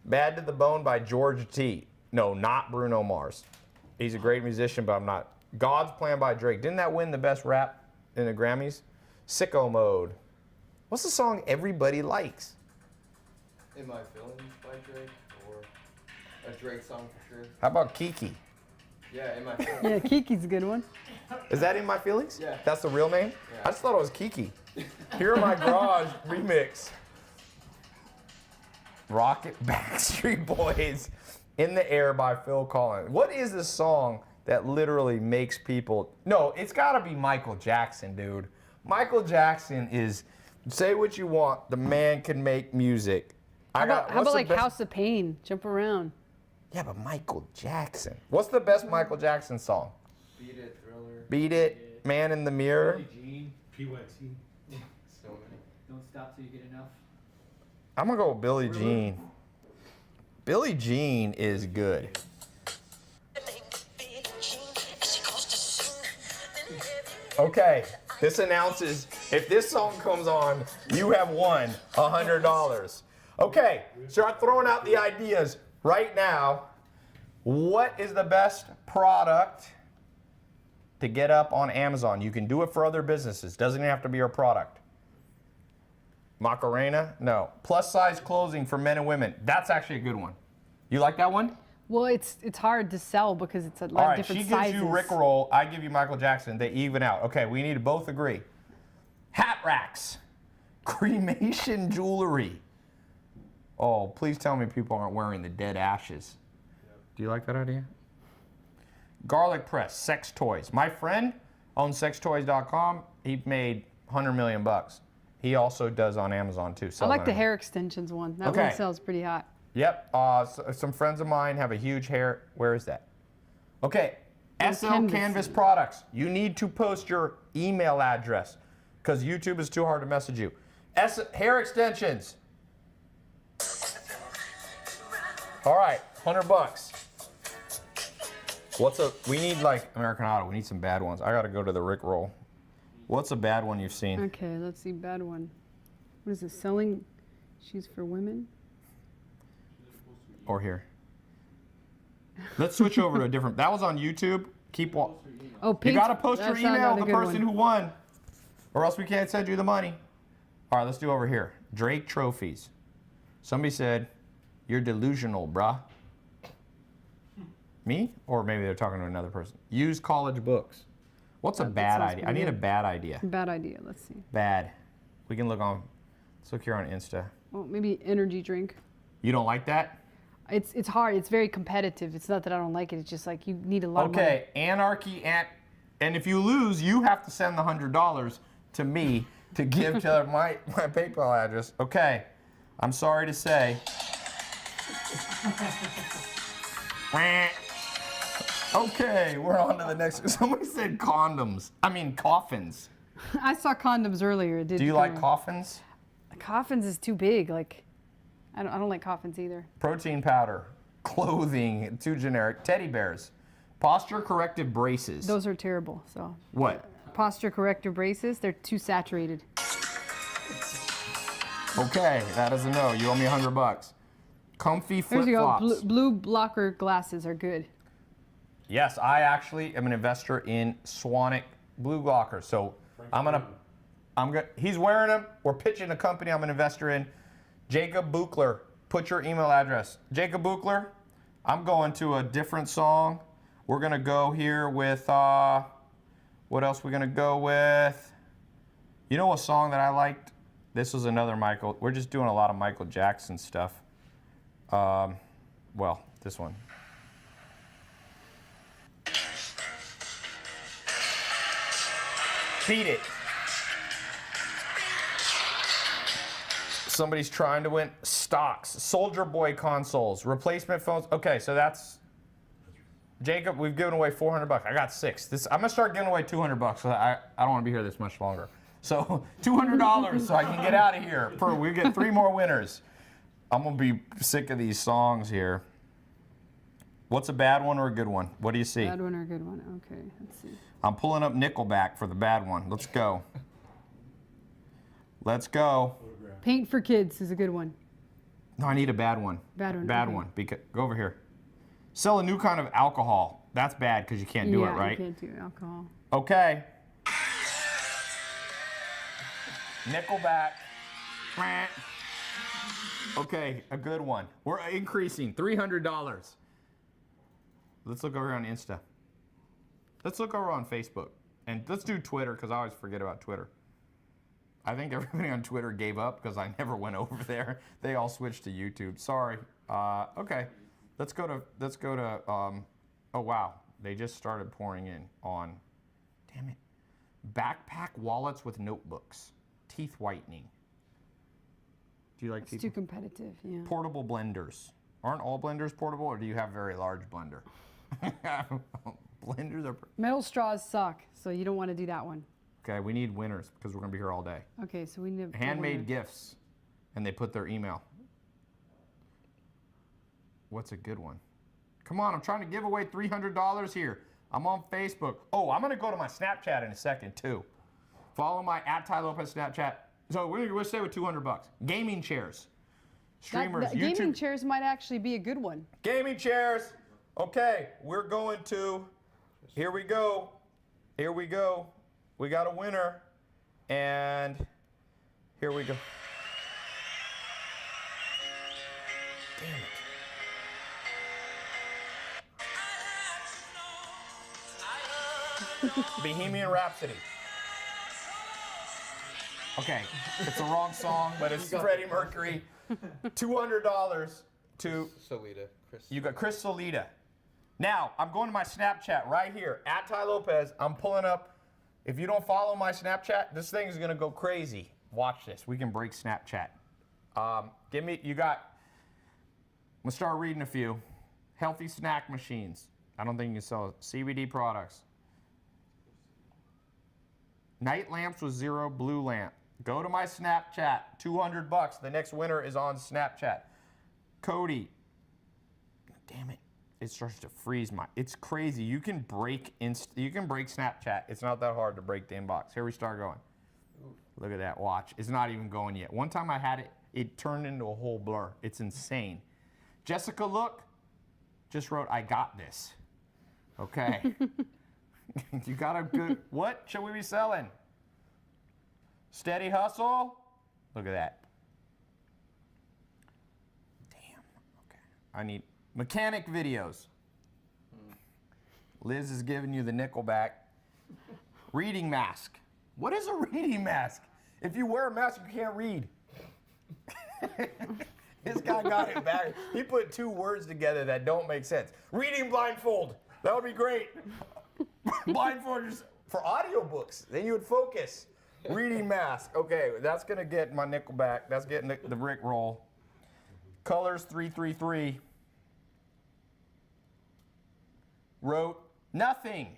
Bad to the Bone by George T. No, not Bruno Mars. He's a great musician, but I'm not. God's Plan by Drake. Didn't that win the best rap in the Grammys? Sicko Mode. What's the song everybody likes? In My Feelings by Drake, or a Drake song for sure. How about Kiki? Yeah, In My Feelings. Yeah, Kiki's a good one. Is that In My Feelings? Yeah. That's the real name? Yeah. I just thought it was Kiki. Here in My Garage remix. Rocket Backstreet Boys, In the Air by Phil Collins. What is the song that literally makes people... No, it's got to be Michael Jackson, dude. Michael Jackson is... Say what you want. The man can make music. How about like best... House of Pain? Jump around. Yeah, but Michael Jackson. What's the best Michael Jackson song? Beat It, Thriller. Beat It, Man in the Mirror. Jean, PYT. So many. don't stop till you get enough. I'm going to go with Billie Jean. Billie Jean is good. Okay, this announces if this song comes on, you have won $100. Okay, start throwing out the ideas right now. What is the best product to get up on Amazon? You can do it for other businesses. Doesn't even have to be your product. Macarena? No. Plus size clothing for men and women. That's actually a good one. You like that one? Well, it's hard to sell because it's a All lot right, of different she sizes. gives you Rickroll, I give you Michael Jackson. They even out. Okay, we need to both agree. Hat racks, cremation jewelry. Oh, please tell me people aren't wearing the dead ashes. Do you like that idea? Garlic press, sex toys. My friend owns sextoys.com. He made 100 million bucks. He also does on Amazon too. I like the hair extensions one. That Okay. one sells pretty hot. Yep. Some friends of mine have a huge hair. Where is that? Okay. SL Canvas products. You need to post your email address because YouTube is too hard to message you. Hair extensions. All right, $100. We need like American Auto. We need some bad ones. I got to go to the Rickroll. What's a bad one you've seen? Okay, let's see. Bad one. What is it? Selling shoes for women? Or here. Let's switch over to a different. That was on YouTube. Oh, You pink. got to post your That's not email a to the good person one. who won, or else we can't send you the money. All right, let's do over here. Drake trophies. Somebody said, "You're delusional, bruh." Me? Or maybe they're talking to another person. Use college books. What's a That bad sounds idea? I pretty need a good. bad idea. Bad idea. Let's see. Bad. We can look on. Let's look here on Insta. Well, maybe energy drink. You don't like that? It's hard. It's very competitive. It's not that I don't like it. It's just like you need a lot of money. Okay, anarchy, and if you lose, you have to send the $100 to me to give to my PayPal address. Okay, I'm sorry to say. Okay, we're on to the next. Somebody said condoms. I mean coffins. I saw condoms earlier. It did Do you come like up. coffins? Coffins is too big. Like, I don't like coffins either. Protein powder, clothing, too generic. Teddy bears, posture corrective braces. Those are terrible. So What? posture corrector braces. They're too saturated. Okay, that is a no. You owe me $100. Comfy There you go. flip-flops. Blue blocker glasses are good. Yes, I actually am an investor in Swanic blue blockers. So he's wearing them. We're pitching a company I'm an investor in. Jacob Buchler, put your email address. Jacob Buchler, I'm going to a different song. We're gonna go here with, what else we're gonna go with? You know a song that I liked? This was another Michael. We're just doing a lot of Michael Jackson stuff. Well, this one. Beat it. Somebody's trying to win stocks, Soldier Boy consoles, replacement phones. Okay, so that's Jacob. We've given away $400. I got 6. I'm gonna start giving away $200. So I don't want to be here this much longer. So $200 so I can get out of here. We get 3 more winners. I'm gonna be sick of these songs here. What's a bad one or a good one? What do you see? Bad one or a good one? Okay, let's see. I'm pulling up Nickelback for the bad one. Let's go. Let's go. Paint for Kids is a good one. No, I need a bad one. Bad one. Bad okay. one. Go over here. Sell a new kind of alcohol. That's bad because you can't do it, right? You can't do alcohol. Okay. Nickelback. Okay, a good one. We're increasing. $300. Let's look over here on Insta. Let's look over on Facebook. And let's do Twitter because I always forget about Twitter. I think everybody on Twitter gave up because I never went over there. They all switched to YouTube. Sorry. Okay. Let's go to, oh wow. They just started pouring in on, damn it. Backpack wallets with notebooks. Teeth whitening. Do you like It's teeth? too competitive, yeah. Portable blenders. Aren't all blenders portable or do you have a very large blender? Blenders are, Metal straws suck, so you don't want to do that one. okay, we need winners because we're gonna be here all day. Okay, so we need Handmade gifts, and they put their email. What's a good one? Come on, I'm trying to give away $300 here. I'm on Facebook. Oh, I'm gonna go to my Snapchat in a second too. Follow my @Lopez Snapchat. So we'll stay with $200. Gaming chairs. Streamers, YouTube. Gaming chairs might actually be a good one. Gaming chairs. Okay, we're going to, here we go. Here we go. We got a winner. And here we go. Damn it. Bohemian Rhapsody. Okay, it's the wrong song, but it's Freddie Mercury. $200 to Solita, Chris. you got Chris Solita. Now, I'm going to my Snapchat right here, @Lopez. I'm pulling up. If you don't follow my Snapchat, this thing is going to go crazy. Watch this. We can break Snapchat. I'm going to start reading a few. Healthy snack machines. I don't think you can sell it. CBD products. Night lamps with 0 blue lamp. Go to my Snapchat. $200. The next winner is on Snapchat. Cody. Damn it. It starts to freeze my. It's crazy. You can break Snapchat. It's not that hard to break the inbox. Here we start going. Look at that. Watch. It's not even going yet. One time I had it, it turned into a whole blur. It's insane. Jessica, look. Just wrote, I got this. Okay. You got a good. What should we be selling? Steady hustle. Look at that. Damn. Okay. I need mechanic videos. Liz is giving you the Nickelback. Reading mask. What is a reading mask? If you wear a mask, you can't read. This guy got it back. He put 2 words together that don't make sense. Reading blindfold. That would be great. Blindfold for audiobooks. Then you would focus. Reading mask. Okay, that's going to get my Nickelback. That's getting the Rick roll. Colors 333. Wrote nothing.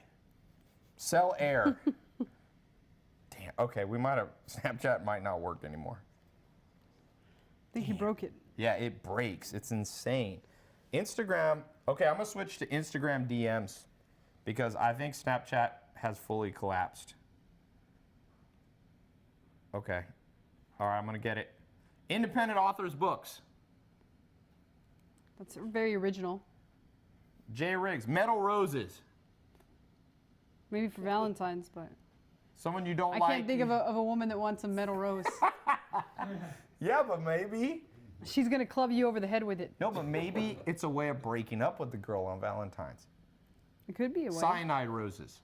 Sell air. Damn. Okay, Snapchat might not work anymore. I think he broke it. Yeah, it breaks. It's insane. Instagram. Okay, I'm going to switch to Instagram DMs because I think Snapchat has fully collapsed. Okay. All right, I'm going to get it. Independent authors books. That's very original. J. Riggs, Metal Roses. Maybe for Valentine's, but Someone you don't I like. can't think of a woman that wants a metal rose. Yeah, but maybe. She's gonna club you over the head with it. No, but maybe it's a way of breaking up with the girl on Valentine's. It could be a way. Cyanide roses.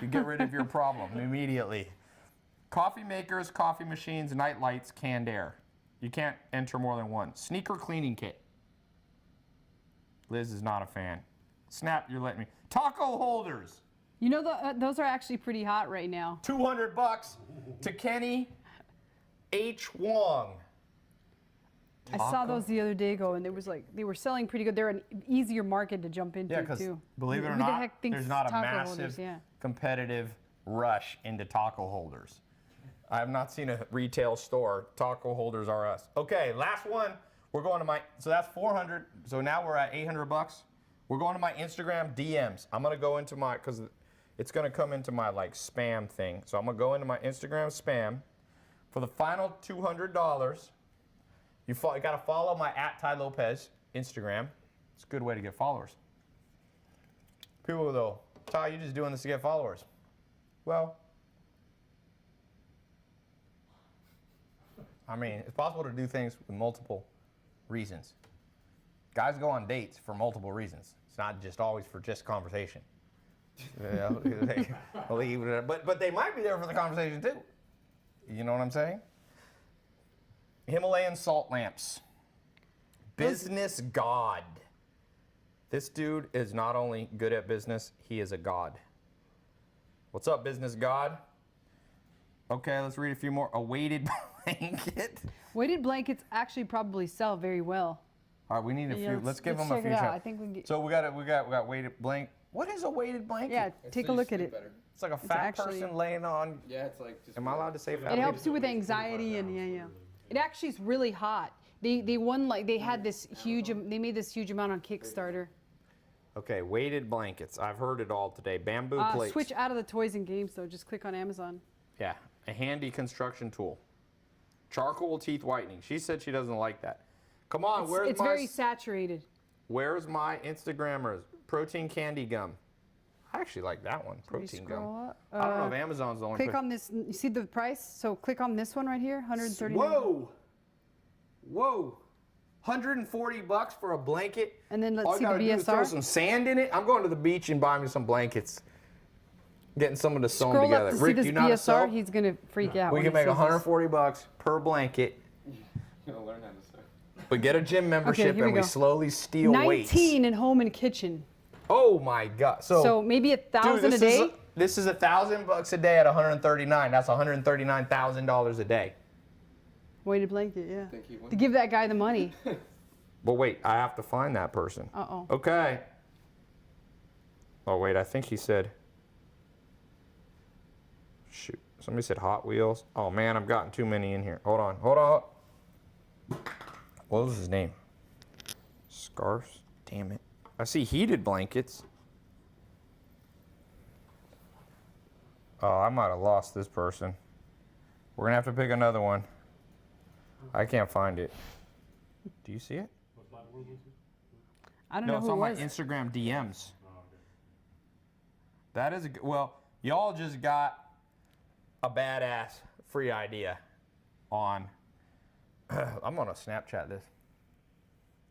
You get rid of your problem immediately. Coffee makers, coffee machines, night lights, canned air. You can't enter more than one. Sneaker cleaning kit. Liz is not a fan. Snap, you're letting me. Taco holders. You know, those are actually pretty hot right now. $200 to Kenny H. Wong. I saw those the other day ago, and they were selling pretty good. They're an easier market to jump into, Yeah, because too. believe it or Who the not, heck thinks there's not a taco massive holders? Yeah. competitive rush into taco holders. I have not seen a retail store. Taco holders are us. Okay, last one. We're going to so that's 400. So now we're at $800. We're going to my Instagram DMs. I'm going to go into because it's going to come into my spam thing. So I'm going to go into my Instagram spam. For the final $200, you got to follow my @TyLopez Instagram. It's a good way to get followers. People go, Ty, you're just doing this to get followers. Well, I mean, it's possible to do things with multiple reasons. Guys go on dates for multiple reasons. It's not just always for just conversation. But they might be there for the conversation too. You know what I'm saying? Himalayan salt lamps. Business god. This dude is not only good at business, he is a god. What's up, business god? Okay, let's read a few more. A weighted blanket. Weighted blankets actually probably sell very well. All right, we need a Yeah, few. Let's give them check a few. it out. shots. I think we can get. So we got weighted blanket. What is a weighted blanket? Yeah, take a look at it. Better. It's like a fat actually- person laying on. Yeah, it's like just. Am I allowed to say fat? It helps you with anxiety and yeah. It actually is really hot. They won they had this huge they made this huge amount on Kickstarter. Okay, weighted blankets. I've heard it all today. Bamboo plates. Switch out of the toys and games though. Just click on Amazon. Yeah, a handy construction tool. Charcoal teeth whitening. She said she doesn't like that. Come on, It's very saturated. where's my Instagrammers? Protein candy gum. I actually like that one. Protein gum. Scroll up. I don't know if Amazon's the only Click place. on this. You see the price? So click on this one right here. 130. Whoa. $140 for a blanket. And then let's All see I the gotta do is throw BSR. some sand in it. I'm going to the beach and buying me some blankets. Getting some of the sewn Scroll together. up to Rick, see this you know how to sew? BSR. He's gonna freak out. We when can he make sees this. $140 per blanket, Gonna learn how to sew. but get a gym membership here we and we go. slowly steal 19 weights. in home and kitchen. Oh my God! So maybe dude, 1,000 a day. This is $1,000 a day at 139. That's $139,000 a day. Weighted blanket, yeah. Think he won? To give that guy the money. But wait, I have to find that person. Uh-oh. Okay. Oh wait, I think he said. Shoot, somebody said Hot Wheels. Oh man, I've gotten too many in here. Hold on. What was his name? Scarves. Damn it. I see heated blankets. Oh, I might have lost this person. We're gonna have to pick another one. I can't find it. Do you see it? What platform was it? I don't No, know it's who on it my was. Instagram DMs. Oh, okay. That is well, y'all just got a badass free idea on. I'm gonna Snapchat this.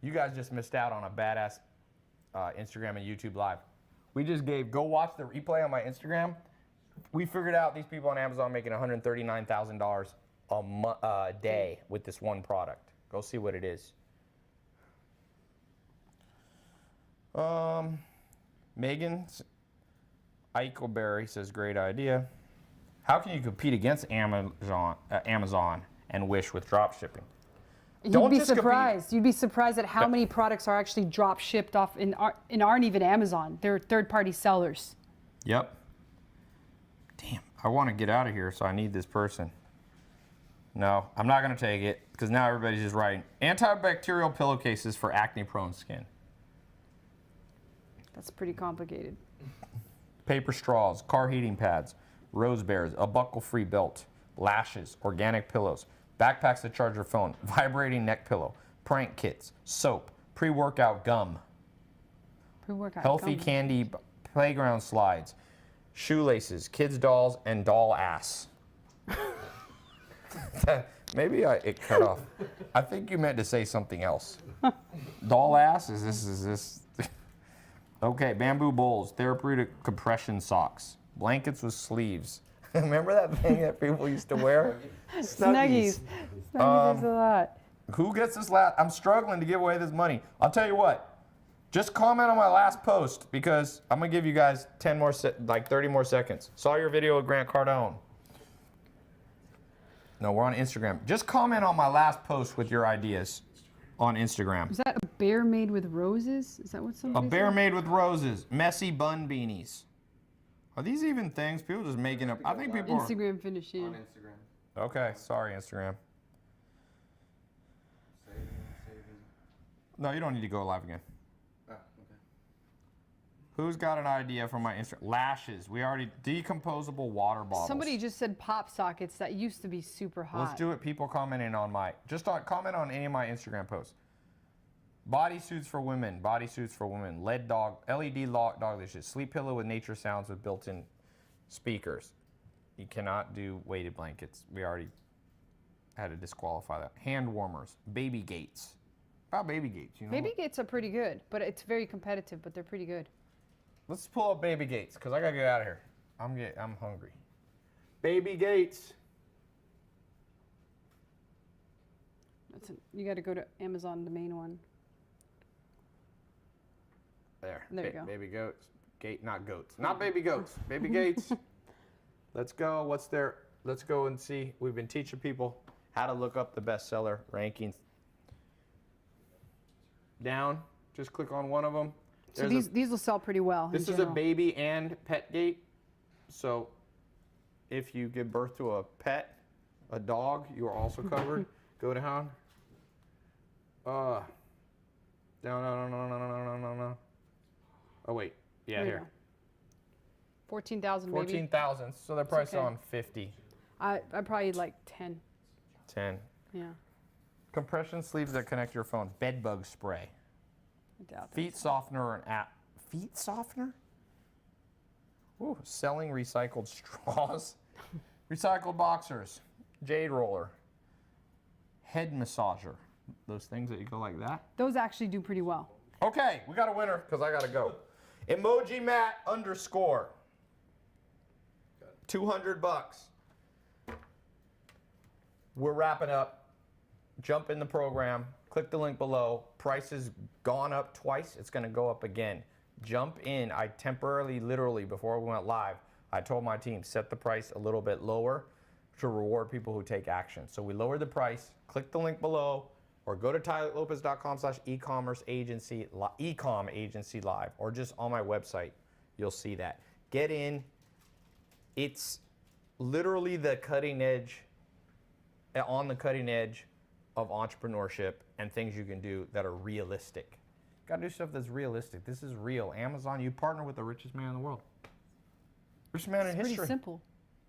You guys just missed out on a badass Instagram and YouTube live. We just go watch the replay on my Instagram. We figured out these people on Amazon making $139,000 a day with this one product. Go see what it is. Megan Eichelberry says, great idea. How can you compete against Amazon and Wish with drop shipping? You'd be surprised. You'd be surprised at how many products are actually drop shipped off and aren't even Amazon. They're third-party sellers. Yep. Damn, I want to get out of here, so I need this person. No, I'm not going to take it because now everybody's just writing antibacterial pillowcases for acne-prone skin. That's pretty complicated. Paper straws, car heating pads, rose bears, a buckle-free belt, lashes, organic pillows, backpacks to charge your phone, vibrating neck pillow, prank kits, soap, pre-workout gum, Pre-workout. healthy gum. candy, playground slides, shoelaces, kids' dolls, and doll ass. Maybe it cut off. I think you meant to say something else. Doll ass? Is this? Okay, bamboo bowls, therapeutic compression socks, blankets with sleeves. Remember that thing that people used to wear? Snuggies. Snuggies is a lot. Who gets this last? I'm struggling to give away this money. I'll tell you what. Just comment on my last post because I'm gonna give you guys 10 more, like 30 more seconds. Saw your video with Grant Cardone. No, we're on Instagram. Just comment on my last post with your ideas on Instagram. Is that a bear made with roses? Is that what A somebody bear said? made with roses, messy bun beanies. Are these even things? People just making up. I think people are. Instagram finish On in. Instagram. Okay, sorry, Instagram. Saving. No, you don't need to go live again. Oh, okay. Who's got an idea for my Instagram? Lashes. We already decomposable water bottles. Somebody just said pop sockets. That used to be super hot. Let's do it. People commenting on my comment on any of my Instagram posts. Bodysuits for women. Bodysuits for women. LED dog dishes. Sleep pillow with nature sounds with built-in speakers. You cannot do weighted blankets. We already had to disqualify that. Hand warmers. Baby gates. About baby gates, you know. Baby gates are pretty good, but it's very competitive, but they're pretty good. Let's pull up baby gates because I gotta get out of here. I'm hungry. Baby gates. You got to go to Amazon, the main one. There. There you go. Baby goats. Not goats. Not baby goats. Baby gates. Let's go. What's there? Let's go and see. We've been teaching people how to look up the bestseller rankings. Down. Just click on one of them. So these will sell pretty well. This is a baby and pet gate. So if you give birth to a pet, a dog, you are also covered. Go down. Down. No. Oh wait. Yeah, There you here. go. 14,000 maybe. 14,000. So they're probably okay. selling 50. I probably like 10. 10. Yeah. Compression sleeves that connect your phone. Bed bug spray. I doubt that. Feet softener or an app. Feet softener? Ooh, selling recycled straws. Recycled boxers. Jade roller. Head massager. Those things that you go like that. Those actually do pretty well. Okay, we got a winner because I got to go. Emoji Matt _ 200 bucks. We're wrapping up. Jump in the program. Click the link below. Price has gone up twice. It's going to go up again. Jump in. I temporarily, literally, before we went live, I told my team, set the price a little bit lower to reward people who take action. So we lowered the price. Click the link below or go to tylerlopez.com/ecommerce agency, Ecomm agency live, or just on my website. You'll see that. Get in. It's literally the cutting edge, on the cutting edge of entrepreneurship and things you can do that are realistic. Got to do stuff that's realistic. This is real. Amazon, you partner with the richest man in the world. Richest man in It's history. pretty simple,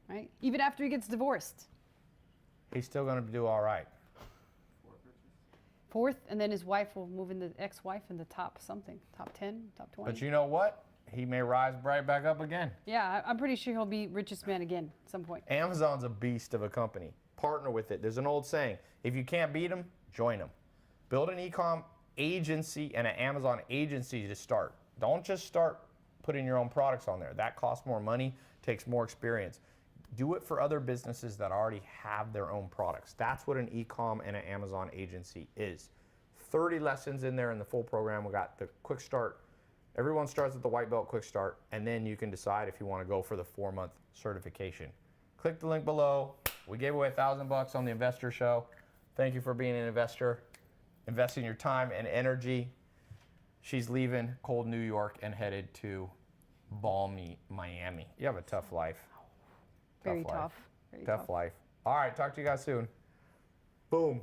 right? Even after he gets divorced. He's still going to do all right. Fourth, and then his wife will move in, the ex-wife in the top something, top 10, top 20. But you know what? He may rise right back up again. Yeah, I'm pretty sure he'll be richest man again at some point. Amazon's a beast of a company. Partner with it. There's an old saying, if you can't beat them, join them. Build an e-com agency and an Amazon agency to start. Don't just start putting your own products on there. That costs more money, takes more experience. Do it for other businesses that already have their own products. That's what an e-com and an Amazon agency is. 30 lessons in there in the full program. We got the quick start. Everyone starts at the white belt quick start, and then you can decide if you want to go for the 4-month certification. Click the link below. We gave away $1,000 on the investor show. Thank you for being an investor, investing your time and energy. She's leaving cold New York and headed to balmy Miami. You have a tough life. Very life. tough. Very Tough life. All right, talk to you guys soon. Boom.